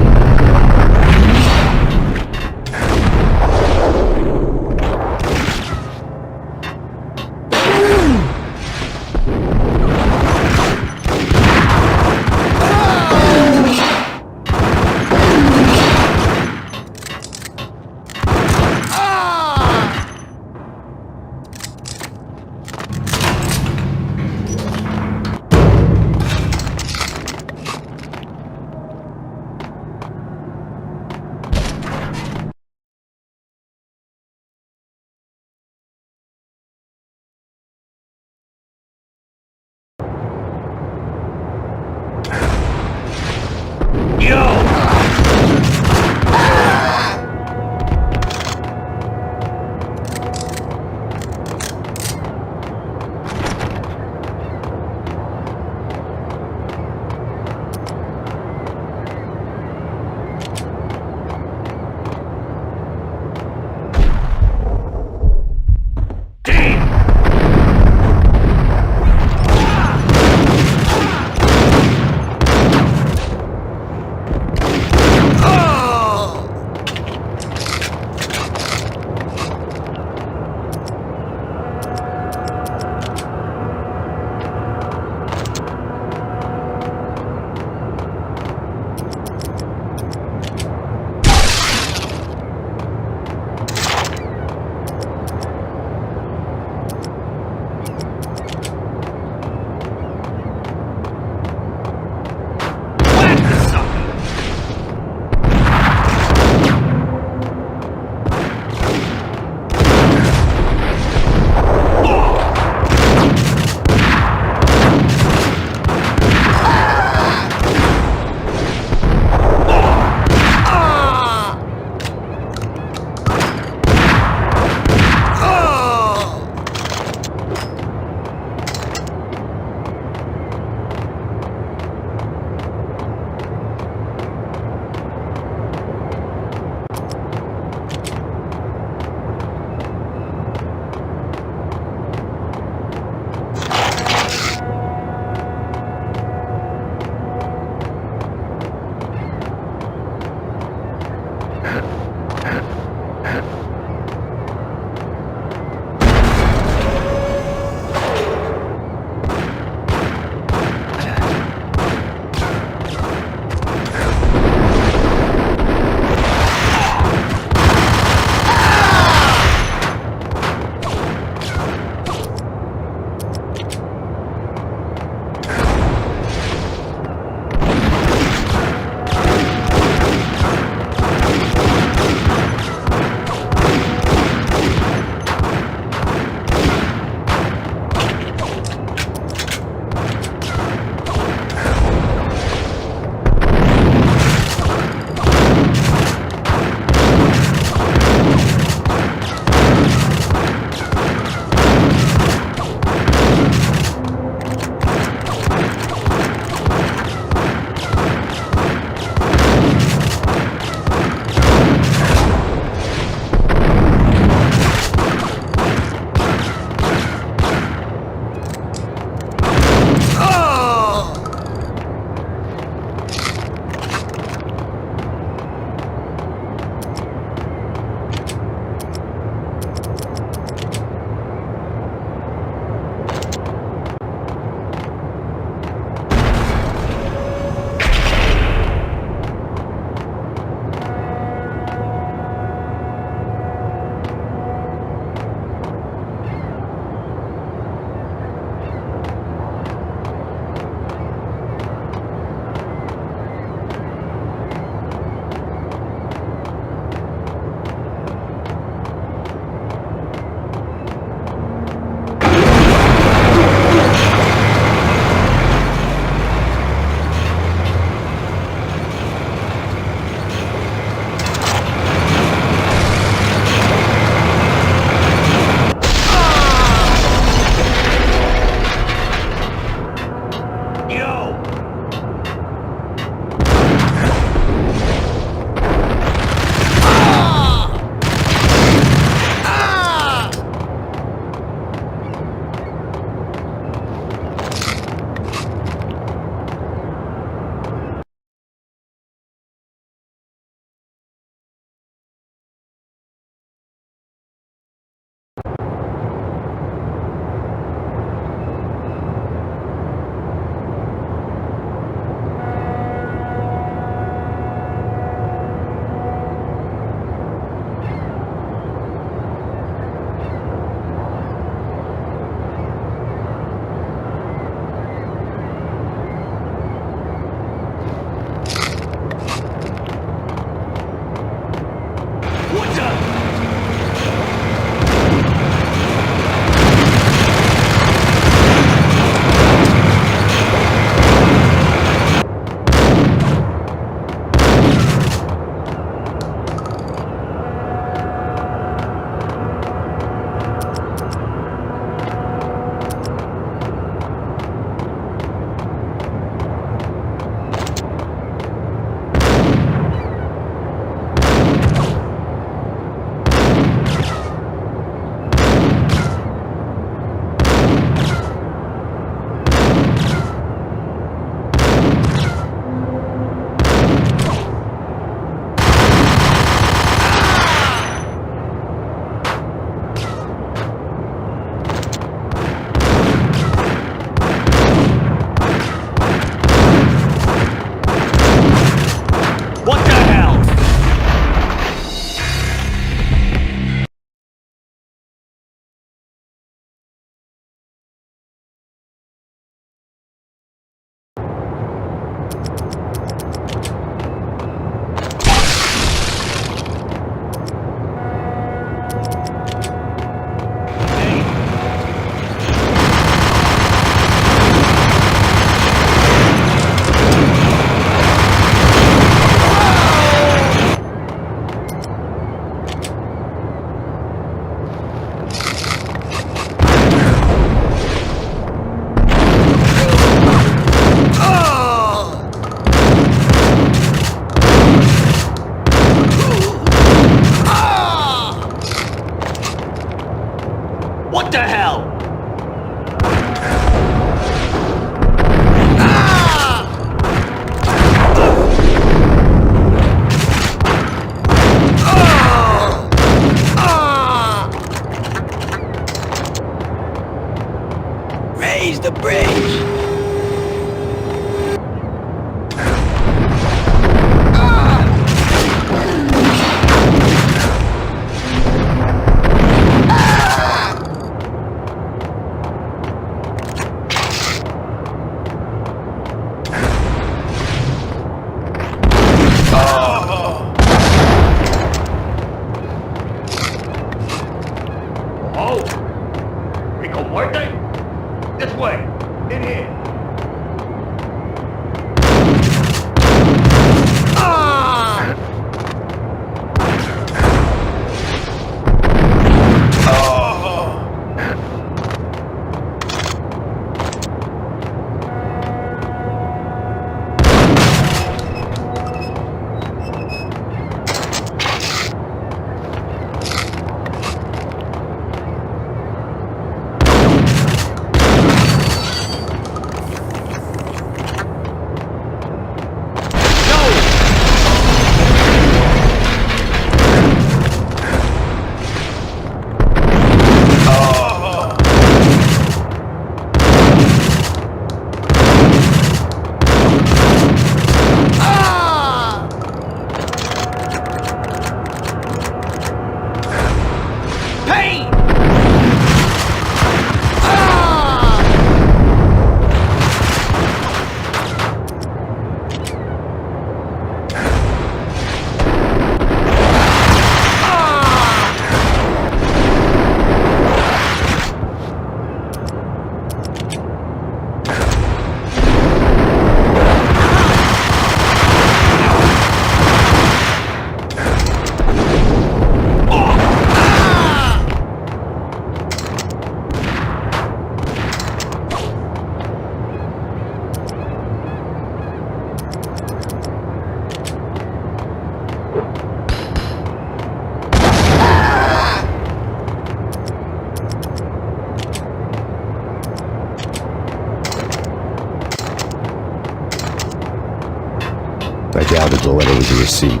I doubted the letter was a receipt.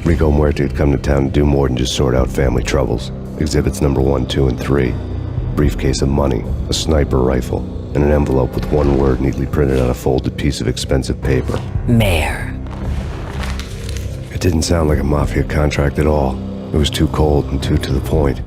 Rico Muerte had come to town to do more than just sort out family troubles. Exhibits number 1, 2, and 3. Briefcase of money, a sniper rifle, and an envelope with one word neatly printed on a folded piece of expensive paper.
Mayor.
It didn't sound like a mafia contract at all. It was too cold and too to the point.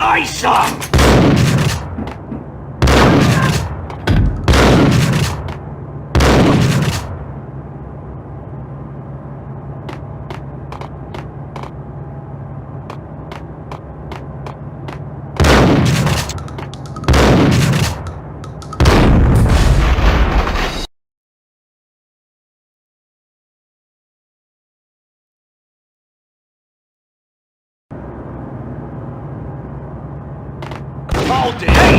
Ice 'em! Hold it, hey,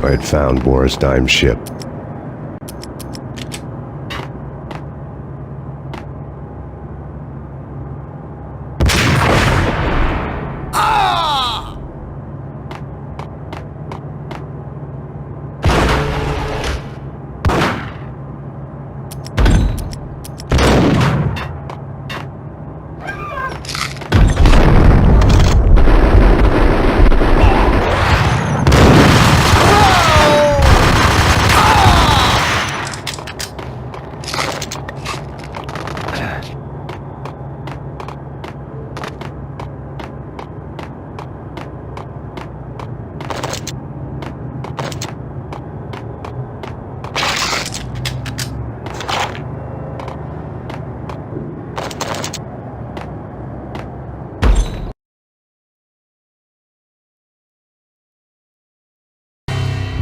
I had found Boris Dime's ship.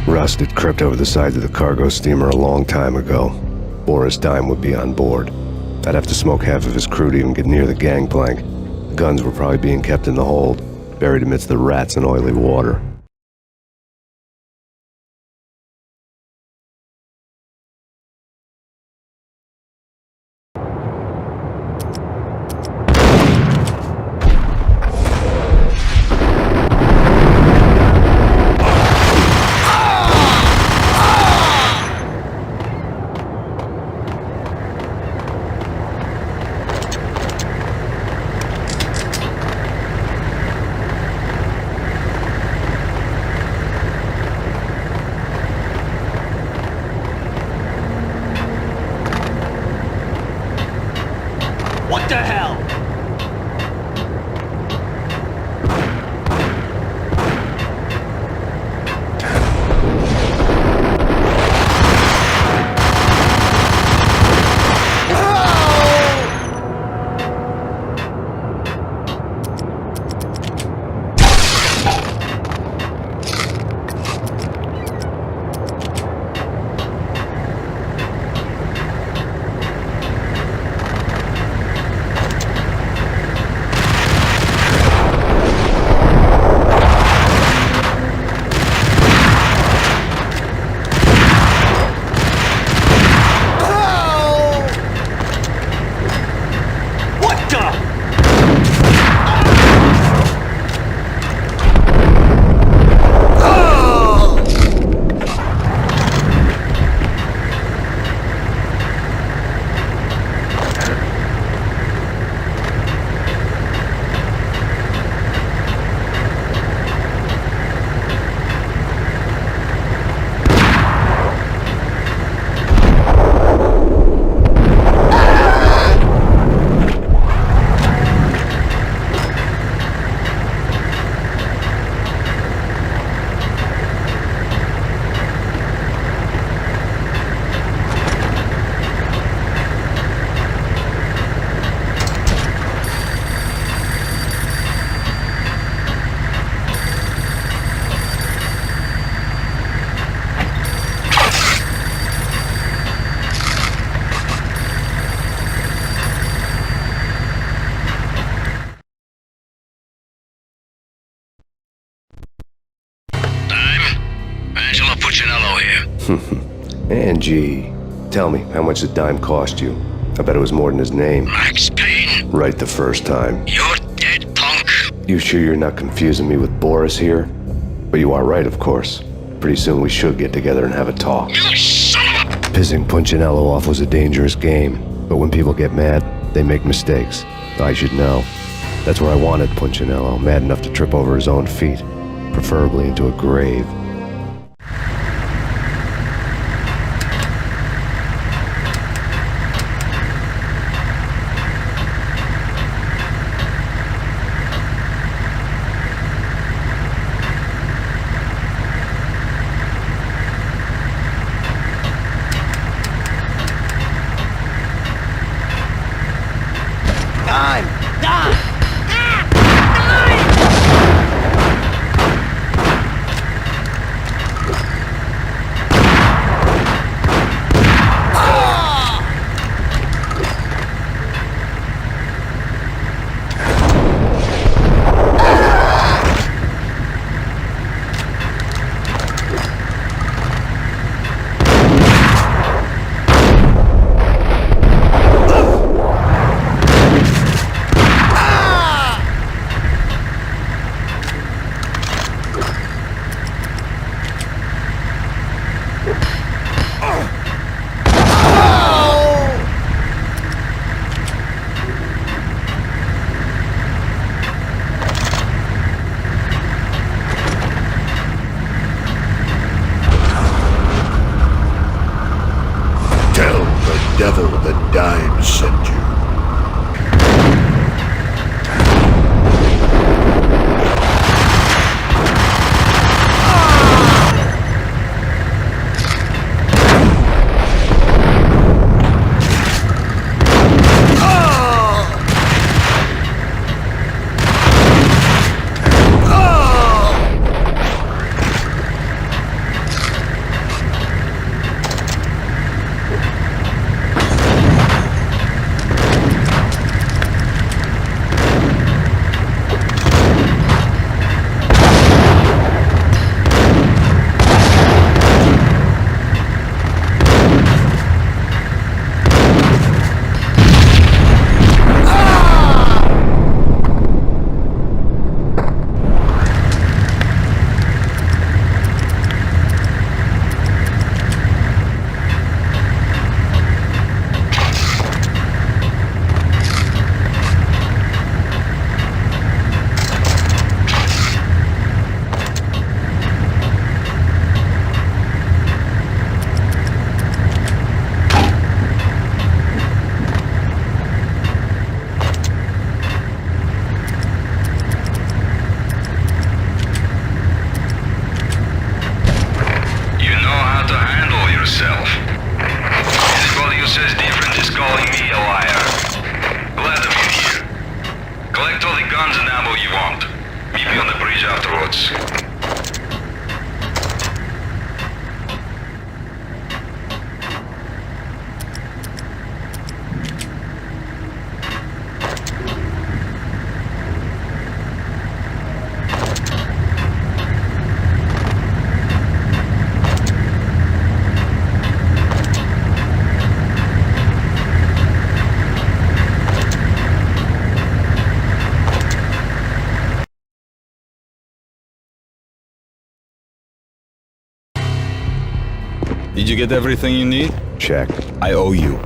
Rust had crept over the sides of the cargo steamer a long time ago. Boris Dime would be on board. I'd have to smoke half of his crew to even get near the gangplank. The guns were probably being kept in the hold, buried amidst the rats and oily water.
What the hell?
Angie, tell me, how much the dime cost you? I bet it was more than his name.
Max Payne.
Right the first time.
You're dead, punk.
You sure you're not confusing me with Boris here? But you are right, of course. Pretty soon we should get together and have a talk.
You son of a...
Pissing Punchinello off was a dangerous game, but when people get mad, they make mistakes. I should know. That's where I wanted Punchinello, mad enough to trip over his own feet, preferably into a grave.
devil the dime sent you.
Did you get everything you need?
Check.
I owe you.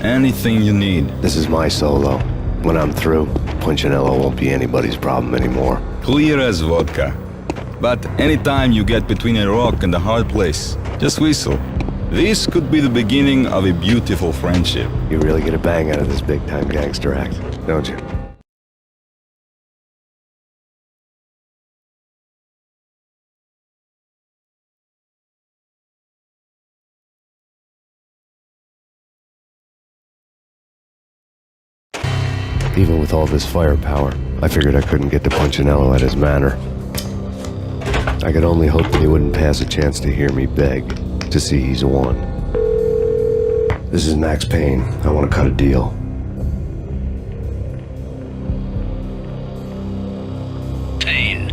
Anything you need.
This is my solo. When I'm through, Punchinello won't be anybody's problem anymore.
Clear as vodka. But anytime you get between a rock and a hard place, just whistle. This could be the beginning of a beautiful friendship.
You really get a bang out of this big-time gangster act, don't you? Even with all this firepower, I figured I couldn't get to Punchinello at his manor. I could only hope that he wouldn't pass a chance to hear me beg, to see he's won. This is Max Payne. I want to cut a deal.
Payne,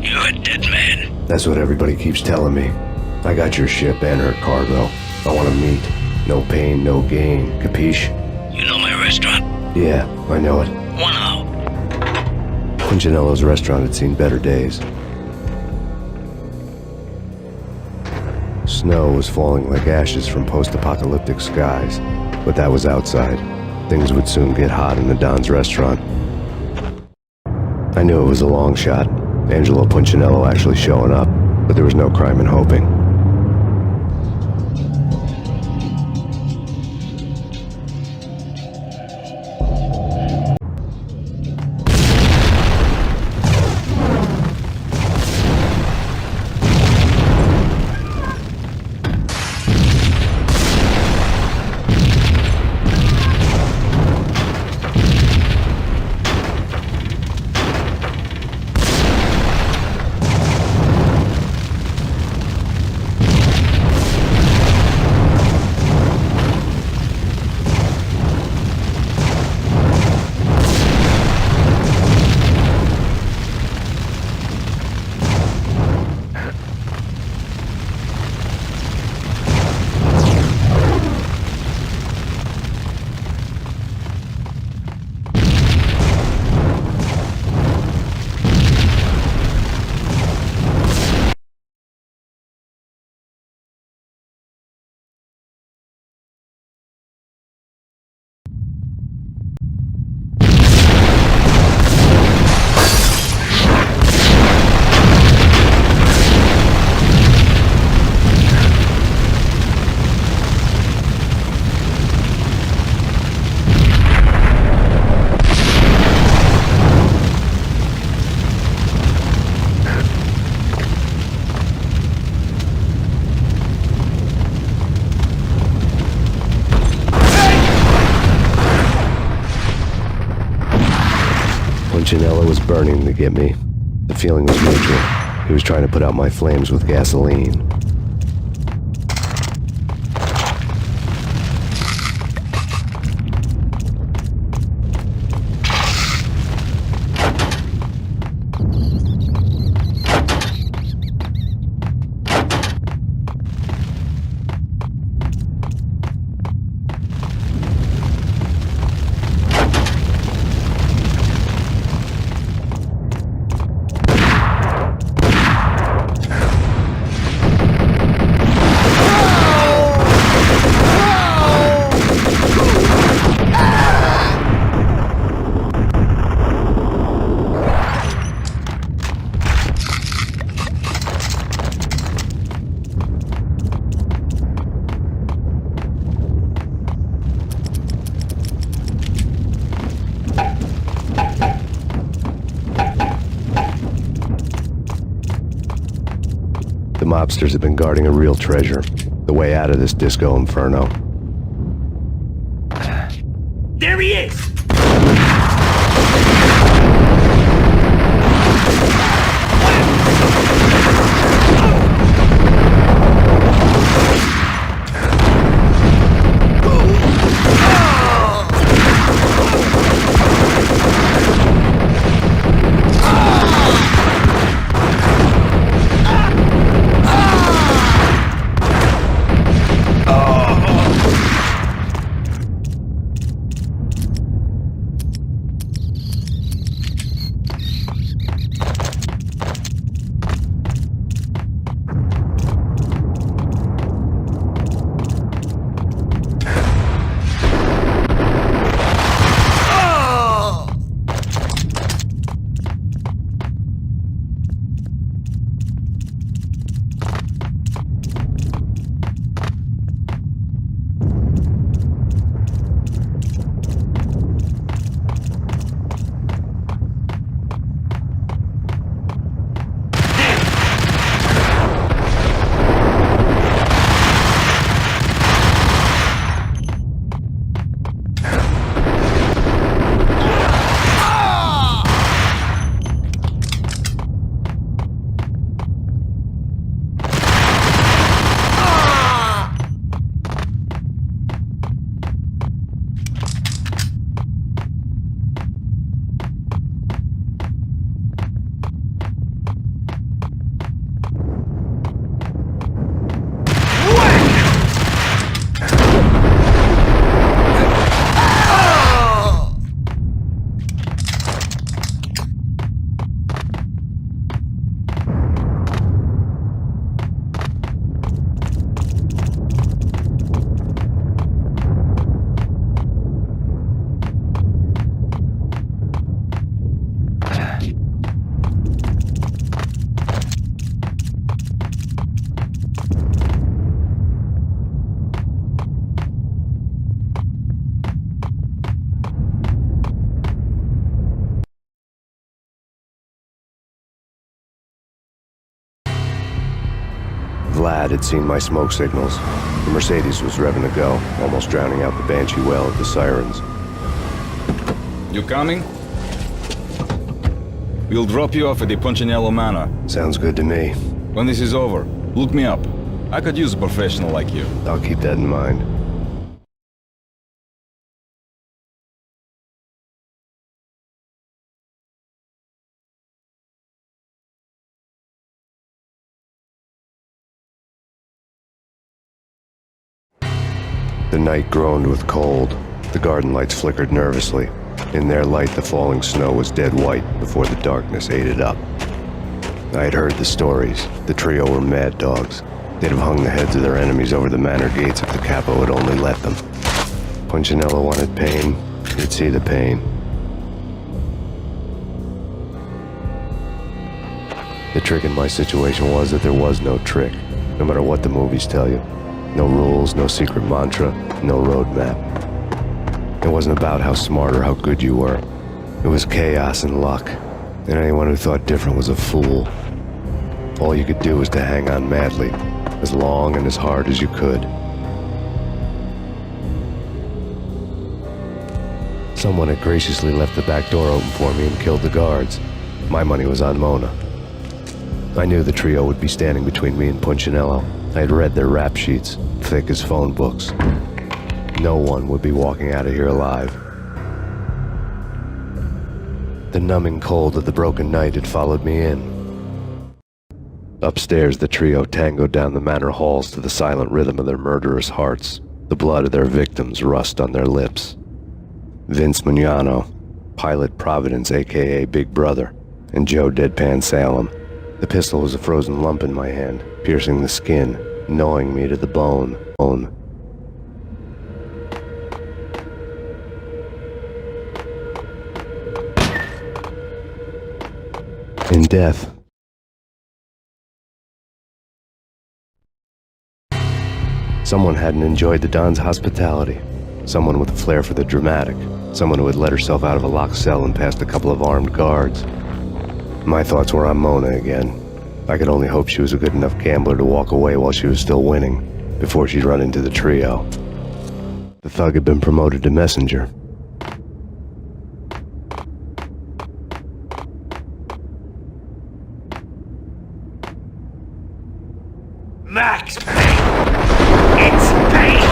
you're a dead man.
That's what everybody keeps telling me. I got your ship and her cargo. I want to meet. No pain, no gain. Capiche?
You know my restaurant?
Yeah, I know it.
1 hour.
Punchinello's restaurant had seen better days. Snow was falling like ashes from post-apocalyptic skies, but that was outside. Things would soon get hot in the Don's restaurant. I knew it was a long shot, Angelo Punchinello actually showing up, but there was no crime in hoping. Punchinello was burning to get me. The feeling was mutual. He was trying to put out my flames with gasoline. The mobsters have been guarding a real treasure, the way out of this disco inferno.
There he is!
lad had seen my smoke signals. The Mercedes was revving to go, almost drowning out the Banshee wail of the sirens.
You coming? We'll drop you off at the Punchinello Manor.
Sounds good to me.
When this is over, look me up. I could use a professional like you.
I'll keep that in mind. The night groaned with cold. The garden lights flickered nervously. In their light, the falling snow was dead white before the darkness ate it up. I had heard the stories. The trio were mad dogs. They'd have hung the heads of their enemies over the manor gates if the capo had only let them. Punchinello wanted Payne. He'd see the pain. The trick in my situation was that there was no trick, no matter what the movies tell you. No rules, no secret mantra, no roadmap. It wasn't about how smart or how good you were. It was chaos and luck, and anyone who thought different was a fool. All you could do was to hang on madly, as long and as hard as you could. Someone had graciously left the back door open for me and killed the guards. My money was on Mona. I knew the trio would be standing between me and Punchinello. I had read their rap sheets, thick as phone books. No one would be walking out of here alive. The numbing cold of the broken night had followed me in. Upstairs, the trio tangoed down the manor halls to the silent rhythm of their murderous hearts. The blood of their victims rust on their lips. Vince Mugnano, Pilot Providence, a.k.a. Big Brother, and Joe Deadpan Salem. The pistol was a frozen lump in my hand, piercing the skin, gnawing me to the bone. In death, someone hadn't enjoyed the Don's hospitality. Someone with a flair for the dramatic. Someone who had let herself out of a locked cell and past a couple of armed guards. My thoughts were on Mona again. I could only hope she was a good enough gambler to walk away while she was still winning, before she'd run into the trio. The thug had been promoted to messenger.
Max Payne! It's Payne!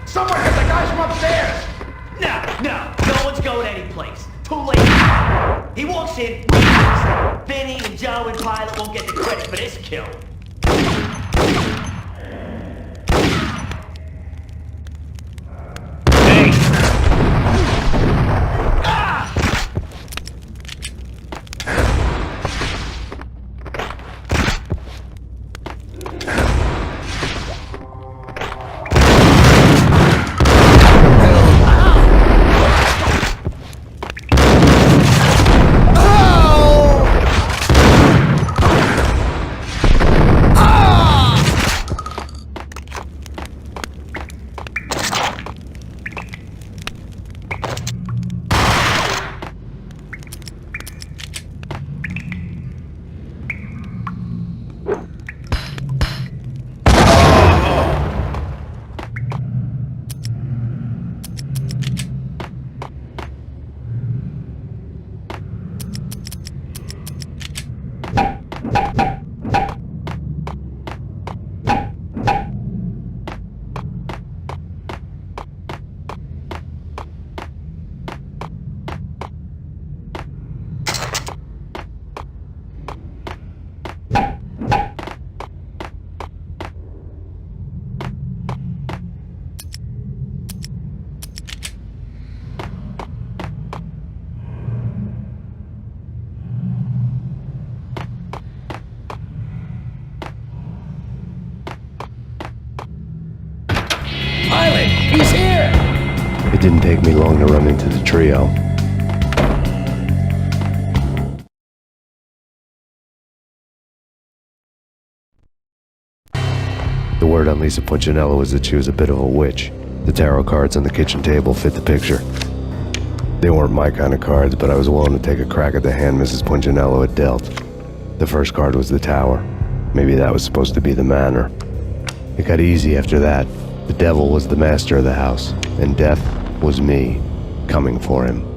Someone hit the guys from upstairs!
No one's going anyplace. Too late. He walks in, leaves. Vinny and Joe and Pilot won't get the credit for this kill.
it! He's here!
It didn't take me long to run into the trio. The word on Lisa Punchinello was that she was a bit of a witch. The tarot cards on the kitchen table fit the picture. They weren't my kind of cards, but I was willing to take a crack at the hand Mrs. Punchinello had dealt. The first card was the tower. Maybe that was supposed to be the manor. It got easy after that. The devil was the master of the house, and death was me, coming for him.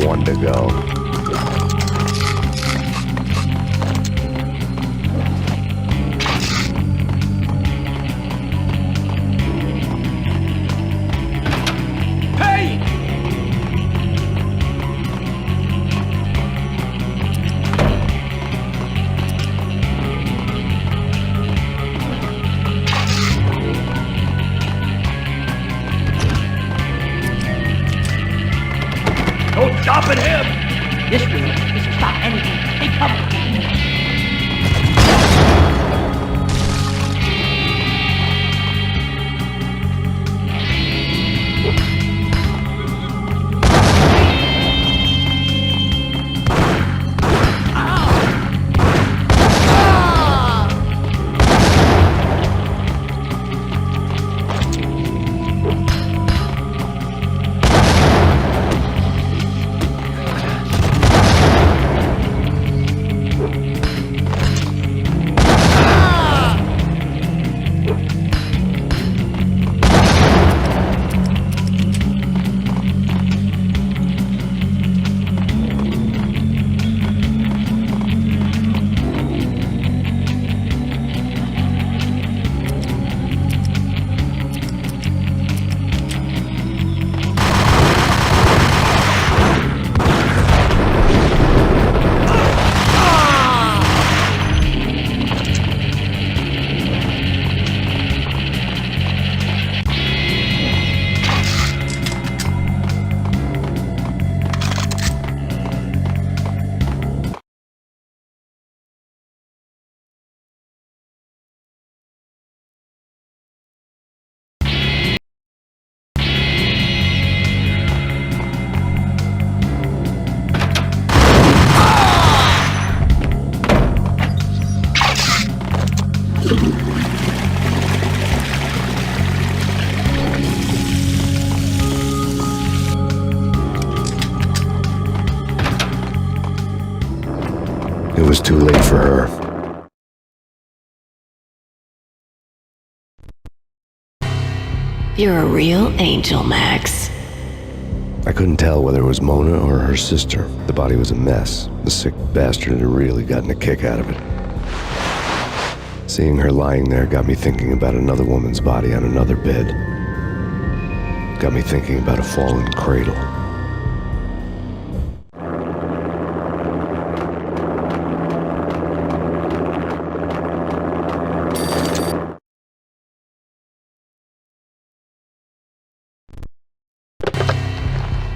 one to go.
Payne! No stopping him!
This will stop anything. They come.
It was too late for her.
You're a real angel, Max.
I couldn't tell whether it was Mona or her sister. The body was a mess. The sick bastard had really gotten a kick out of it. Seeing her lying there got me thinking about another woman's body on another bed. Got me thinking about a fallen cradle.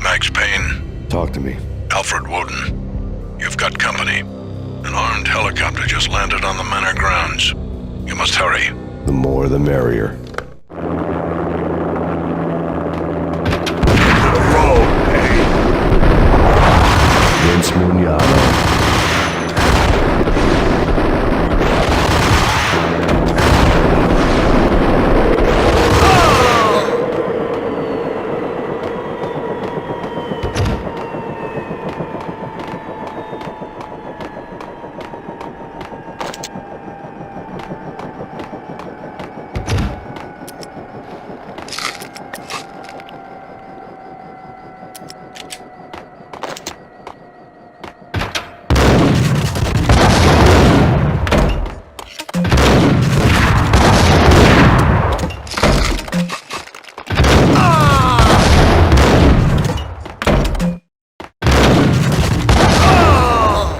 Max Payne.
Talk to me.
Alfred Woden. You've got company. An armed helicopter just landed on the manor grounds. You must hurry.
The more the merrier. Vince Mugnano.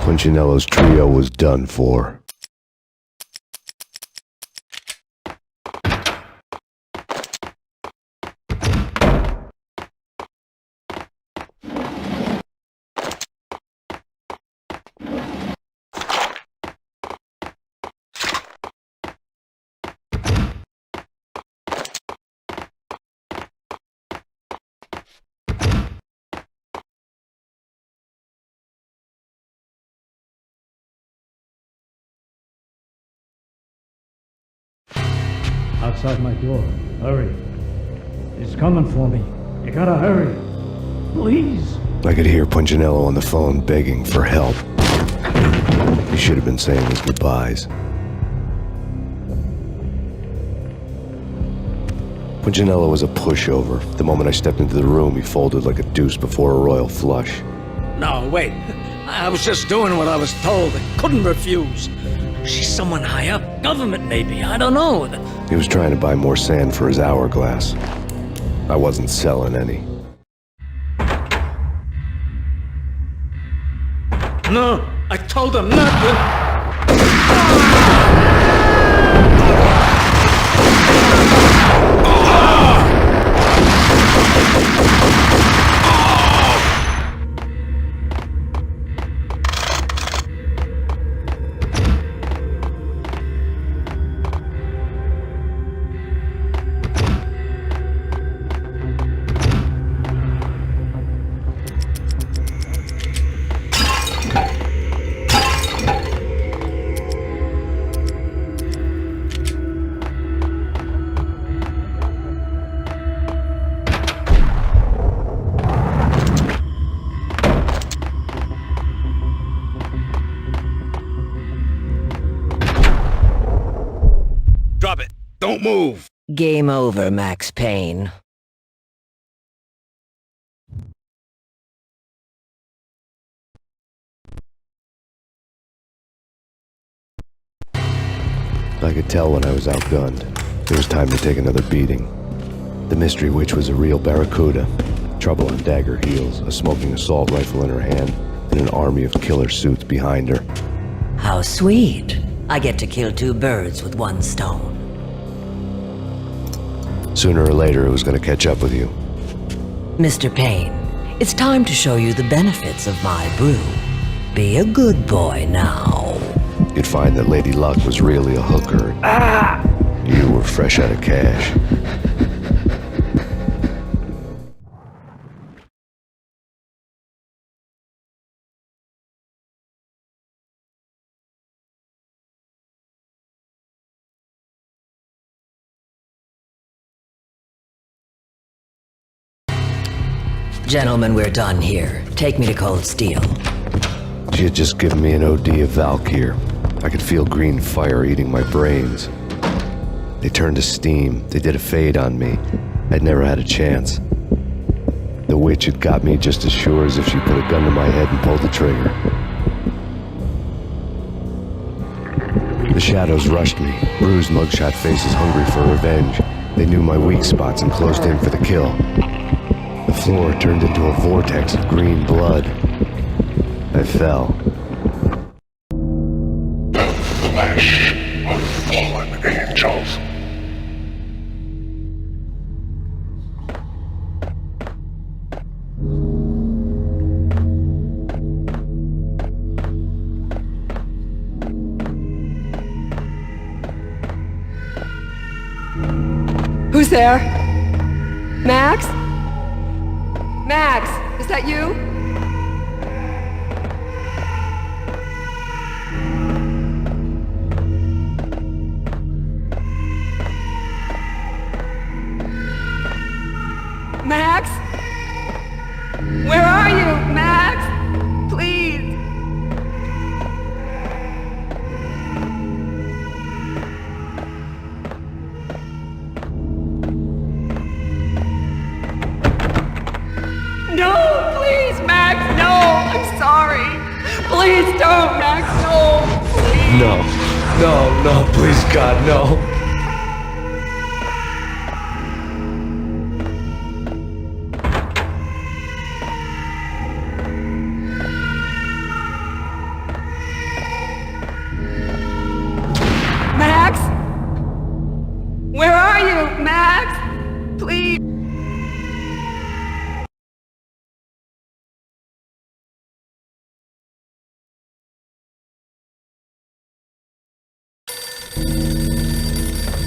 Punchinello's trio was done for.
Outside my door. Hurry. He's coming for me. You gotta hurry. Please.
I could hear Punchinello on the phone begging for help. He should have been saying his goodbyes. Punchinello was a pushover. The moment I stepped into the room, he folded like a deuce before a royal flush.
No, wait. I was just doing what I was told. I couldn't refuse. She's someone high up. Government, maybe. I don't know.
He was trying to buy more sand for his hourglass. I wasn't selling any.
No, I told him not to.
Drop it. Don't move.
Game over, Max Payne.
I could tell when I was outgunned. It was time to take another beating. The mystery witch was a real barracuda. Trouble on dagger heels, a smoking assault rifle in her hand, and an army of killer suits behind her.
How sweet. I get to kill two birds with one stone.
Sooner or later, it was going to catch up with you.
Mr. Payne, it's time to show you the benefits of my brew. Be a good boy now.
You'd find that Lady Luck was really a hooker. You were fresh out of cash.
Gentlemen, we're done here. Take me to Cold Steel.
She had just given me an OD of Valkyr. I could feel green fire eating my brains. They turned to steam. They did a fade on me. I'd never had a chance. The witch had got me just as sure as if she put a gun to my head and pulled the trigger. The shadows rushed me, bruised mugshot faces hungry for revenge. They knew my weak spots and closed in for the kill. The floor turned into a vortex of green blood. I fell.
Flesh of fallen angels.
Who's there? Max? Max, is that you? Max? Where are you, Max? Please. No, please, Max, no, I'm sorry. Please don't, Max, no, please.
No, please God, no.
Max? Where are you, Max? Please.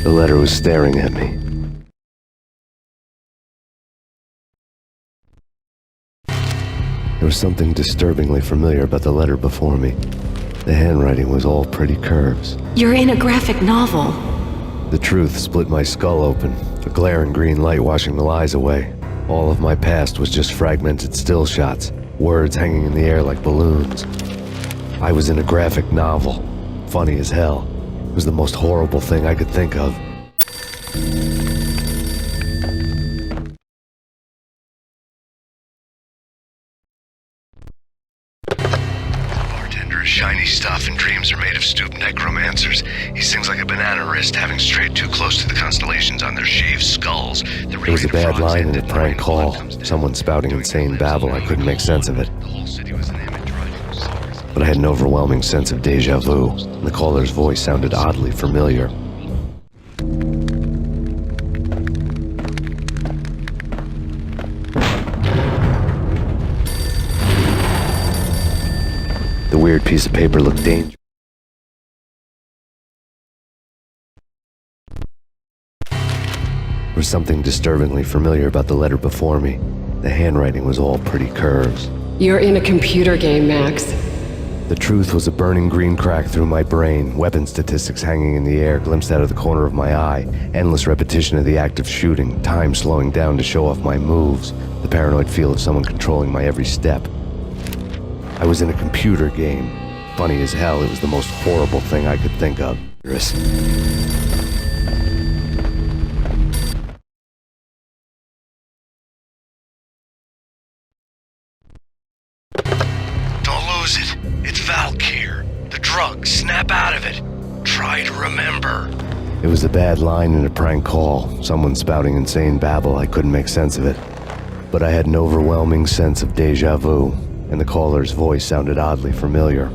The letter was staring at me. There was something disturbingly familiar about the letter before me. The handwriting was all pretty curves.
You're in a graphic novel.
The truth split my skull open, a glaring green light washing the lies away. All of my past was just fragmented still shots, words hanging in the air like balloons. I was in a graphic novel. Funny as hell. It was the most horrible thing I could think of. shiny stuff, and dreams are made of stooped necromancers. He sings like a banana wrist, having strayed too close to the constellations on their shaved skulls. It was a bad line in a prank call. Someone spouting insane babble. I couldn't make sense of it. But I had an overwhelming sense of deja vu. The caller's voice sounded oddly familiar. The weird piece of paper looked dangerous. There was something disturbingly familiar about the letter before me. The handwriting was all pretty curves.
You're in a computer game, Max.
The truth was a burning green crack through my brain, weapon statistics hanging in the air, glimpsed out of the corner of my eye, endless repetition of the act of shooting, time slowing down to show off my moves, the paranoid feel of someone controlling my every step. I was in a computer game. Funny as hell, it was the most horrible thing I could think of.
Don't lose it. It's Valkyr. The drug. Snap out of it. Try to remember.
It was a bad line in a prank call. Someone spouting insane babble. I couldn't make sense of it. But I had an overwhelming sense of deja vu, and the caller's voice sounded oddly familiar.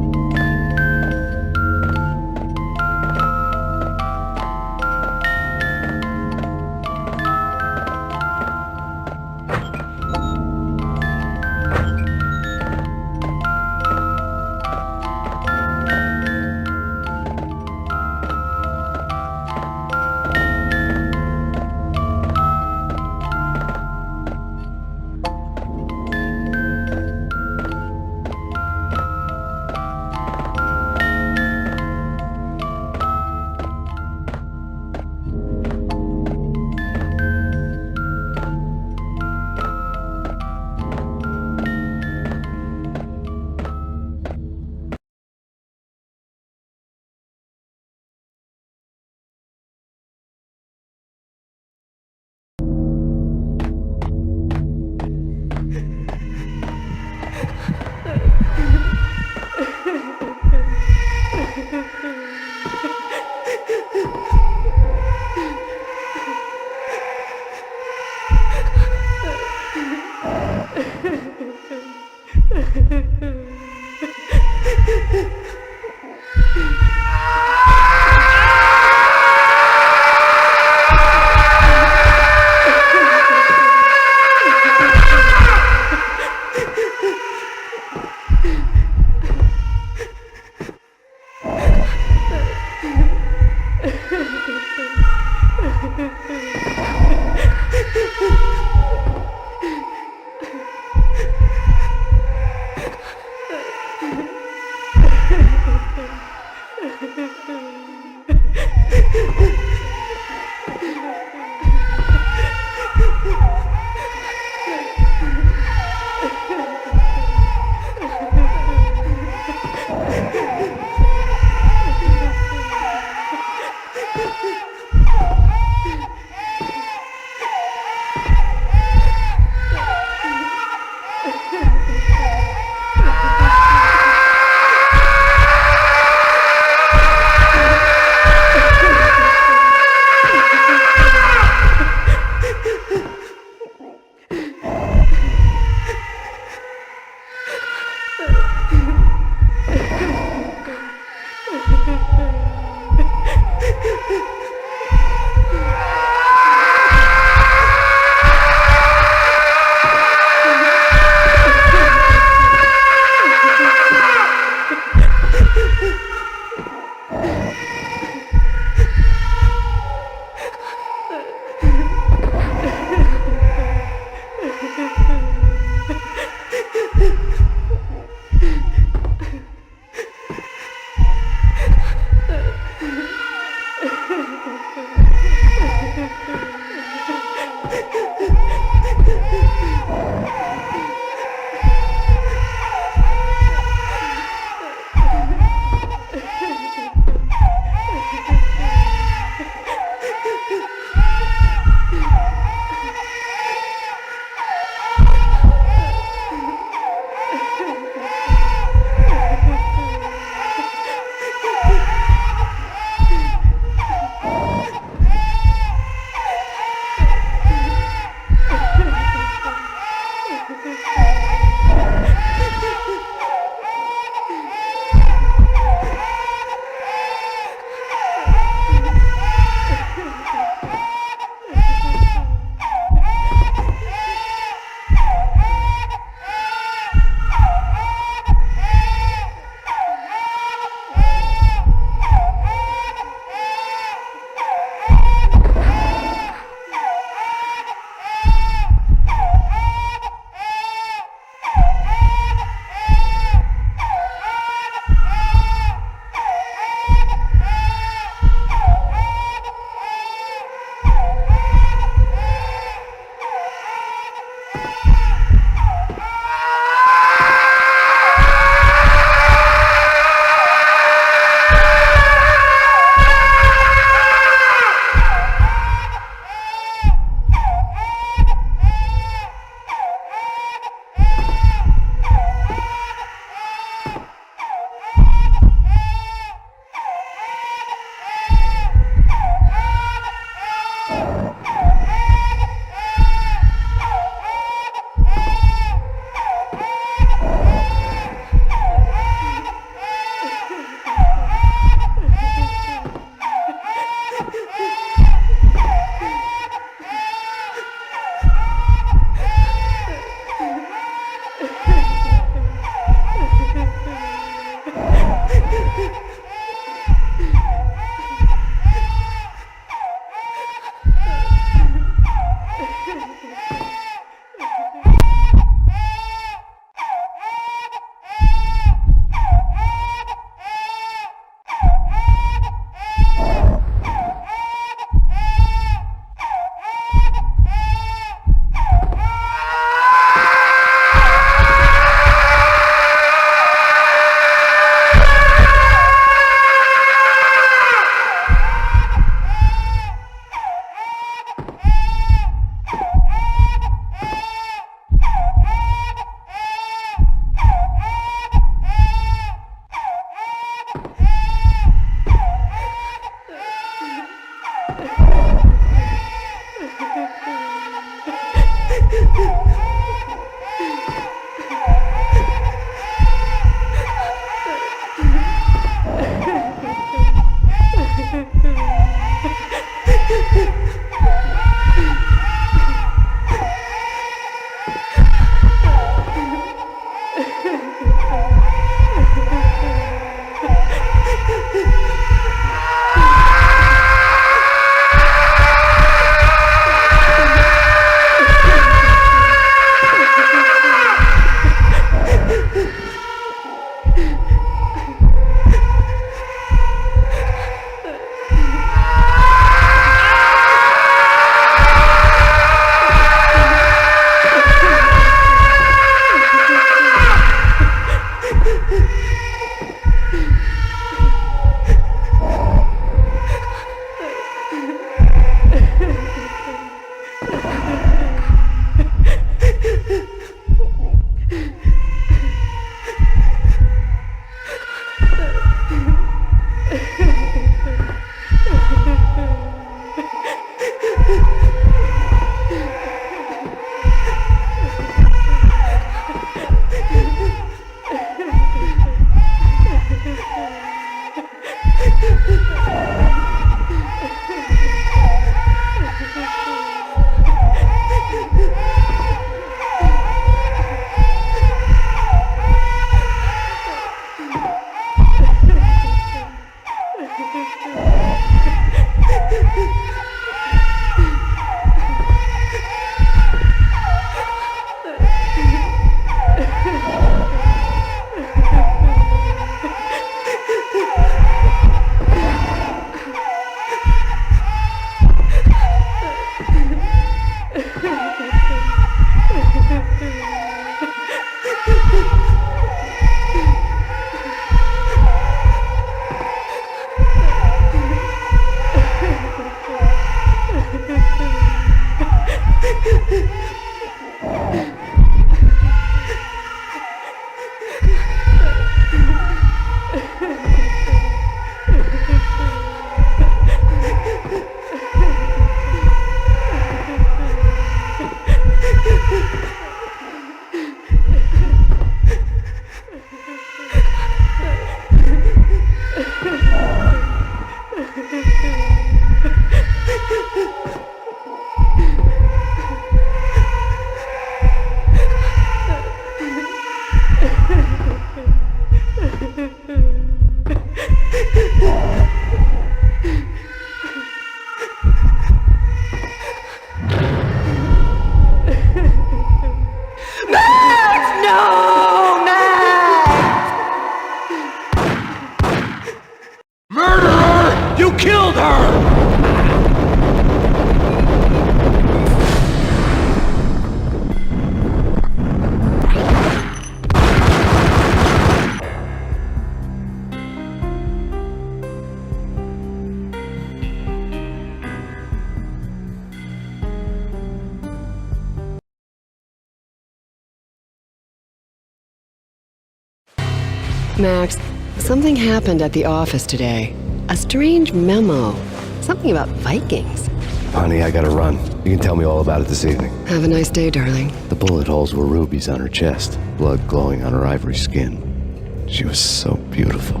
Max, something happened at the office today. A strange memo. Something about Vikings.
Honey, I gotta run. You can tell me all about it this evening.
Have a nice day, darling.
The bullet holes were rubies on her chest, blood glowing on her ivory skin. She was so beautiful.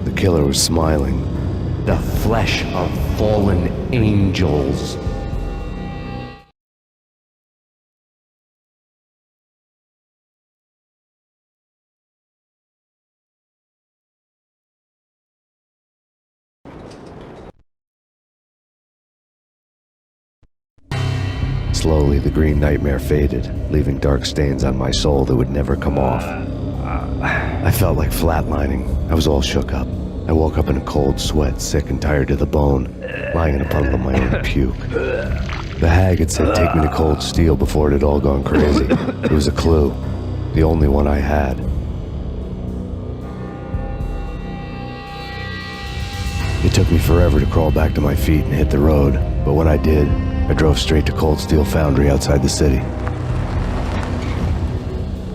The killer was smiling.
The flesh of fallen angels.
Slowly, the green nightmare faded, leaving dark stains on my soul that would never come off. I felt like flatlining. I was all shook up. I woke up in a cold sweat, sick and tired to the bone, lying in a puddle of my own puke. The hag had said take me to Cold Steel before it had all gone crazy. It was a clue, the only one I had. It took me forever to crawl back to my feet and hit the road, but when I did, I drove straight to Cold Steel Foundry outside the city.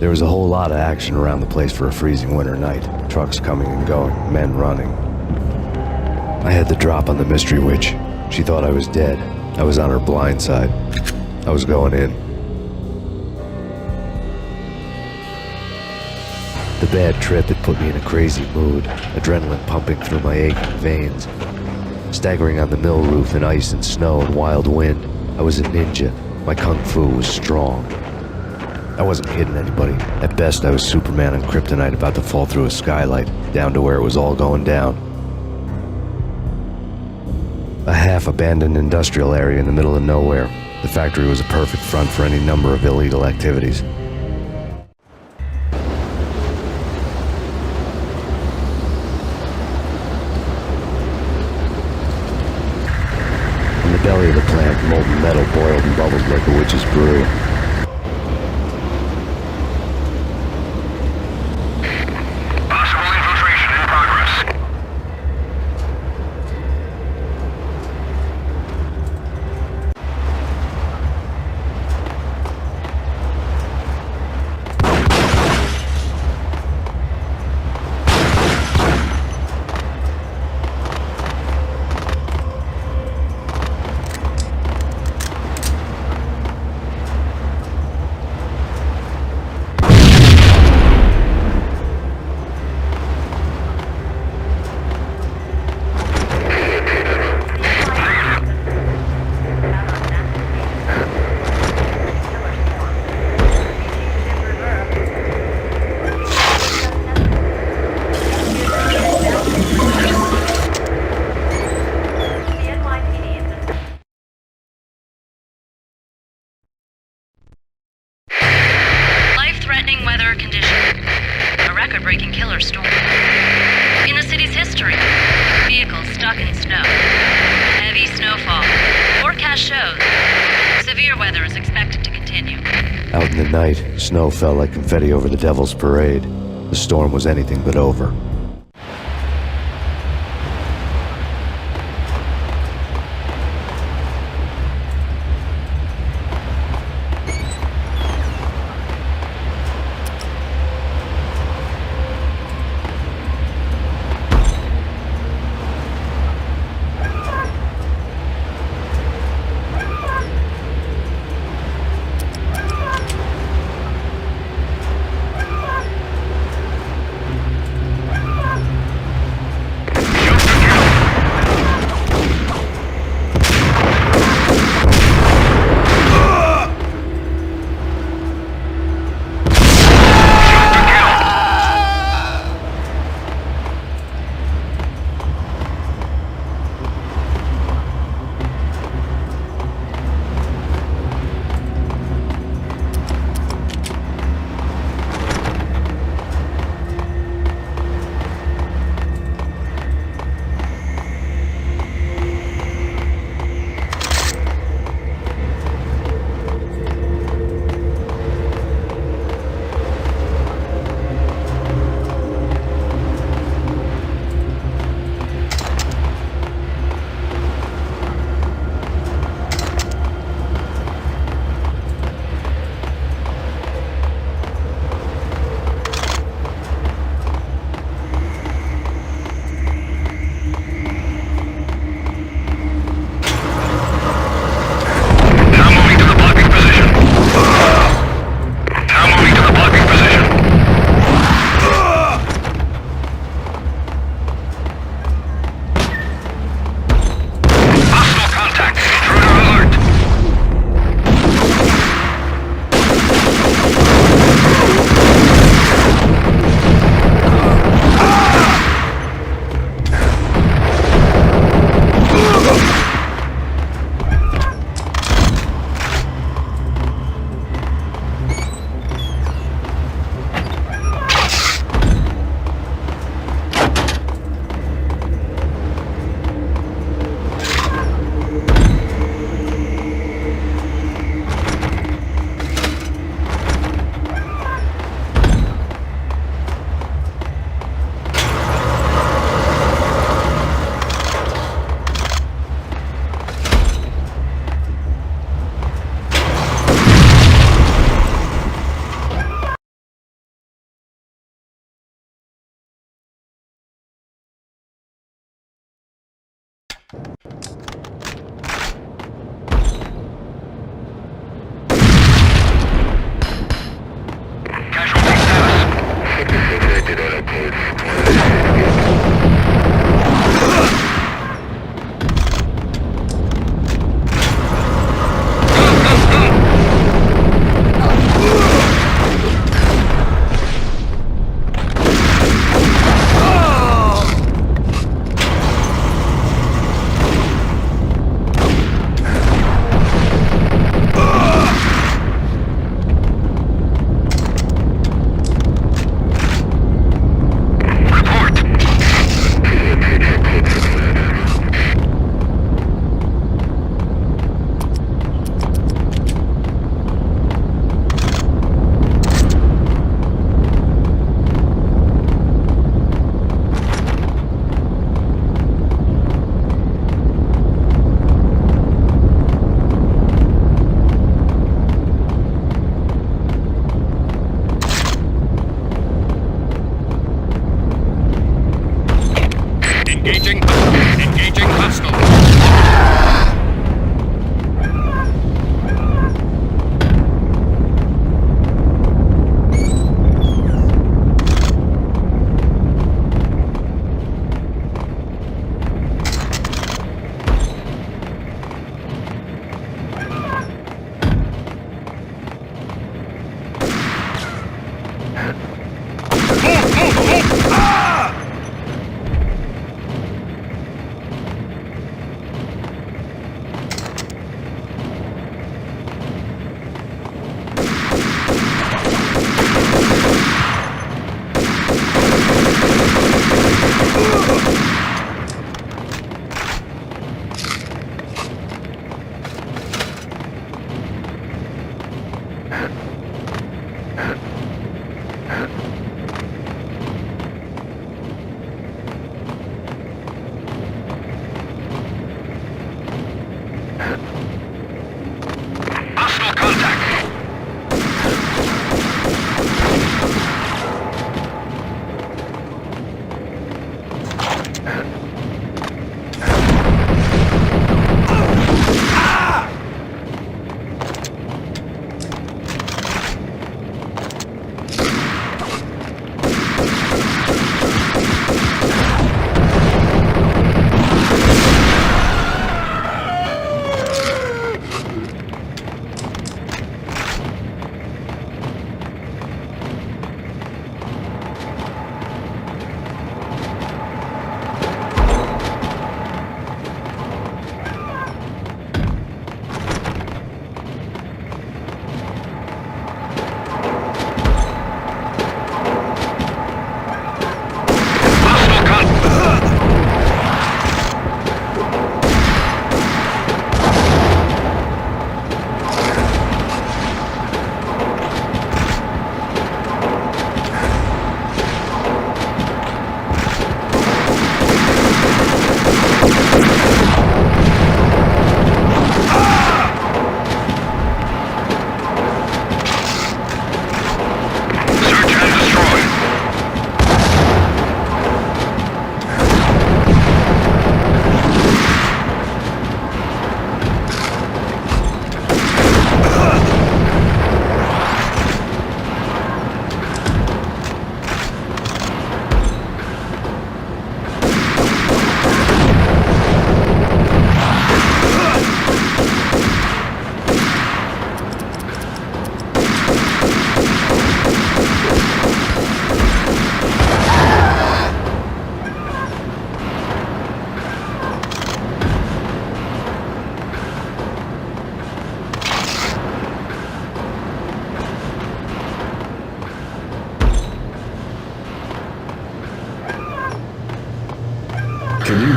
There was a whole lot of action around the place for a freezing winter night. Trucks coming and going, men running. I had the drop on the mystery witch. She thought I was dead. I was on her blind side. I was going in. The bad trip had put me in a crazy mood, adrenaline pumping through my aching veins. Staggering on the mill roof in ice and snow and wild wind, I was a ninja. My kung fu was strong. I wasn't kidding anybody. At best, I was Superman on Kryptonite about to fall through a skylight, down to where it was all going down. A half-abandoned industrial area in the middle of nowhere. The factory was a perfect front for any number of illegal activities. In the belly of the plant, molten metal boiled and bubbled like a witch's brew. the night, snow fell like confetti over the Devil's Parade. The storm was anything but over.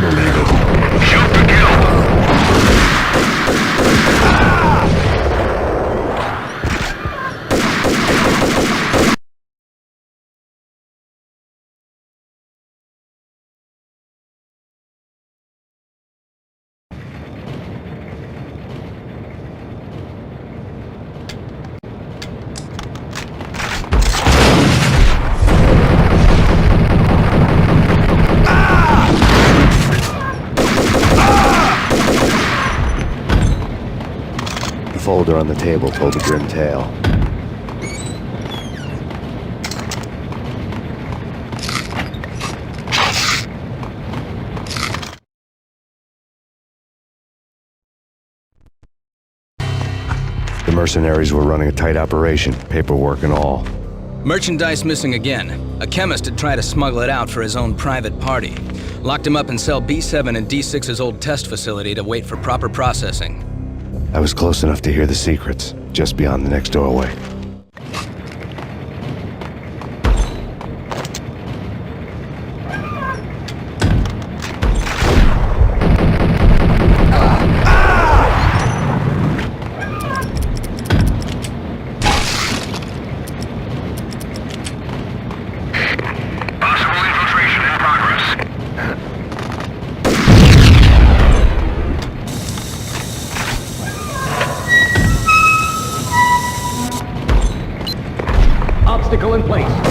Shoot to
The folder on the table told a grim tale. The mercenaries were running a tight operation, paperwork and all.
Merchandise missing again. A chemist had tried to smuggle it out for his own private party. Locked him up in cell B7 in D6's old test facility to wait for proper processing.
I was close enough to hear the secrets, just beyond the next doorway.
Obstacle in place.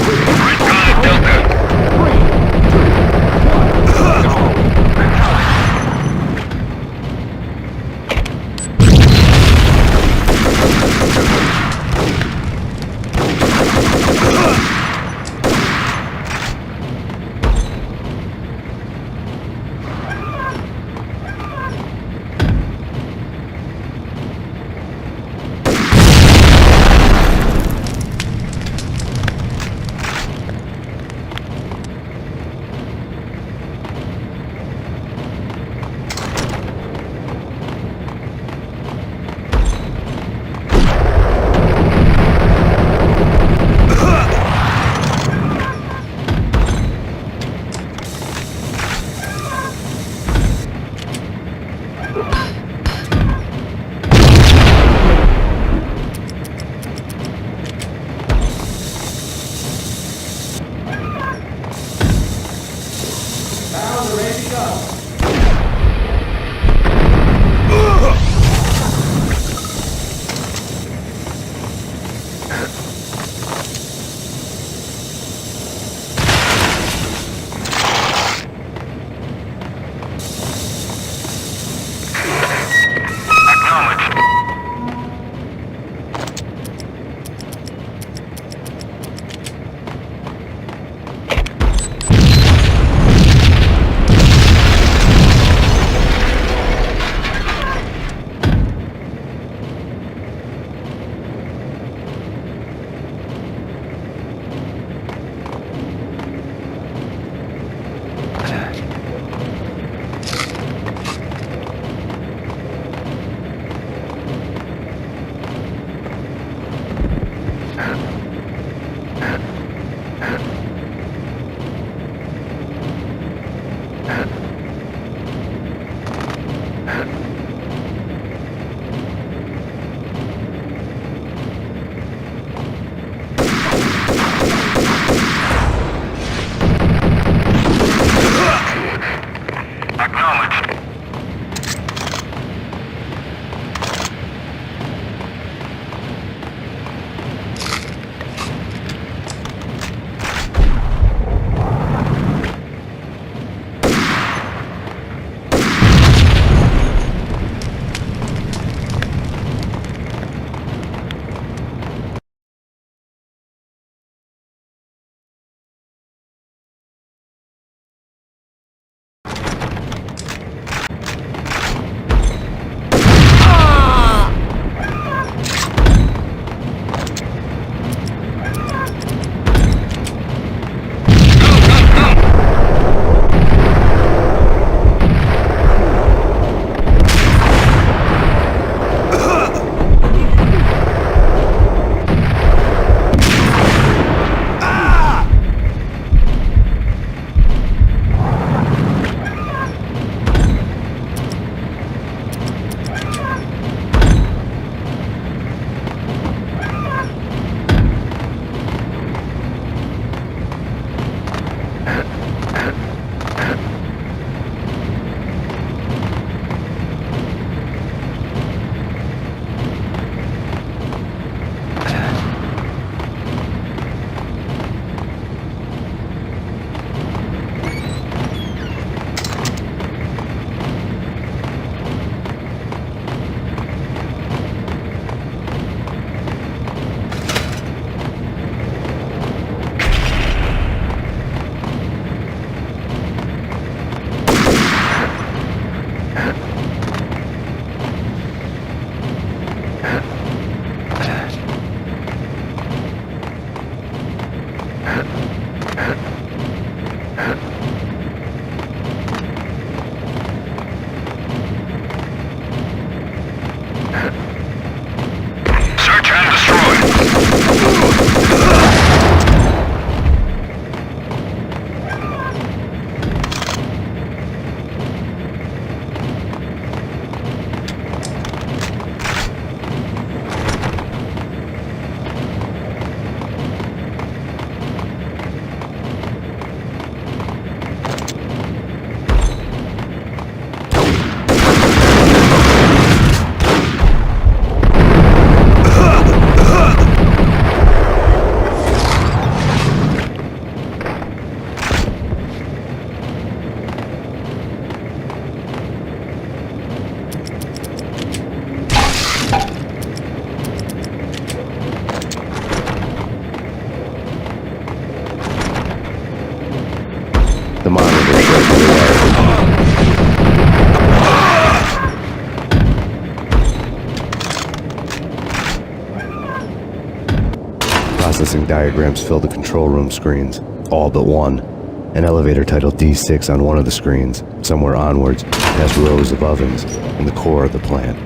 wiring diagrams fill the control room screens, all but one. An elevator titled D6 on one of the screens, somewhere onwards, past rows of ovens, in the core of the plant.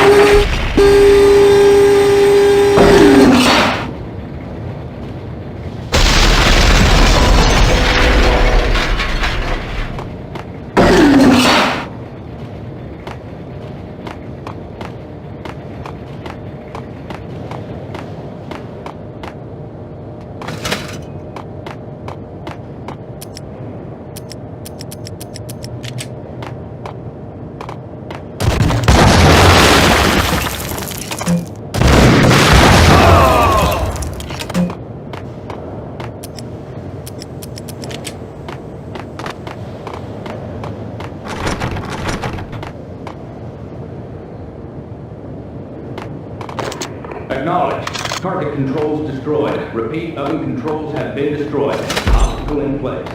Move!
Acknowledge. Target controls destroyed. Repeat, oven controls have been destroyed. Obstacle in place.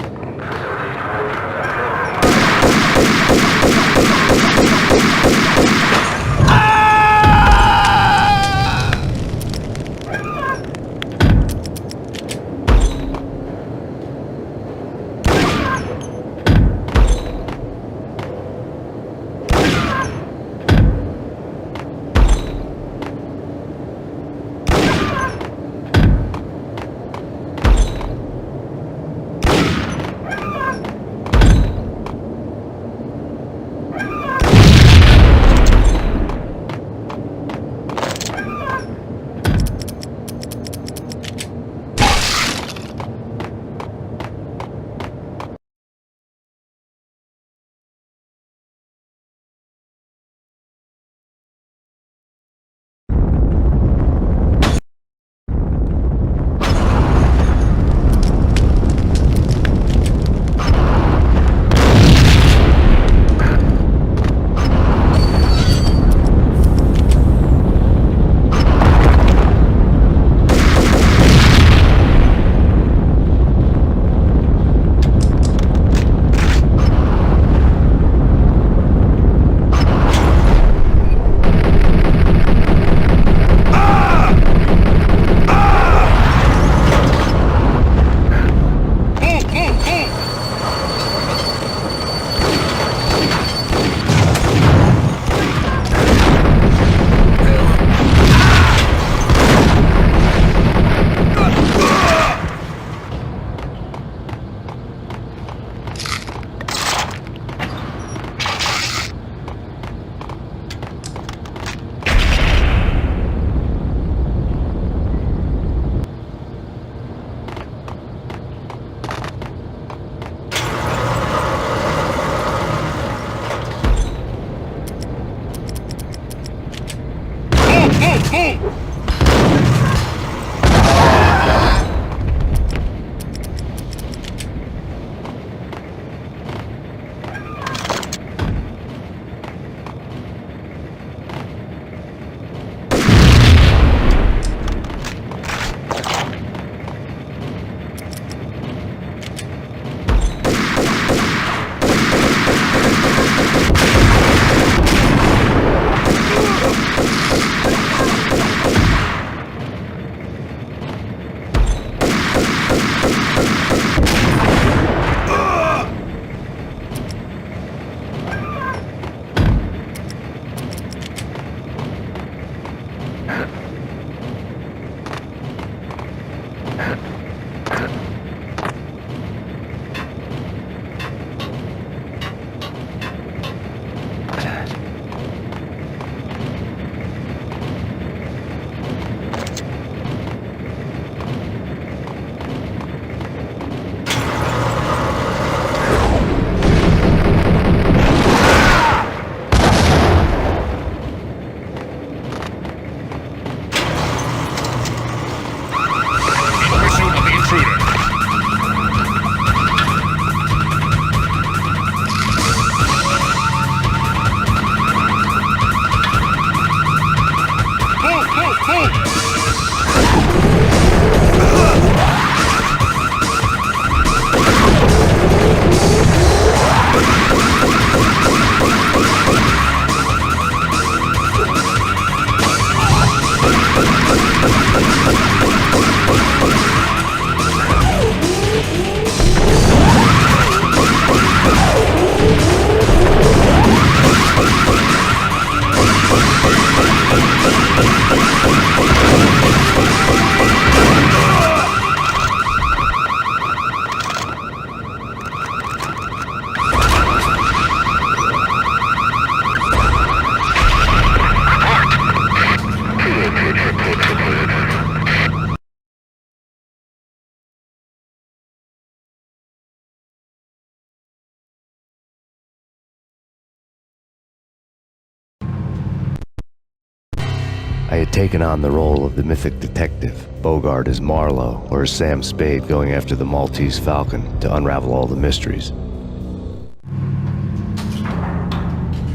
I had taken on the role of the mythic detective, Bogart as Marlowe, or as Sam Spade going after the Maltese Falcon to unravel all the mysteries.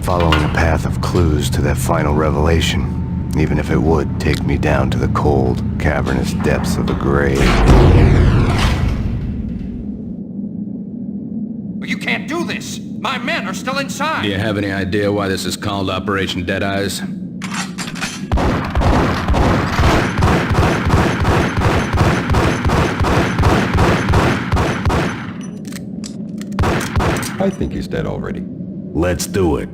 Following a path of clues to that final revelation, even if it would take me down to the cold, cavernous depths of a grave.
You can't do this! My men are still inside!
Do you have any idea why this is called Operation Dead Eyes?
I think he's dead already.
Let's do it.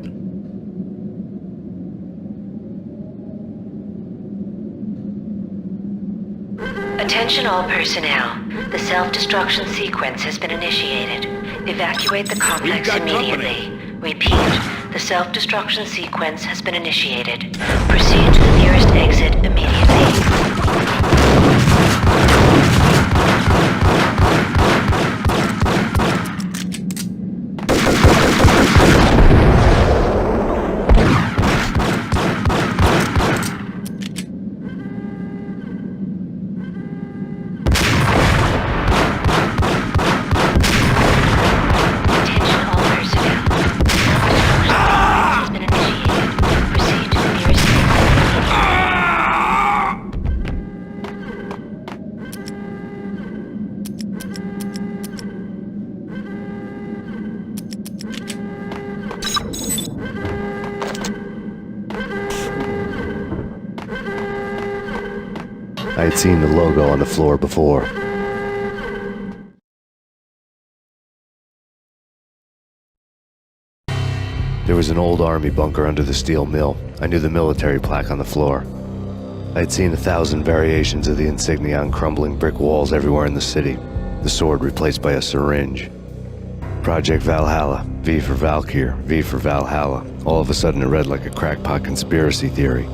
Attention all personnel. The self-destruction sequence has been initiated. Evacuate the complex immediately. Repeat, the self-destruction sequence has been initiated. Proceed to the nearest exit immediately.
I had seen the logo on the floor before. There was an old army bunker under the steel mill. I knew the military plaque on the floor. I had seen 1,000 variations of the insignia on crumbling brick walls everywhere in the city. The sword replaced by a syringe. Project Valhalla, V for Valkyr, V for Valhalla. All of a sudden it read like a crackpot conspiracy theory.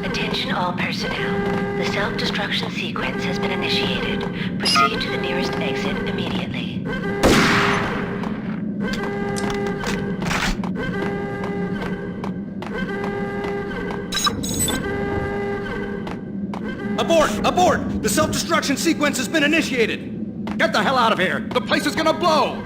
Attention all personnel. The self-destruction sequence has been initiated. Proceed to the nearest exit immediately.
Abort! Abort! The self-destruction sequence has been initiated! Get the hell out of here! The place is gonna blow!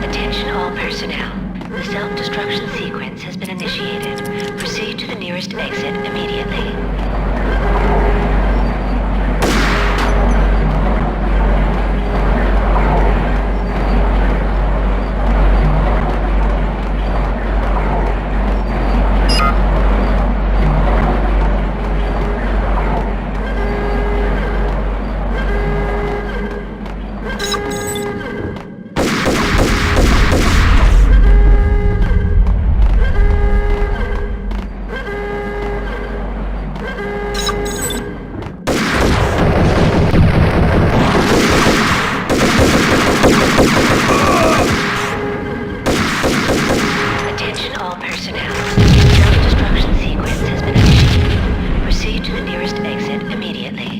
Attention all personnel. The self-destruction sequence has been initiated. Proceed to the nearest exit immediately. Attention all personnel. Self-destruction sequence has been initiated. Proceed to the nearest exit immediately.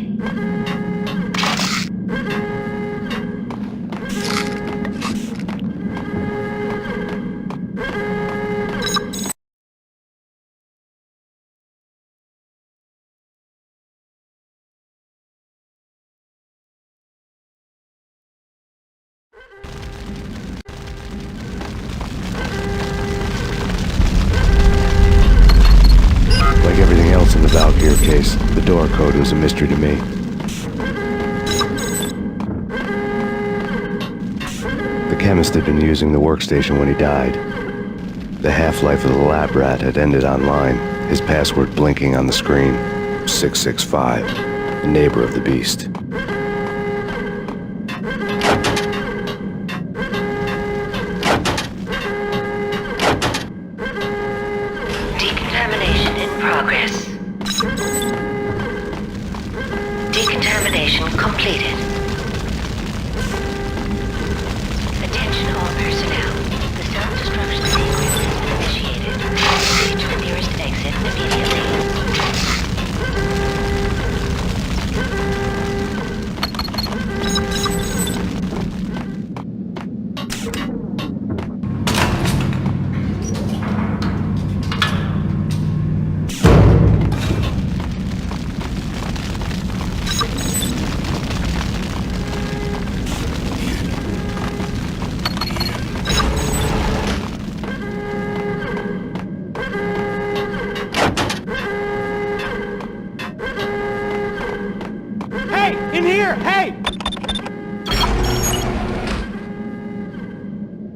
Like everything else in the Valkyr case, the door code was a mystery to me. The chemist had been using the workstation when he died. The half-life of the lab rat had ended online, his password blinking on the screen. 665. a neighbor of the beast.
Decontamination in progress. Decontamination completed. Attention all personnel. The self-destruction sequence has been initiated. Proceed to the nearest exit immediately.
Hey! In here! Hey!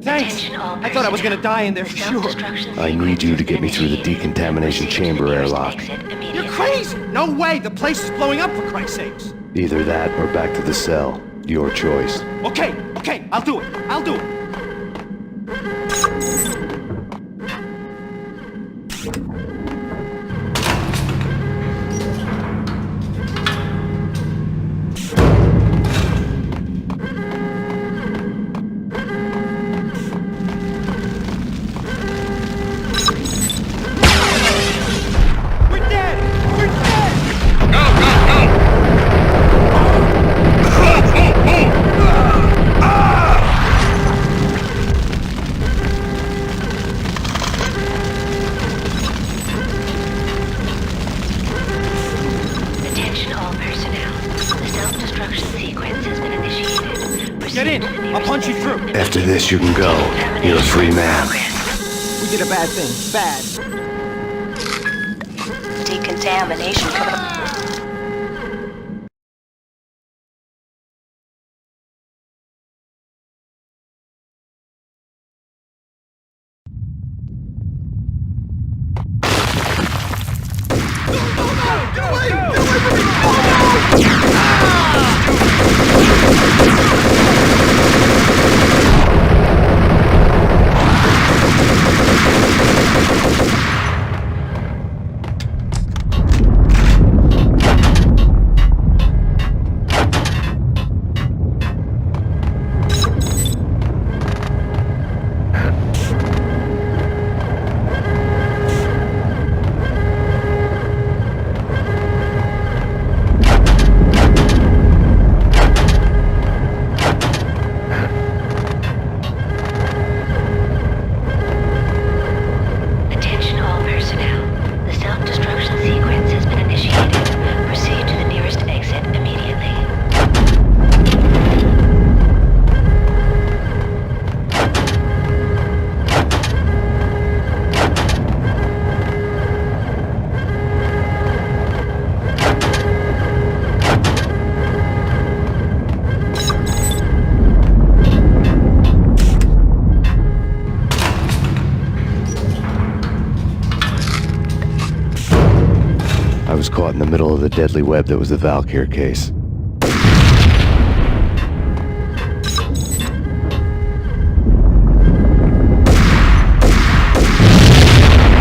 Thanks! I thought I was gonna die in there for sure.
I need you to get me through the decontamination chamber airlock.
You're crazy! No way! The place is blowing up, for Christ's sakes!
Either that or back to the cell. Your choice.
Okay, I'll do it. I'll do it.
Attention all personnel. The self-destruction sequence has been initiated.
Get in! I'll punch you through.
After this, you can go. You're a free man.
We did a bad thing. Bad.
Decontamination. Attention all personnel. The self-destruction sequence has been initiated. Proceed to the nearest exit immediately.
I was caught in the middle of the deadly web that was the Valkyr case.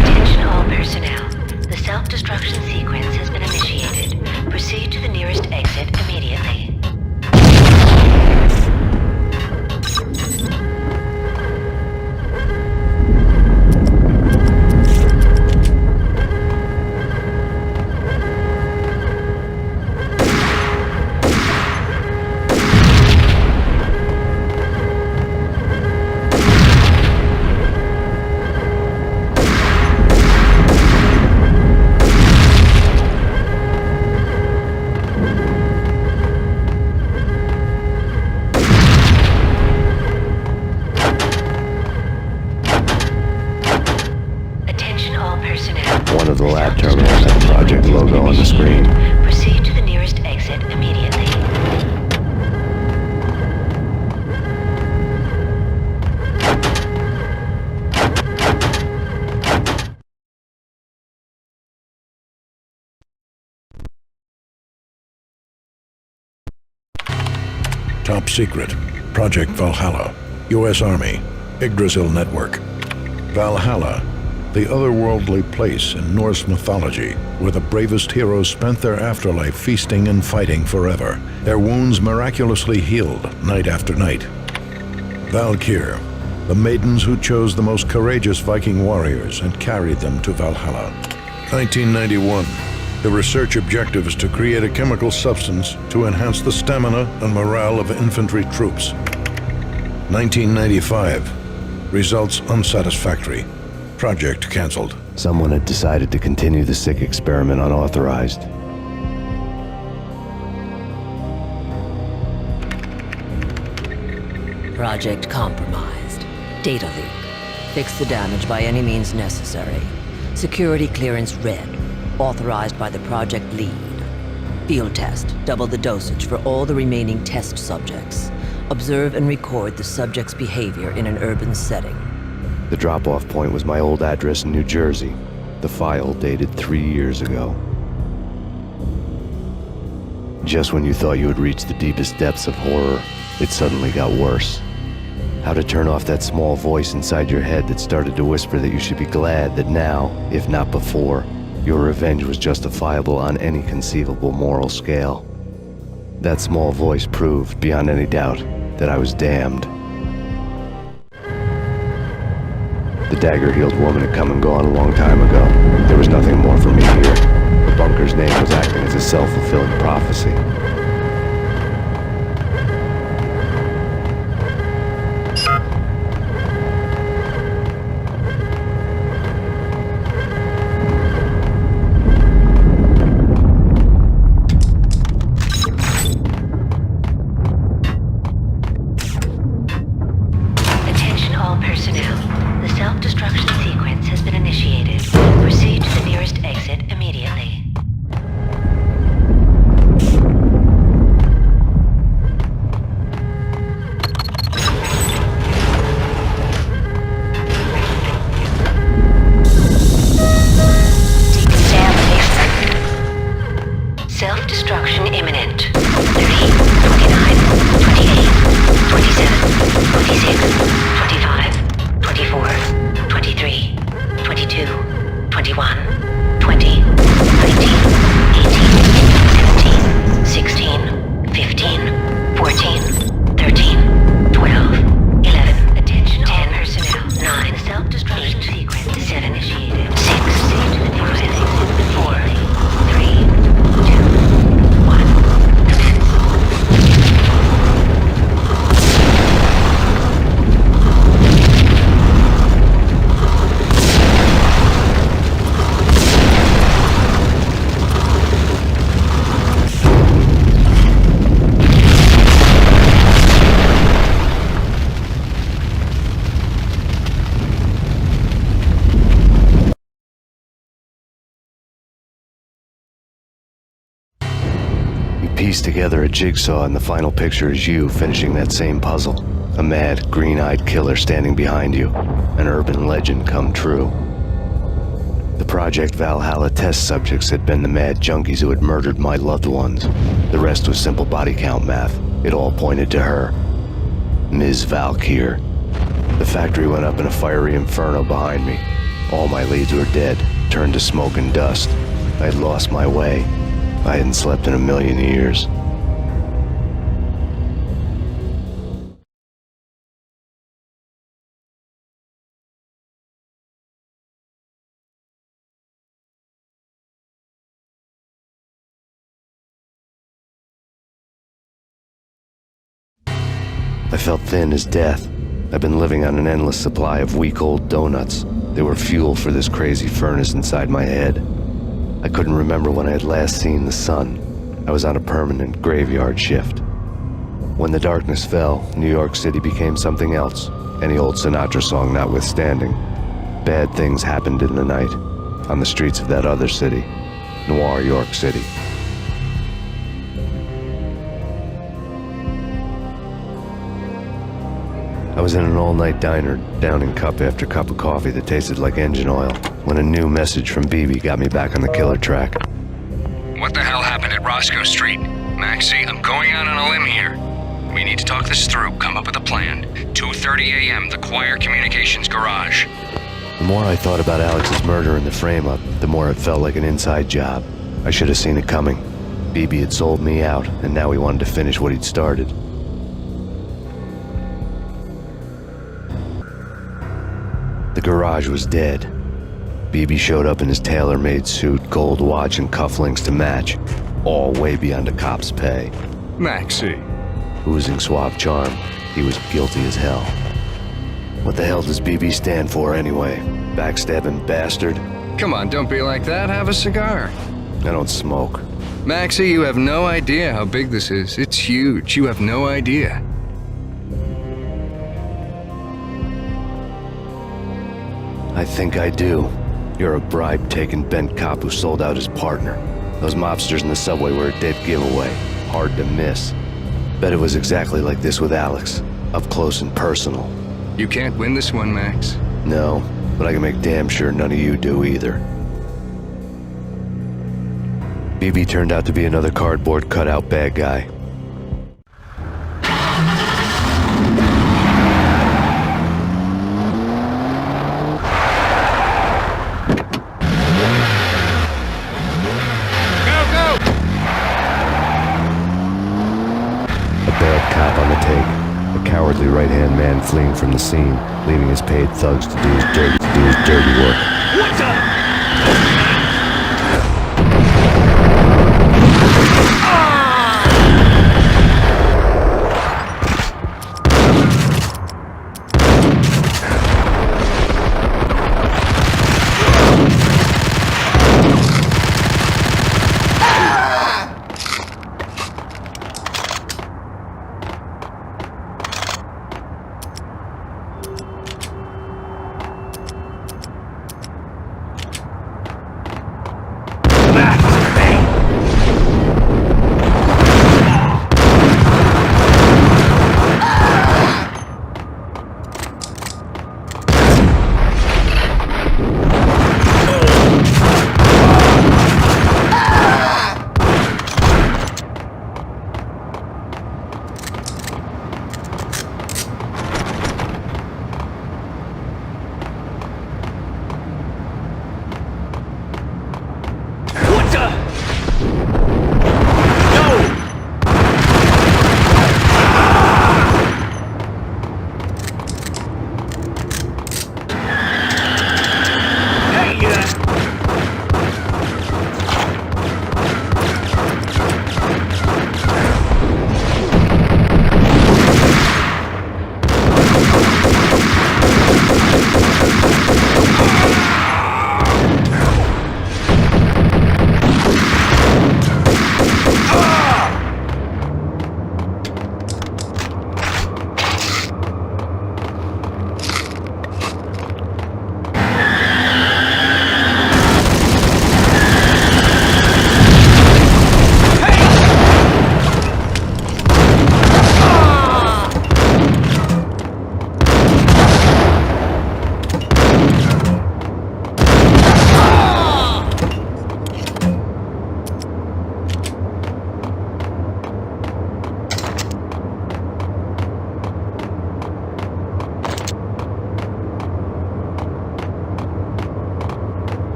Attention all personnel. The self-destruction sequence has been initiated. Proceed to the nearest exit immediately. Attention all personnel.
One of the lab terminals had the project logo on the screen.
Proceed to the nearest exit immediately.
Top secret. Project Valhalla. U.S. Army. Yggdrasil Network. Valhalla, the otherworldly place in Norse mythology where the bravest heroes spent their afterlife feasting and fighting forever, their wounds miraculously healed night after night. Valkyr, the maidens who chose the most courageous Viking warriors and carried them to Valhalla. 1991. The research objective is to create a chemical substance to enhance the stamina and morale of infantry troops. 1995. Results unsatisfactory. Project cancelled.
Someone had decided to continue the sick experiment unauthorized.
Project compromised. Data leak. Fix the damage by any means necessary. Security clearance red. Authorized by the project lead. Field test. Double the dosage for all the remaining test subjects. Observe and record the subject's behavior in an urban setting.
The drop-off point was my old address in New Jersey. The file dated 3 years ago. Just when you thought you had reached the deepest depths of horror, it suddenly got worse. How to turn off that small voice inside your head that started to whisper that you should be glad that now, if not before, your revenge was justifiable on any conceivable moral scale. That small voice proved, beyond any doubt, that I was damned. The dagger-heeled woman had come and gone a long time ago. There was nothing more for me here. The bunker's name was acting as a self-fulfilling prophecy.
Self-destruction imminent. 30, 29, 28, 27, 26, 25, 24, 23, 22, 21, 20, 19, 18, 17, 16, 15, 14, 13, 12, 11, attention 10 personnel, 9, self-destruction sequence, 7 initiated, 6, 5, 4, 3, 2,
Piece together a jigsaw, and the final picture is you finishing that same puzzle. A mad, green-eyed killer standing behind you. An urban legend come true. The Project Valhalla test subjects had been the mad junkies who had murdered my loved ones. The rest was simple body count math. It all pointed to her. Ms. Valkyr. The factory went up in a fiery inferno behind me. All my leads were dead, turned to smoke and dust. I had lost my way. I hadn't slept in a million years. I felt thin as death. I've been living on an endless supply of week-old donuts. They were fuel for this crazy furnace inside my head. I couldn't remember when I had last seen the sun. I was on a permanent graveyard shift. When the darkness fell, New York City became something else, any old Sinatra song notwithstanding. Bad things happened in the night, on the streets of that other city, Noir York City. I was in an all-night diner, downing cup after cup of coffee that tasted like engine oil, when a new message from BB got me back on the killer track.
What the hell happened at Roscoe Street? Maxie, I'm going out on a limb here. We need to talk this through, come up with a plan. 2:30 a.m., the Choir Communications Garage.
The more I thought about Alex's murder and the frame-up, the more it felt like an inside job. I should have seen it coming. BB had sold me out, and now he wanted to finish what he'd started. The garage was dead. BB showed up in his tailor-made suit, gold watch, and cufflinks to match, all way beyond a cop's pay.
Maxie.
Oozing suave charm, he was guilty as hell. What the hell does BB stand for anyway? Backstabbing bastard?
Come on, don't be like that. Have a cigar.
I don't smoke.
Maxie, you have no idea how big this is. It's huge. You have no idea.
I think I do. You're a bribe-taking bent cop who sold out his partner. Those mobsters in the subway were a dead giveaway. Hard to miss. Bet it was exactly like this with Alex. Up close and personal.
You can't win this one, Max.
No, but I can make damn sure none of you do either. BB turned out to be another cardboard cutout bad guy. Bad cop on the take, a cowardly right-hand man fleeing from the scene, leaving his paid thugs to do his dirty work.
What's up?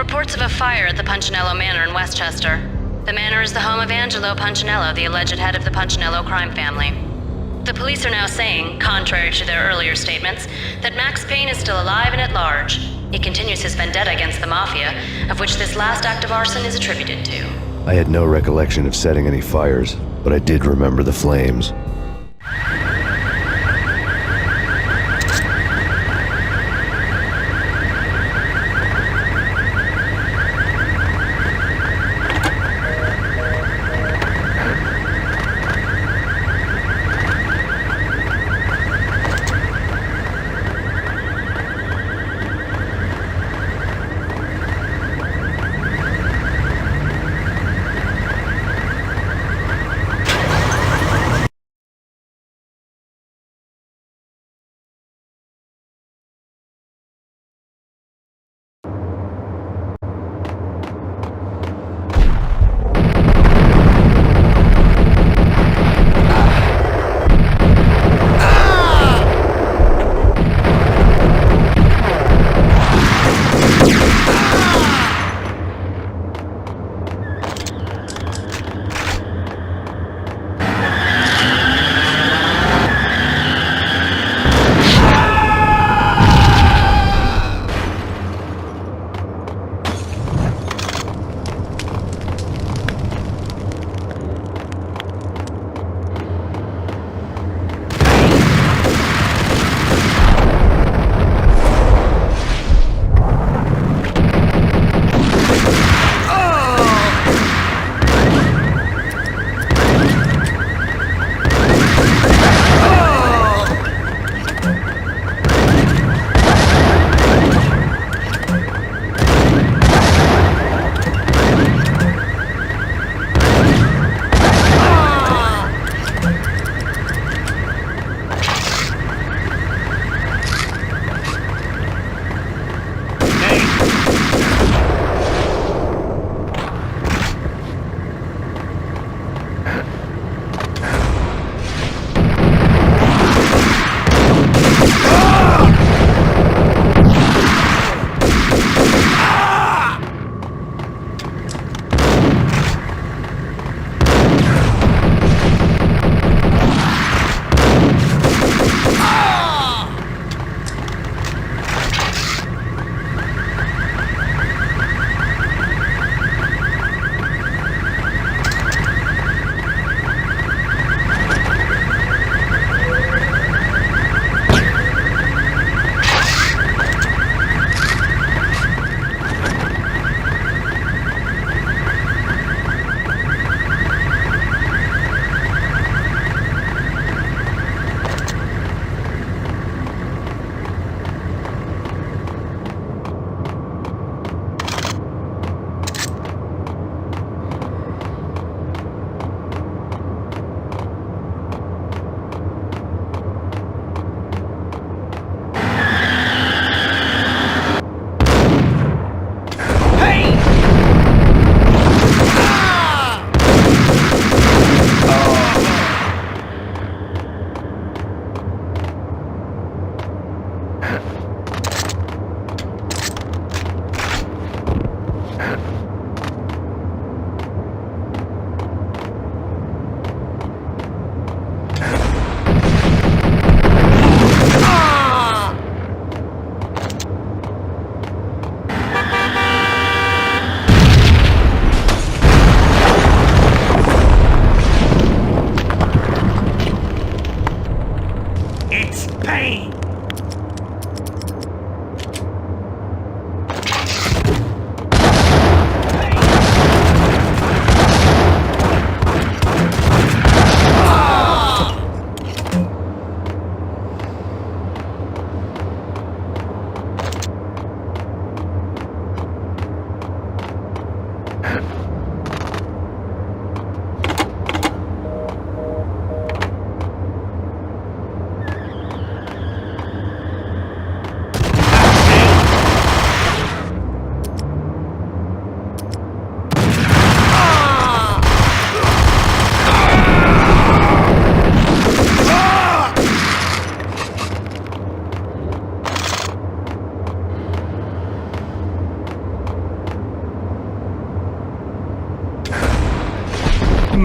reports of a fire at the Punchinello Manor in Westchester. The manor is the home of Angelo Punchinello, the alleged head of the Punchinello crime family. The police are now saying, contrary to their earlier statements, that Max Payne is still alive and at large. He continues his vendetta against the Mafia, of which this last act of arson is attributed to.
I had no recollection of setting any fires, but I did remember the flames.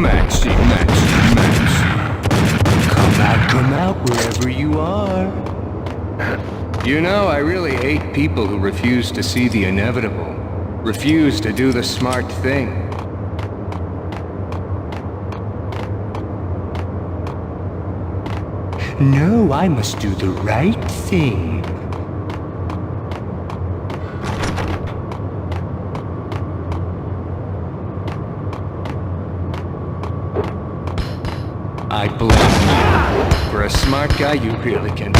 Maxie, Maxie, Maxie. Come out, wherever you are. You know, I really hate people who refuse to see the inevitable. Refuse to do the smart thing. No, I must do the right thing. I blame you. For a smart guy, you really can be.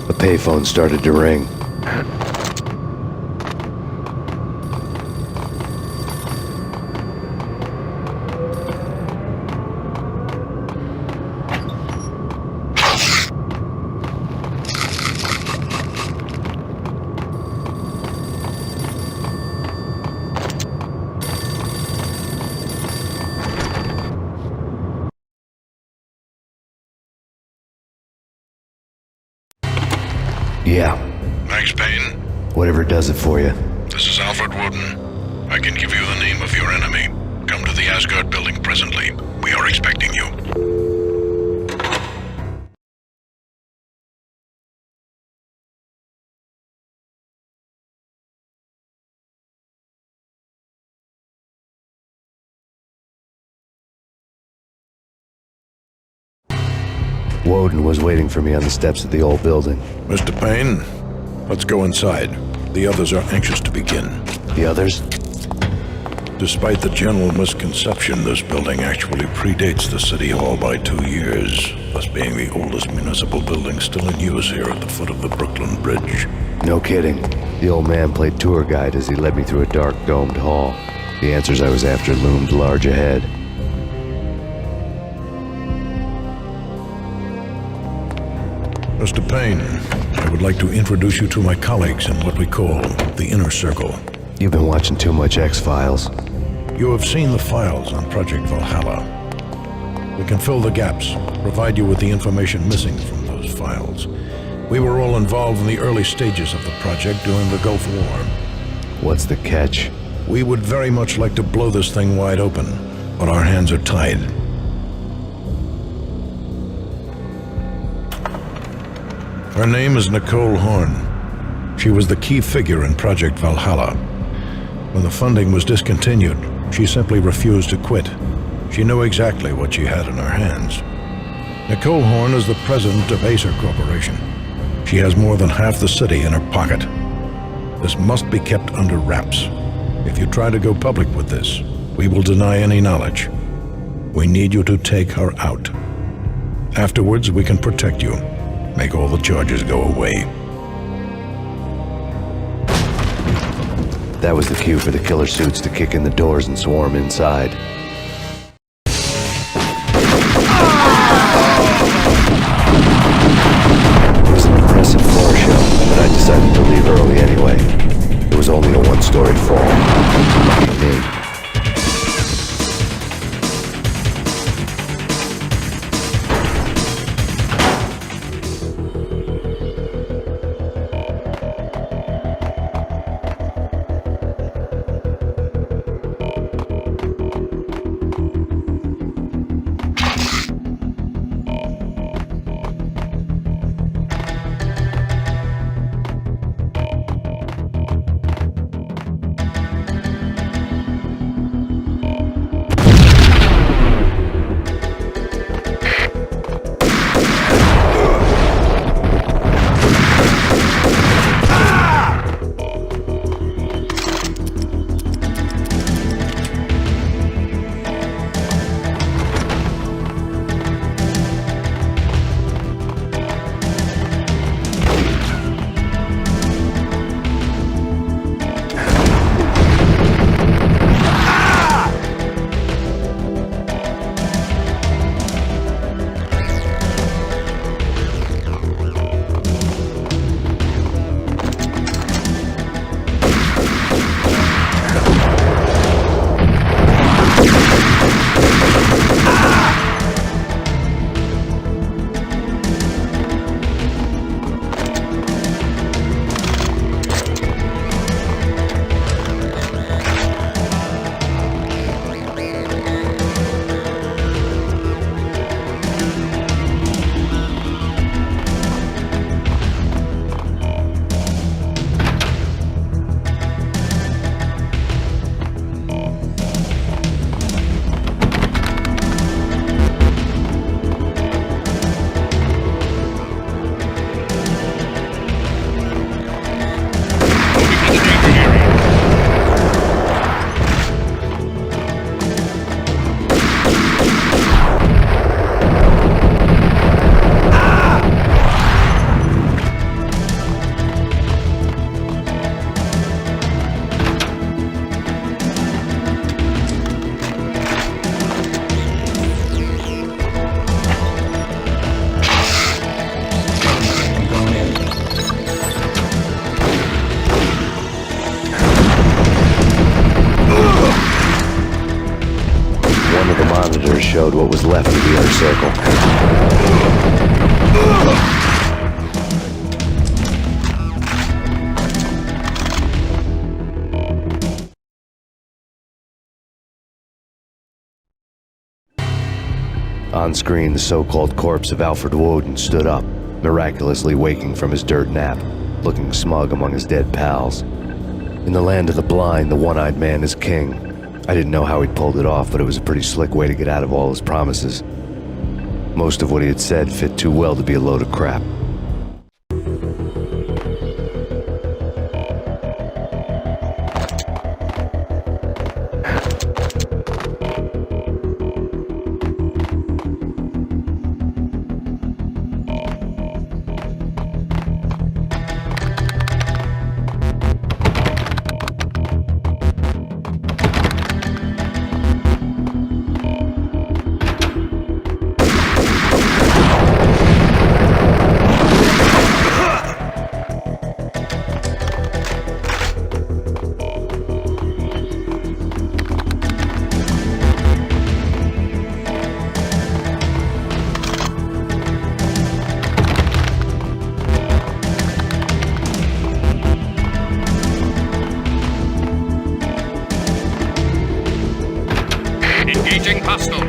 The payphone started to ring. Yeah.
Max Payne,
Whatever does it for you.
this is Alfred Woden. I can give you the name of your enemy. Come to the Asgard building presently. We are expecting you.
Woden was waiting for me on the steps of the old building.
Mr. Payne, let's go inside. The others are anxious to begin.
The others?
Despite the general misconception, this building actually predates the City Hall by 2 years, thus being the oldest municipal building still in use here at the foot of the Brooklyn Bridge.
No kidding. The old man played tour guide as he led me through a dark domed hall. The answers I was after loomed large ahead.
Mr. Payne, I would like to introduce you to my colleagues in what we call the Inner Circle.
You've been watching too much X-Files.
You have seen the files on Project Valhalla. We can fill the gaps, provide you with the information missing from those files. We were all involved in the early stages of the project during the Gulf War.
What's the catch?
We would very much like to blow this thing wide open, but our hands are tied. Her name is Nicole Horn. She was the key figure in Project Valhalla. When the funding was discontinued, she simply refused to quit. She knew exactly what she had in her hands. Nicole Horn is the president of Acer Corporation. She has more than half the city in her pocket. This must be kept under wraps. If you try to go public with this, we will deny any knowledge. We need you to take her out. Afterwards, we can protect you. Make all the charges go away.
That was the cue for the killer suits to kick in the doors and swarm inside. It was an impressive floor show, but I decided to leave early anyway. It was only a one-storied fall. Lucky me. showed what was left of the inner circle. On screen, the so-called corpse of Alfred Woden stood up, miraculously waking from his dirt nap, looking smug among his dead pals. In the land of the blind, the one-eyed man is king. I didn't know how he'd pulled it off, but it was a pretty slick way to get out of all his promises. Most of what he had said fit too well to be a load of crap.
Engaging hostile.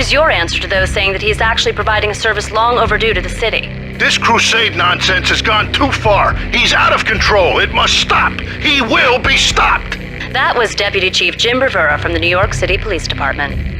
Who's your answer to those saying that he's actually providing a service long overdue to the city?
This crusade nonsense has gone too far. He's out of control. It must stop. He will be stopped.
That was Deputy Chief Jim Rivera from the New York City Police Department.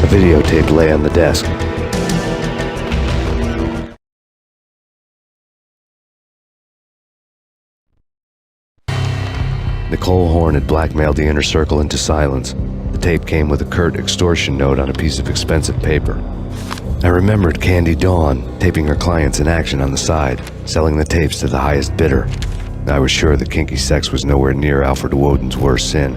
A videotape lay on the desk. Nicole Horn had blackmailed the inner circle into silence. The tape came with a curt extortion note on a piece of expensive paper. I remembered Candy Dawn taping her clients in action on the side, selling the tapes to the highest bidder. I was sure that kinky sex was nowhere near Alfred Woden's worst sin,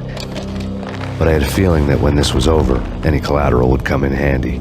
but I had a feeling that when this was over, any collateral would come in handy.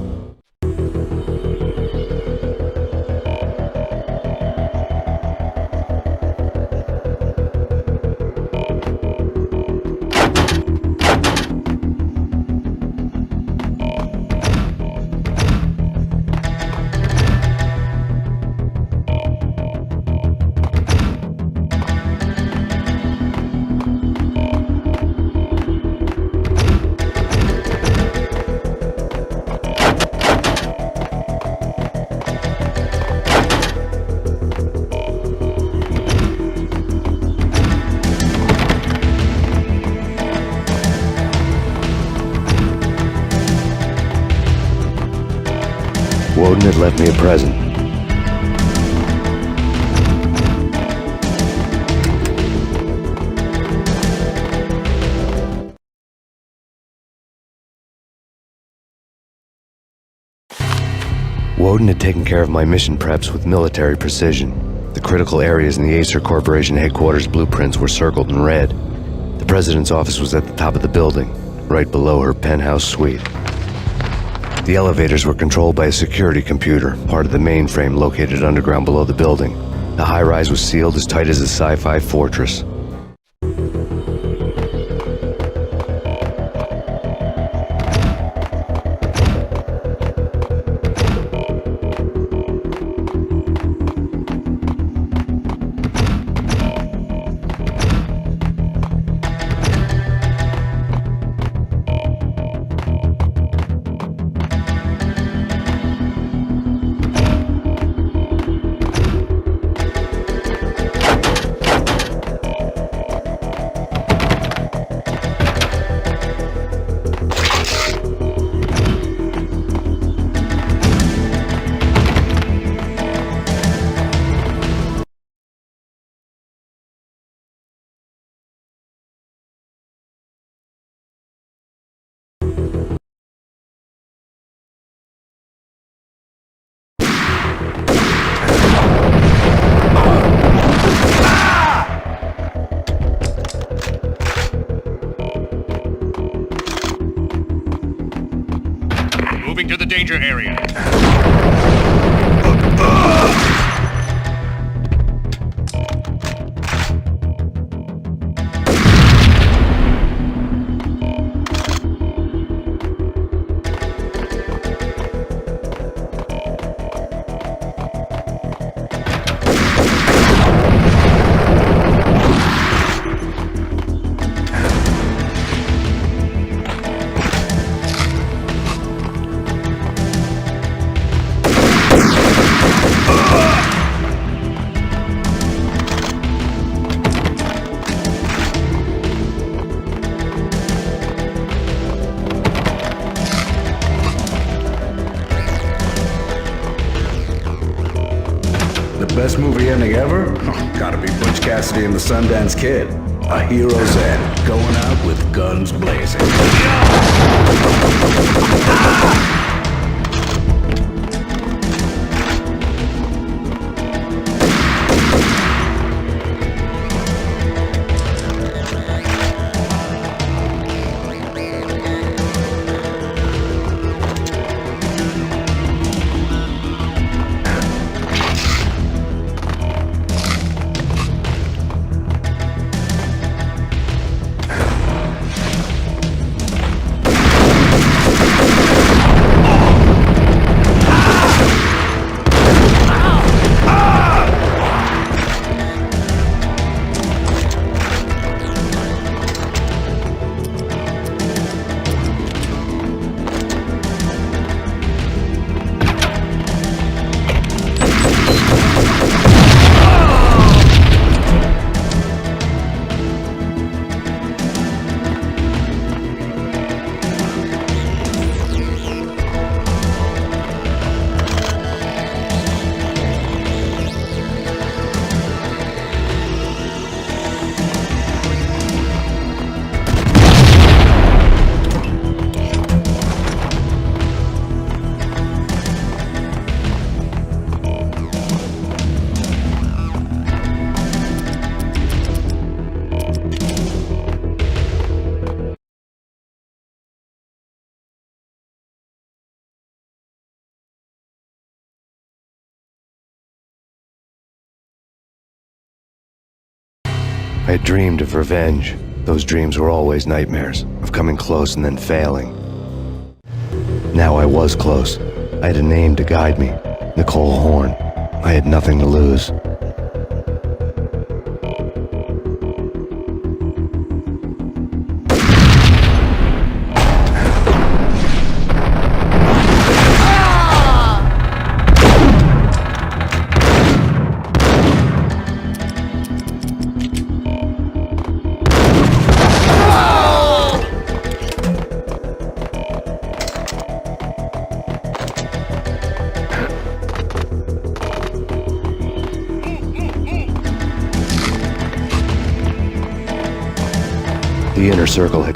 Woden had left me a present. Woden had taken care of my mission preps with military precision. The critical areas in the Acer Corporation headquarters blueprints were circled in red. The president's office was at the top of the building, right below her penthouse suite. The elevators were controlled by a security computer, part of the mainframe located underground below the building. The high-rise was sealed as tight as a sci-fi fortress.
best movie ending ever? Gotta be Butch Cassidy and the Sundance Kid. A hero's end, going out with guns blazing.
I had dreamed of revenge. Those dreams were always nightmares, of coming close and then failing. Now I was close. I had a name to guide me, Nicole Horn. I had nothing to lose. The inner circle had...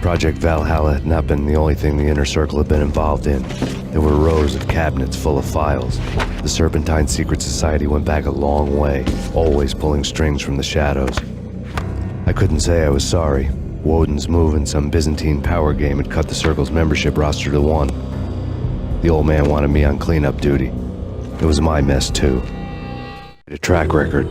Project Valhalla had not been the only thing the inner circle had been involved in. There were rows of cabinets full of files. The Serpentine Secret Society went back a long way, always pulling strings from the shadows. I couldn't say I was sorry. Woden's move in some Byzantine power game had cut the Circle's membership roster to 1. The old man wanted me on cleanup duty. It was my mess, too. A track record.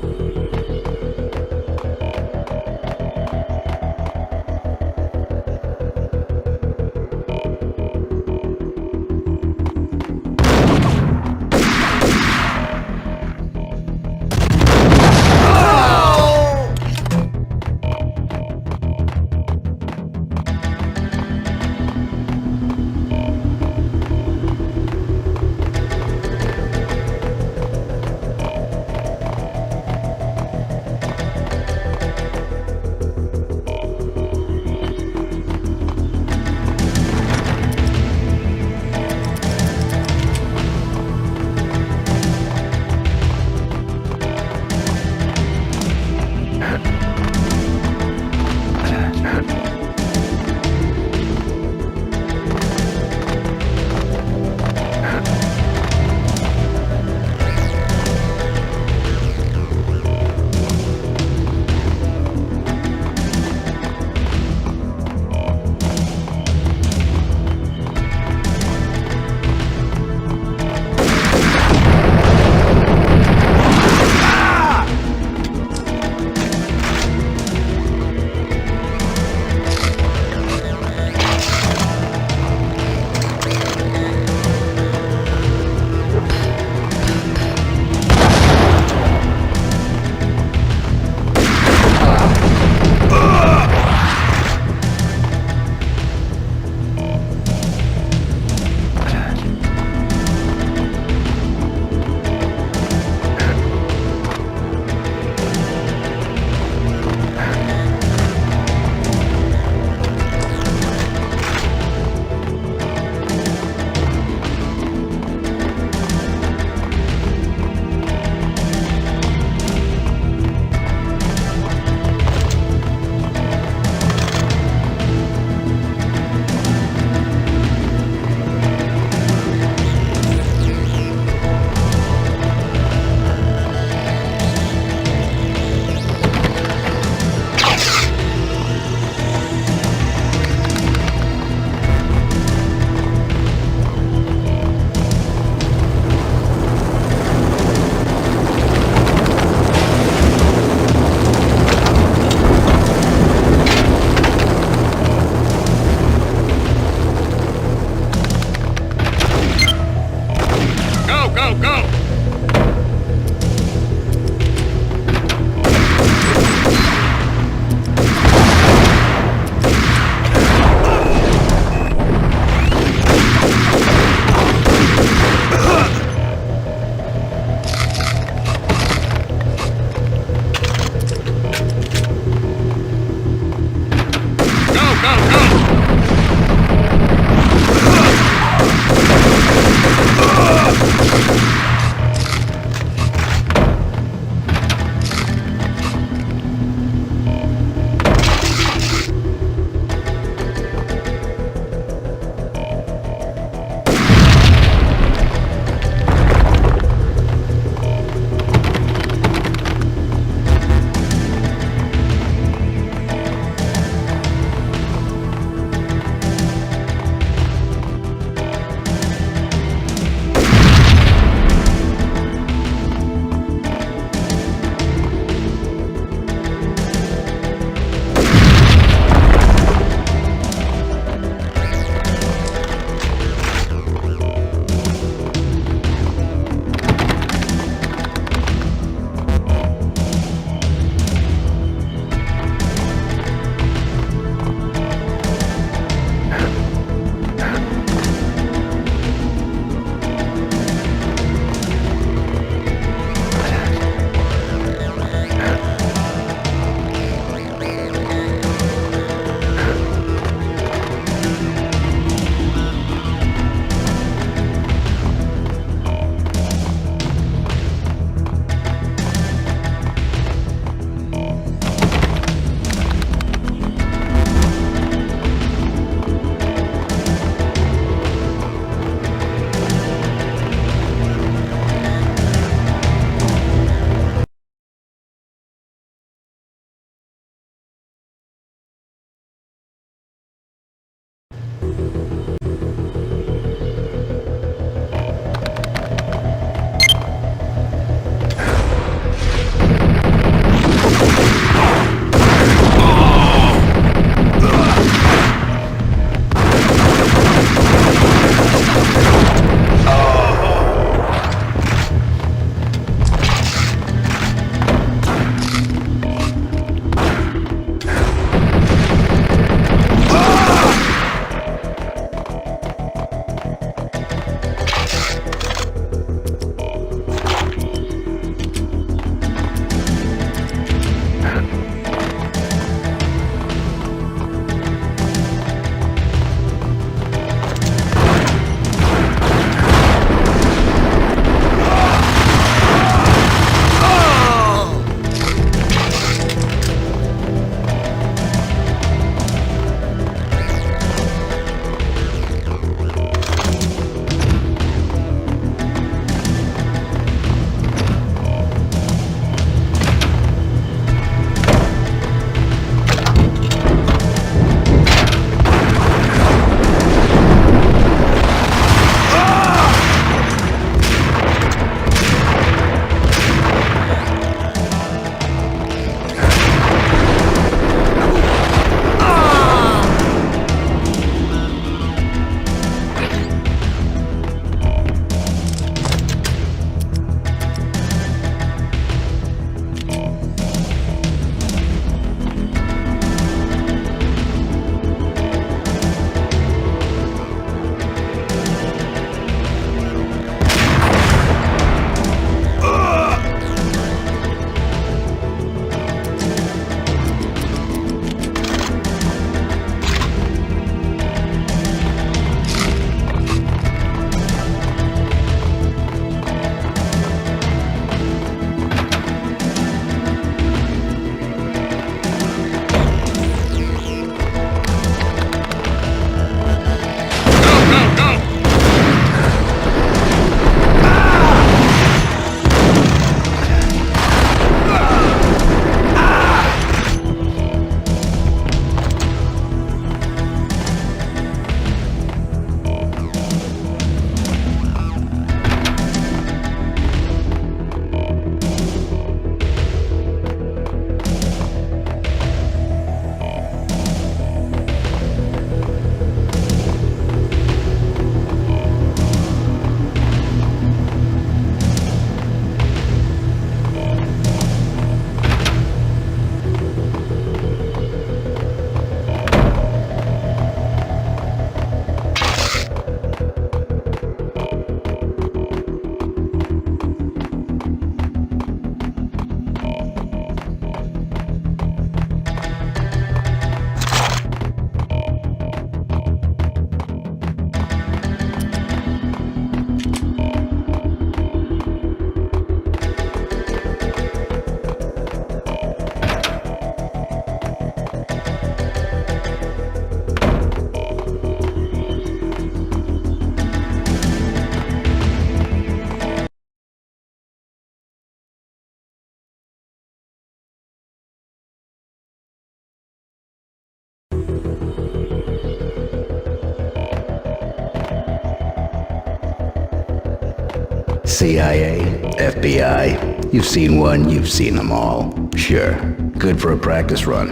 CIA, FBI, you've seen one, you've seen them all. Sure, good for a practice run.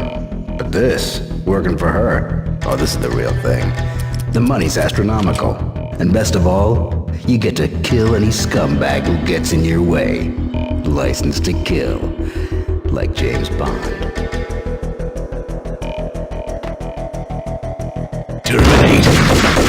But this, working for her, oh, this is the real thing. The money's astronomical. And best of all, you get to kill any scumbag who gets in your way. License to kill, like James Bond. Terminate!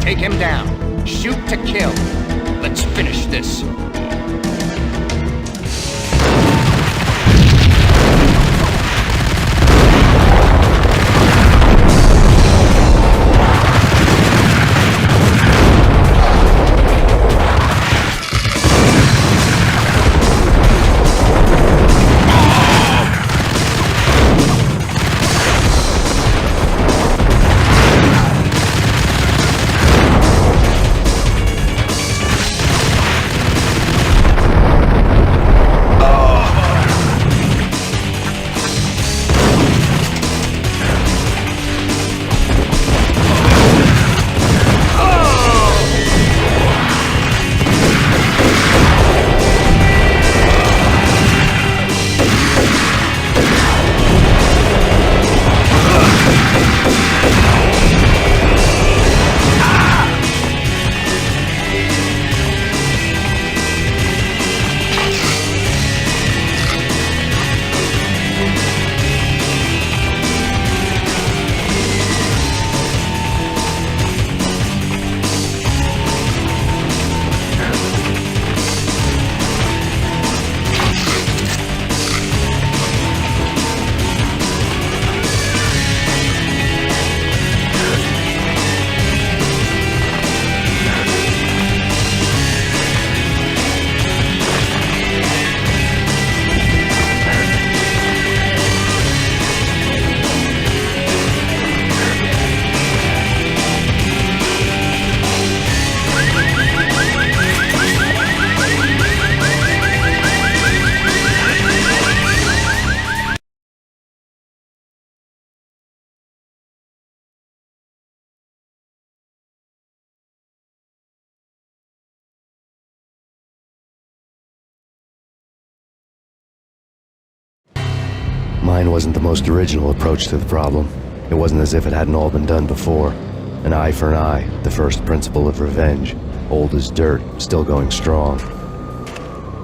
Take him down. Shoot to kill. Let's finish this.
Mine wasn't the most original approach to the problem. It wasn't as if it hadn't all been done before. An eye for an eye, the first principle of revenge. Old as dirt, still going strong.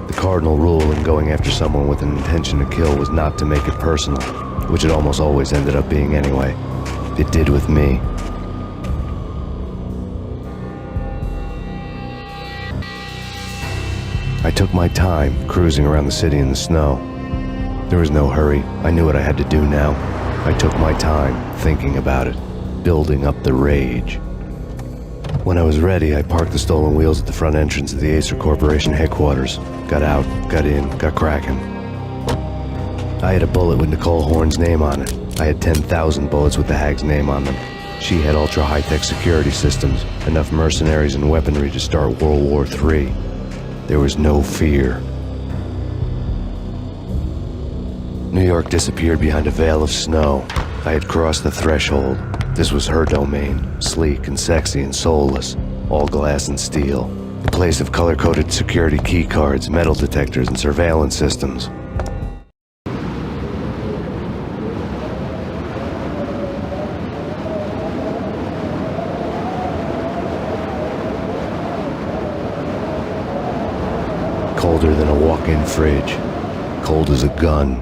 The cardinal rule in going after someone with an intention to kill was not to make it personal, which it almost always ended up being anyway. It did with me. I took my time, cruising around the city in the snow. There was no hurry. I knew what I had to do now. I took my time, thinking about it, building up the rage. When I was ready, I parked the stolen wheels at the front entrance of the Acer Corporation headquarters. Got out, got in, got cracking. I had a bullet with Nicole Horn's name on it. I had 10,000 bullets with the Hag's name on them. She had ultra-high-tech security systems, enough mercenaries and weaponry to start World War III. There was no fear. New York disappeared behind a veil of snow. I had crossed the threshold. This was her domain, sleek and sexy and soulless, all glass and steel. A place of color-coded security key cards, metal detectors, and surveillance systems. Colder than a walk-in fridge. Cold as a gun.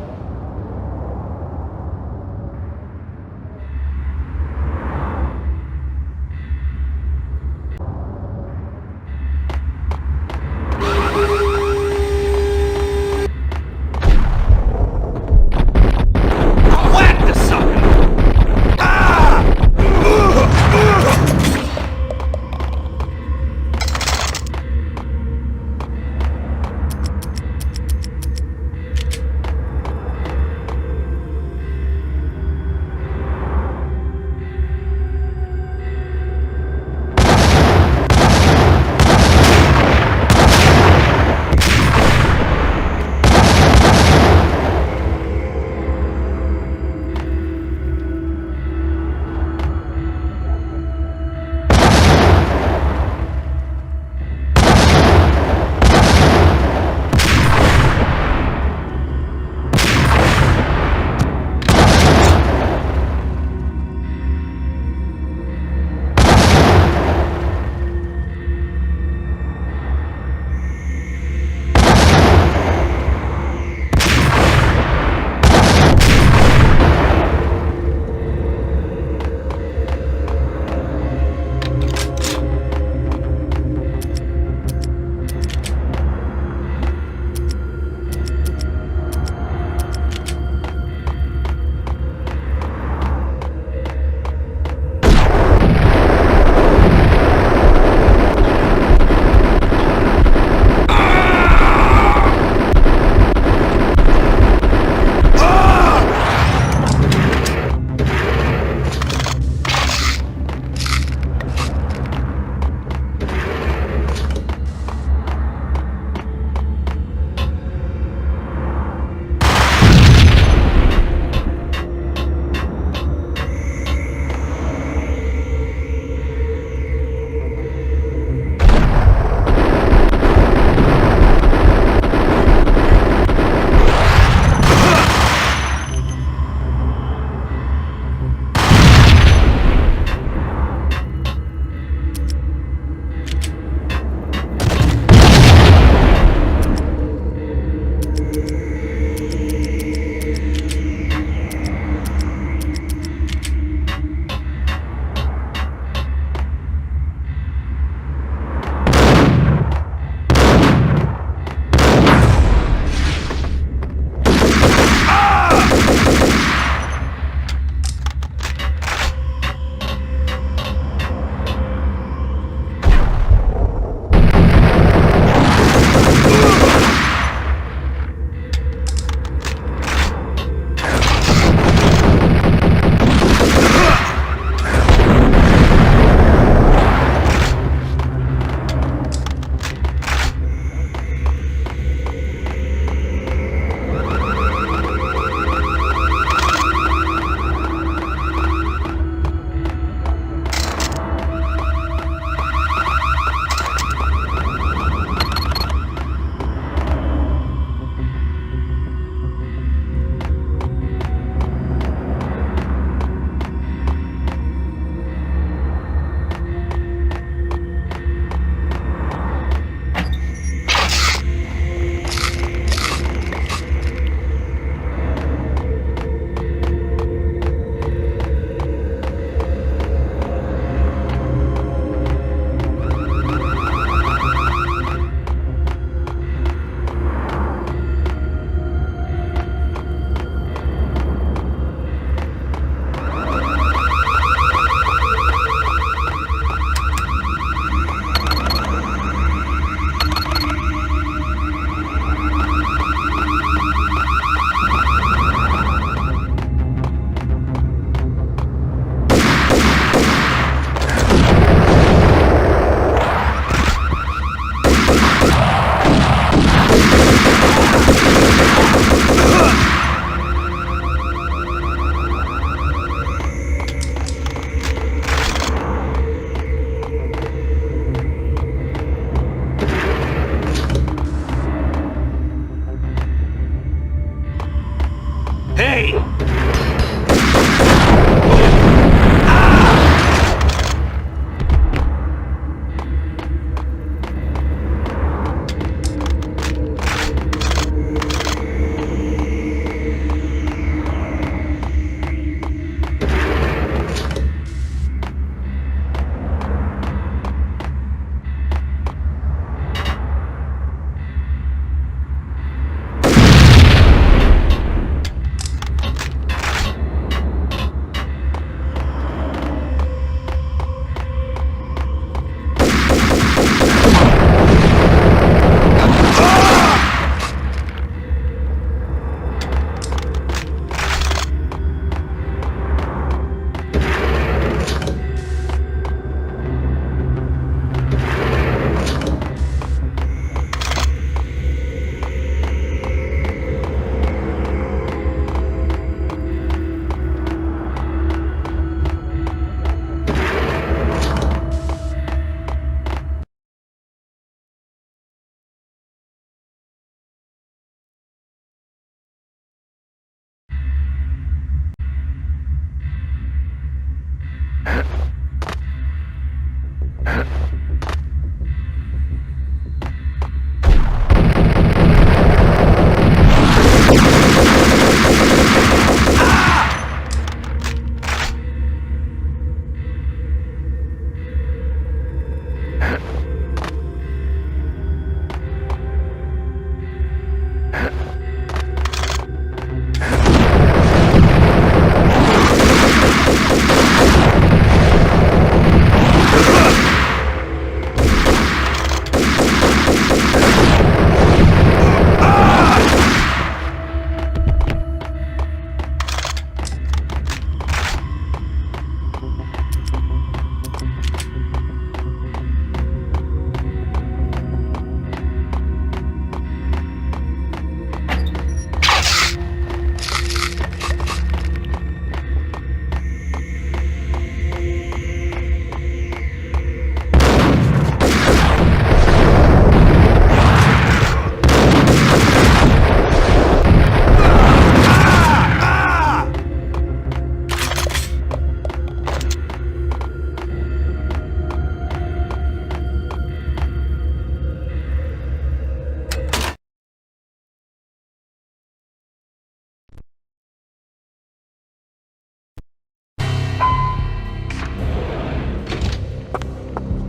Hey!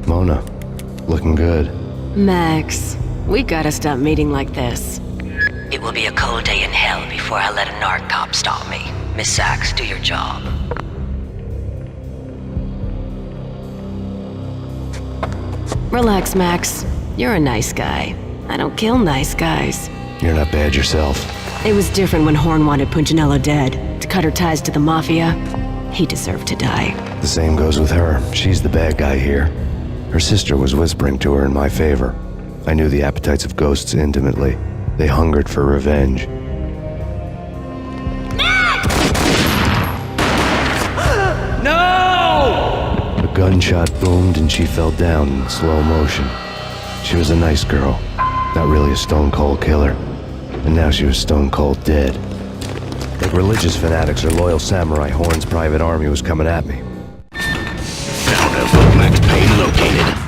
Mona, looking good.
Max, we gotta stop meeting like this.
It will be a cold day in hell before I let a narc cop stop me. Miss Sachs, do your job.
Relax, Max. You're a nice guy. I don't kill nice guys.
You're not bad yourself.
It was different when Horn wanted Punchinello dead. To cut her ties to the Mafia, he deserved to die.
The same goes with her. She's the bad guy here. Her sister was whispering to her in my favor. I knew the appetites of ghosts intimately. They hungered for revenge.
No!
A gunshot boomed and she fell down in slow motion. She was a nice girl, not really a stone-cold killer. And now she was stone-cold dead. Like religious fanatics or loyal samurai, Horn's private army was coming at me.
Found out where Max Payne located.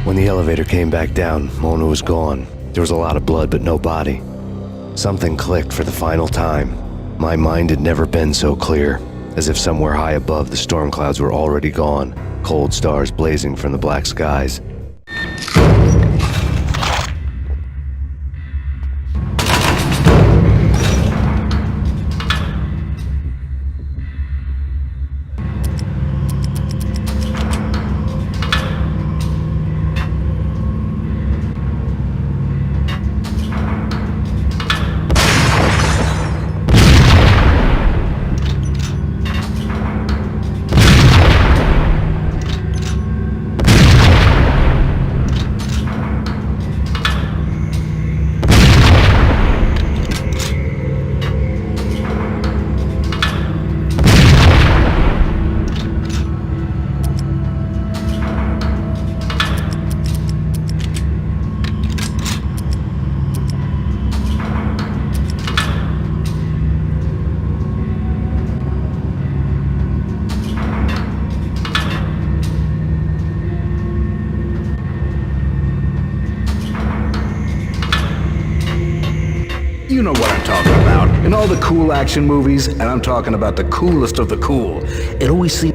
When the elevator came back down, Mona was gone. There was a lot of blood, but no body. Something clicked for the final time. My mind had never been so clear, as if somewhere high above the storm clouds were already gone, cold stars blazing from the black skies.
You know what I'm talking about. In all the cool action movies, and I'm talking about the coolest of the cool, it always seems...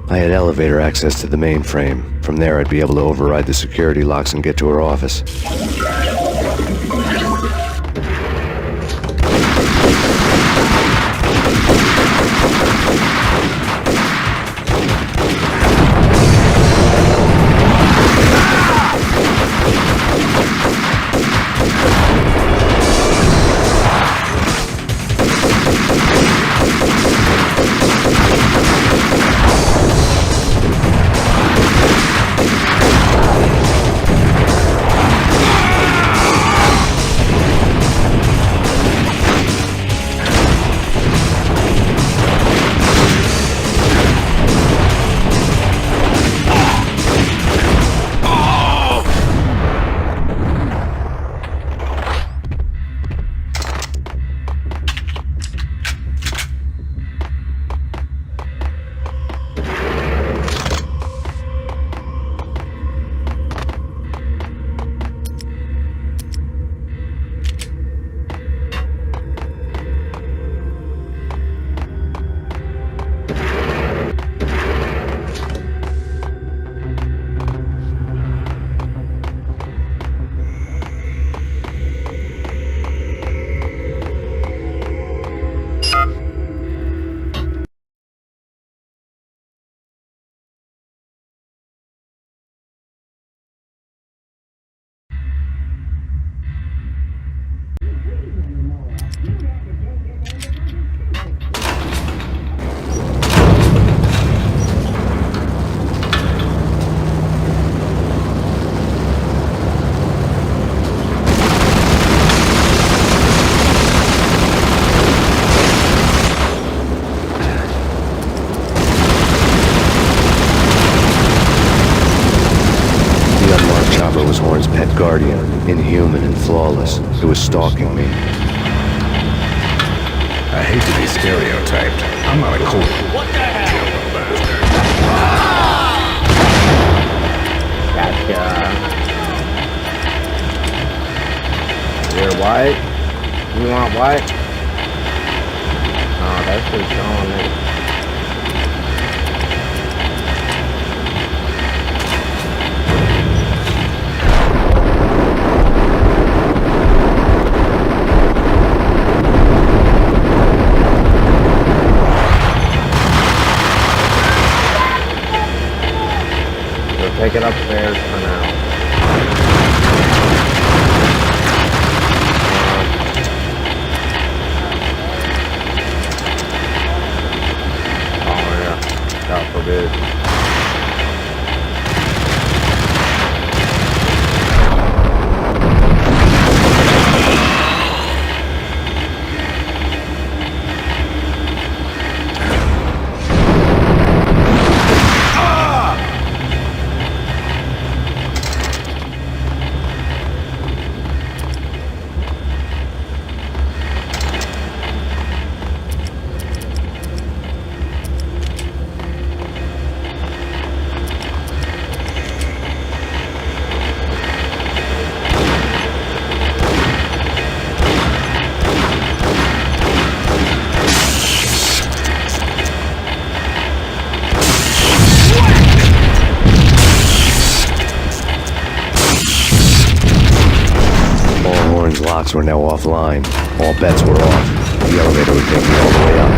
I had elevator access to the mainframe. From there, I'd be able to override the security locks and get to her office. Guardian, inhuman and flawless. It was stalking me.
I hate to be stereotyped. I'm not a cool.
What the hell?
Gotcha. You're white? You want white? Oh, that's just gone, nigga. Take it upstairs for now. Oh yeah, God forbid.
Locks were now offline. All bets were off. The elevator would take me all the way up.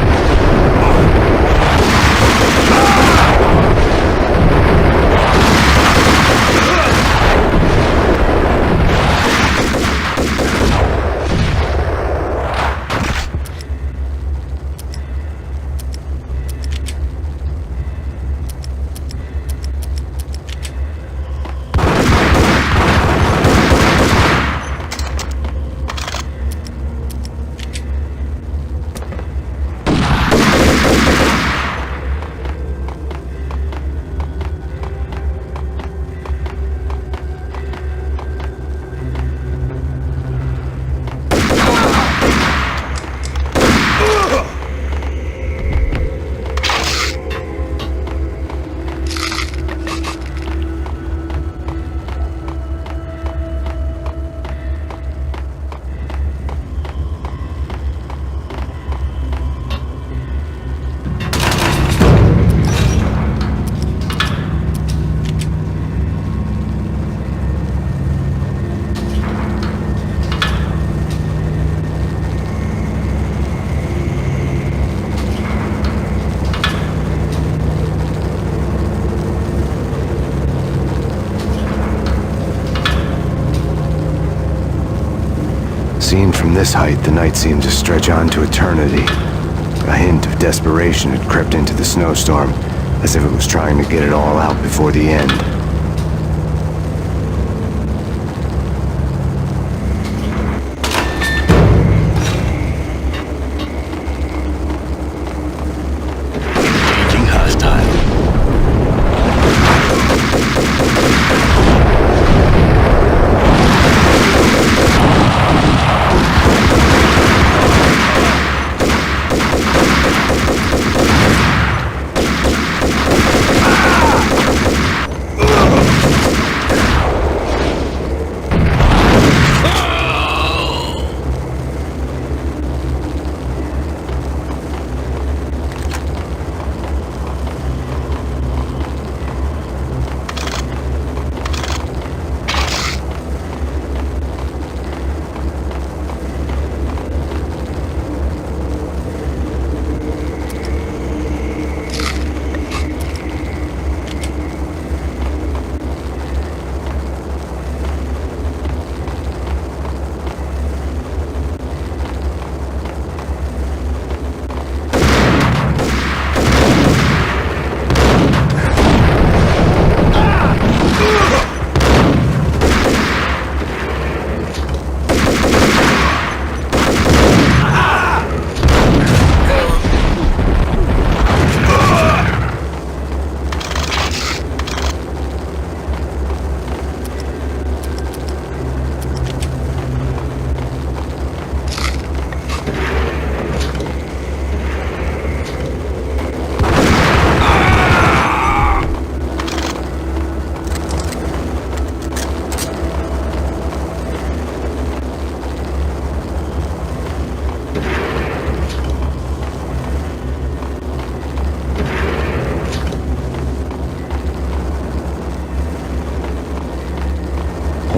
Seen from this height, the night seemed to stretch on to eternity. A hint of desperation had crept into the snowstorm, as if it was trying to get it all out before the end.
Engaging hostile.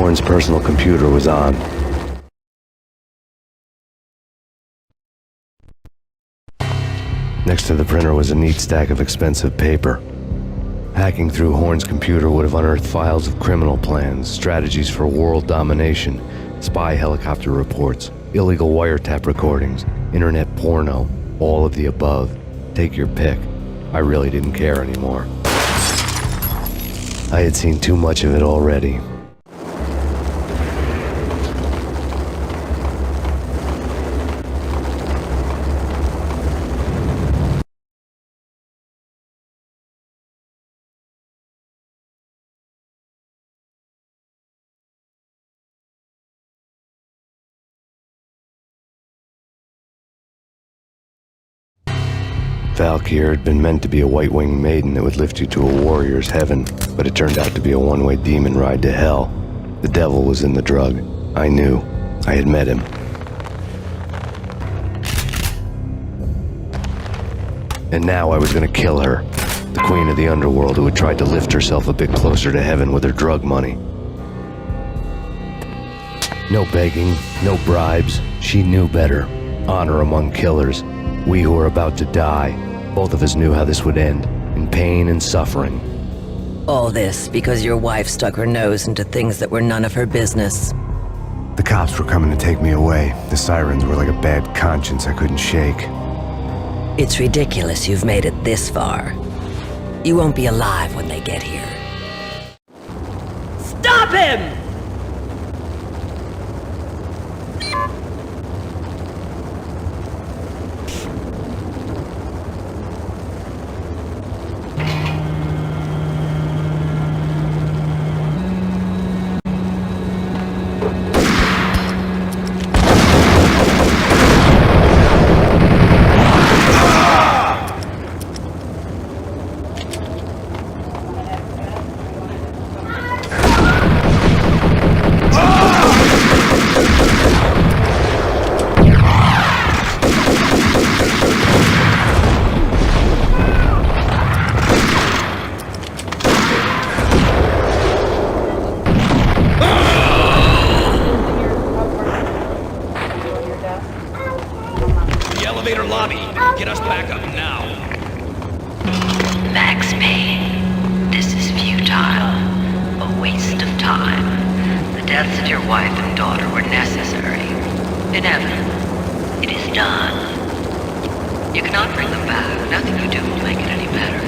Horn's personal computer was on. Next to the printer was a neat stack of expensive paper. Hacking through Horn's computer would have unearthed files of criminal plans, strategies for world domination, spy helicopter reports, illegal wiretap recordings, internet porno, all of the above. Take your pick. I really didn't care anymore. I had seen too much of it already. Valkyr had been meant to be a white-winged maiden that would lift you to a warrior's heaven, but it turned out to be a one-way demon ride to hell. The devil was in the drug. I knew. I had met him. And now I was gonna kill her. The queen of the underworld who had tried to lift herself a bit closer to heaven with her drug money. No begging, no bribes. She knew better. Honor among killers. We who were about to die. Both of us knew how this would end, in pain and suffering.
All this because your wife stuck her nose into things that were none of her business.
The cops were coming to take me away. The sirens were like a bad conscience I couldn't shake.
It's ridiculous you've made it this far. You won't be alive when they get here.
Stop him!
Get us back up now.
Max Payne, this is futile. A waste of time. The deaths of your wife and daughter were necessary. Inevitable. It is done. You cannot bring them back. Nothing you do will make it any better.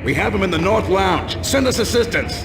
We have him in the North Lounge. Send us assistance.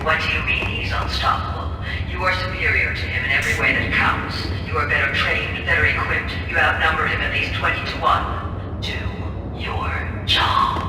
What do you mean he's unstoppable? You are superior to him in every way that counts. You are better trained, better equipped. You outnumber him at least 20 to 1. Do your job.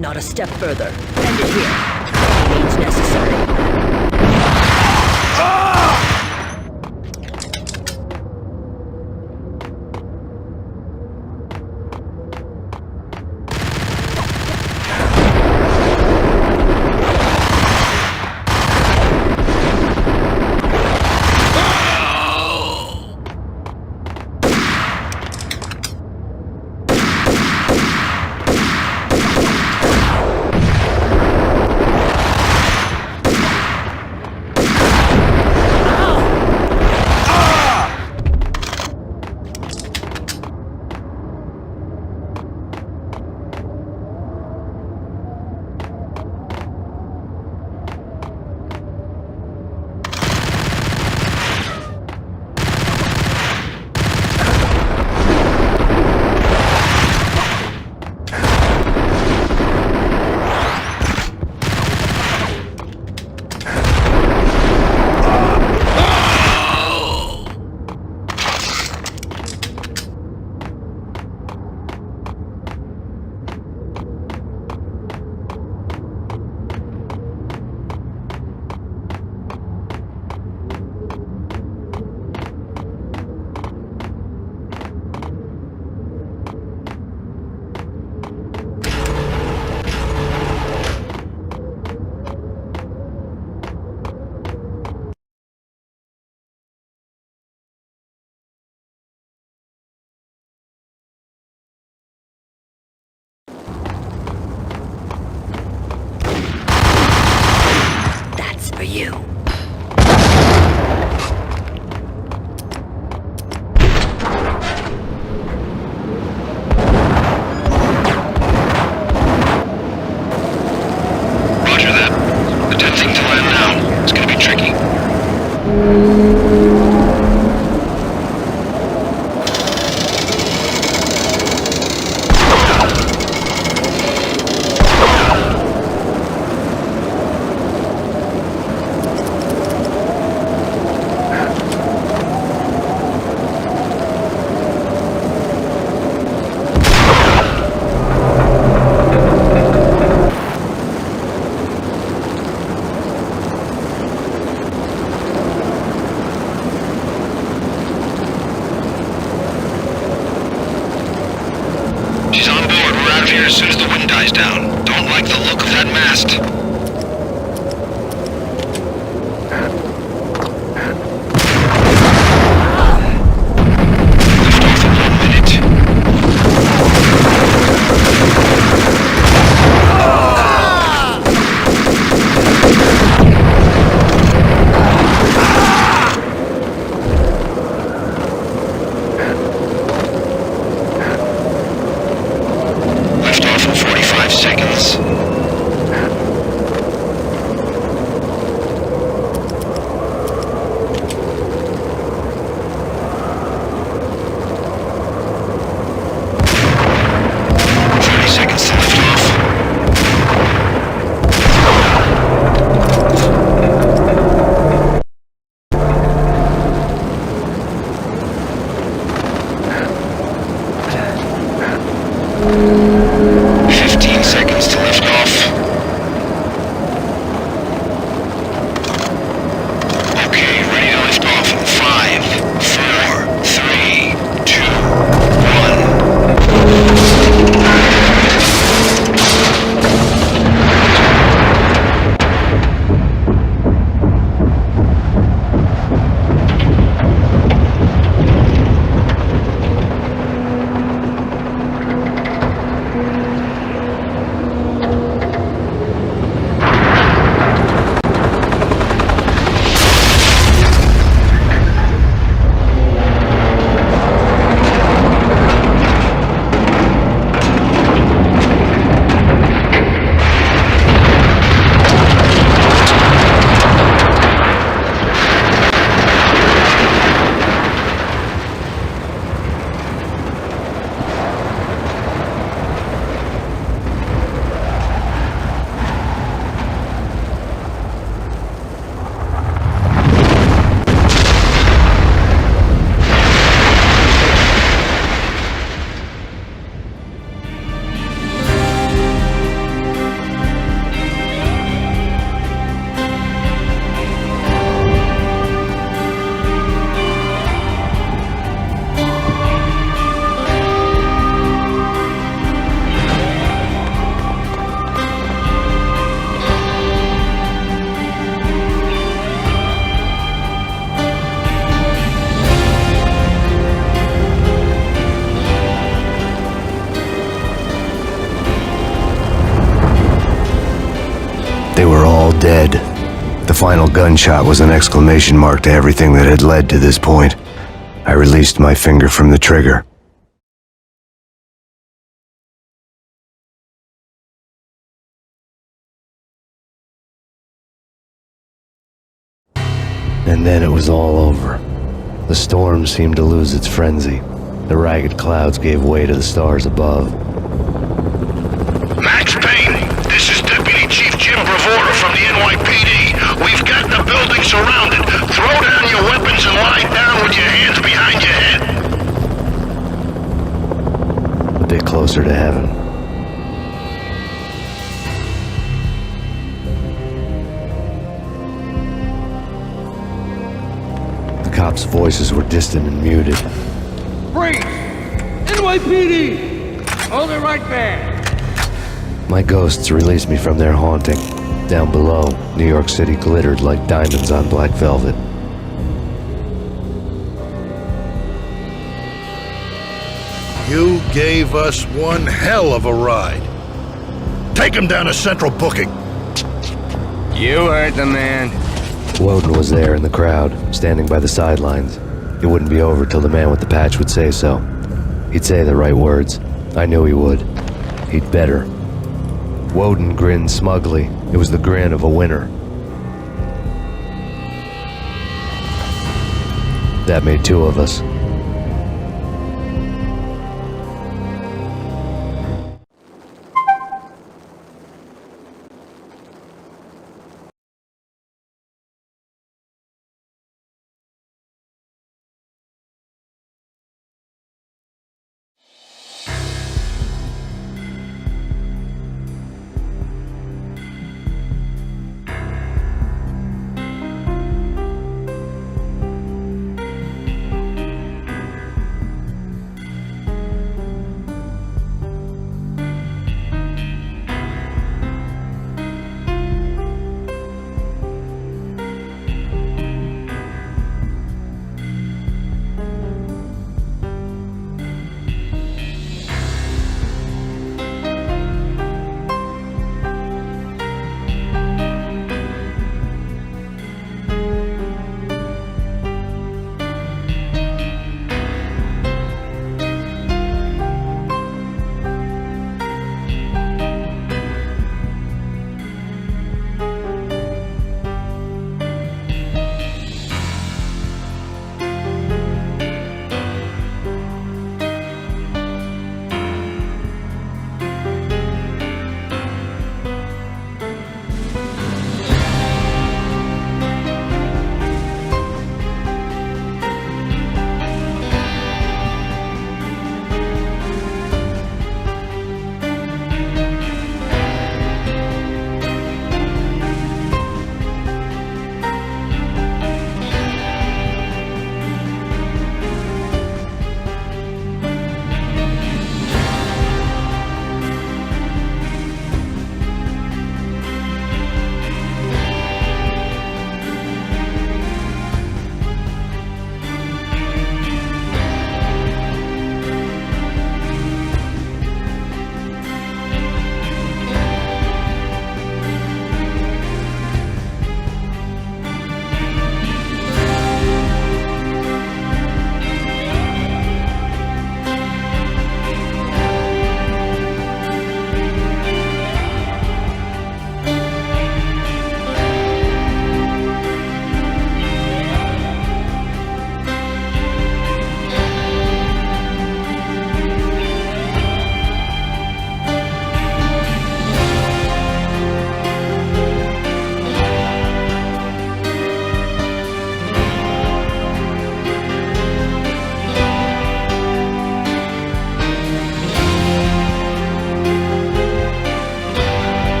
Not a step further. End it here. Means necessary.
you.
Roger that. Attempting to land now. It's gonna be tricky. She's on board. We're out of here as soon as the wind dies down. Don't like the look of that mast. Lift off in 1 minute. Lift off in 45 seconds. Seconds to lift off. Seconds to lift off. Okay, ready to lift off in 5, 4, 3, 2,
They were all dead. The final gunshot was an exclamation mark to everything that had led to this point. I released my finger from the trigger. And then it was all over. The storm seemed to lose its frenzy. The ragged clouds gave way to the stars above.
Max Payne, this is Deputy Chief Jim Bravura from the NYPD. We've got the building surrounded. Throw down your weapons and lie down with your hands behind your head.
A bit closer to heaven. The cops' voices were distant and muted.
Freeze! NYPD! Hold it right there!
My ghosts released me from their haunting. Down below, New York City glittered like diamonds on black velvet.
You gave us one hell of a ride. Take him down to Central Booking.
You heard the man.
Woden was there in the crowd, standing by the sidelines. It wouldn't be over till the man with the patch would say so. He'd say the right words. I knew he would. He'd better. Woden grinned smugly. It was the grin of a winner. That made two of us.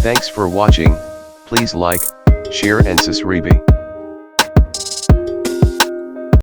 Thanks for watching. Please like, share and subscribe.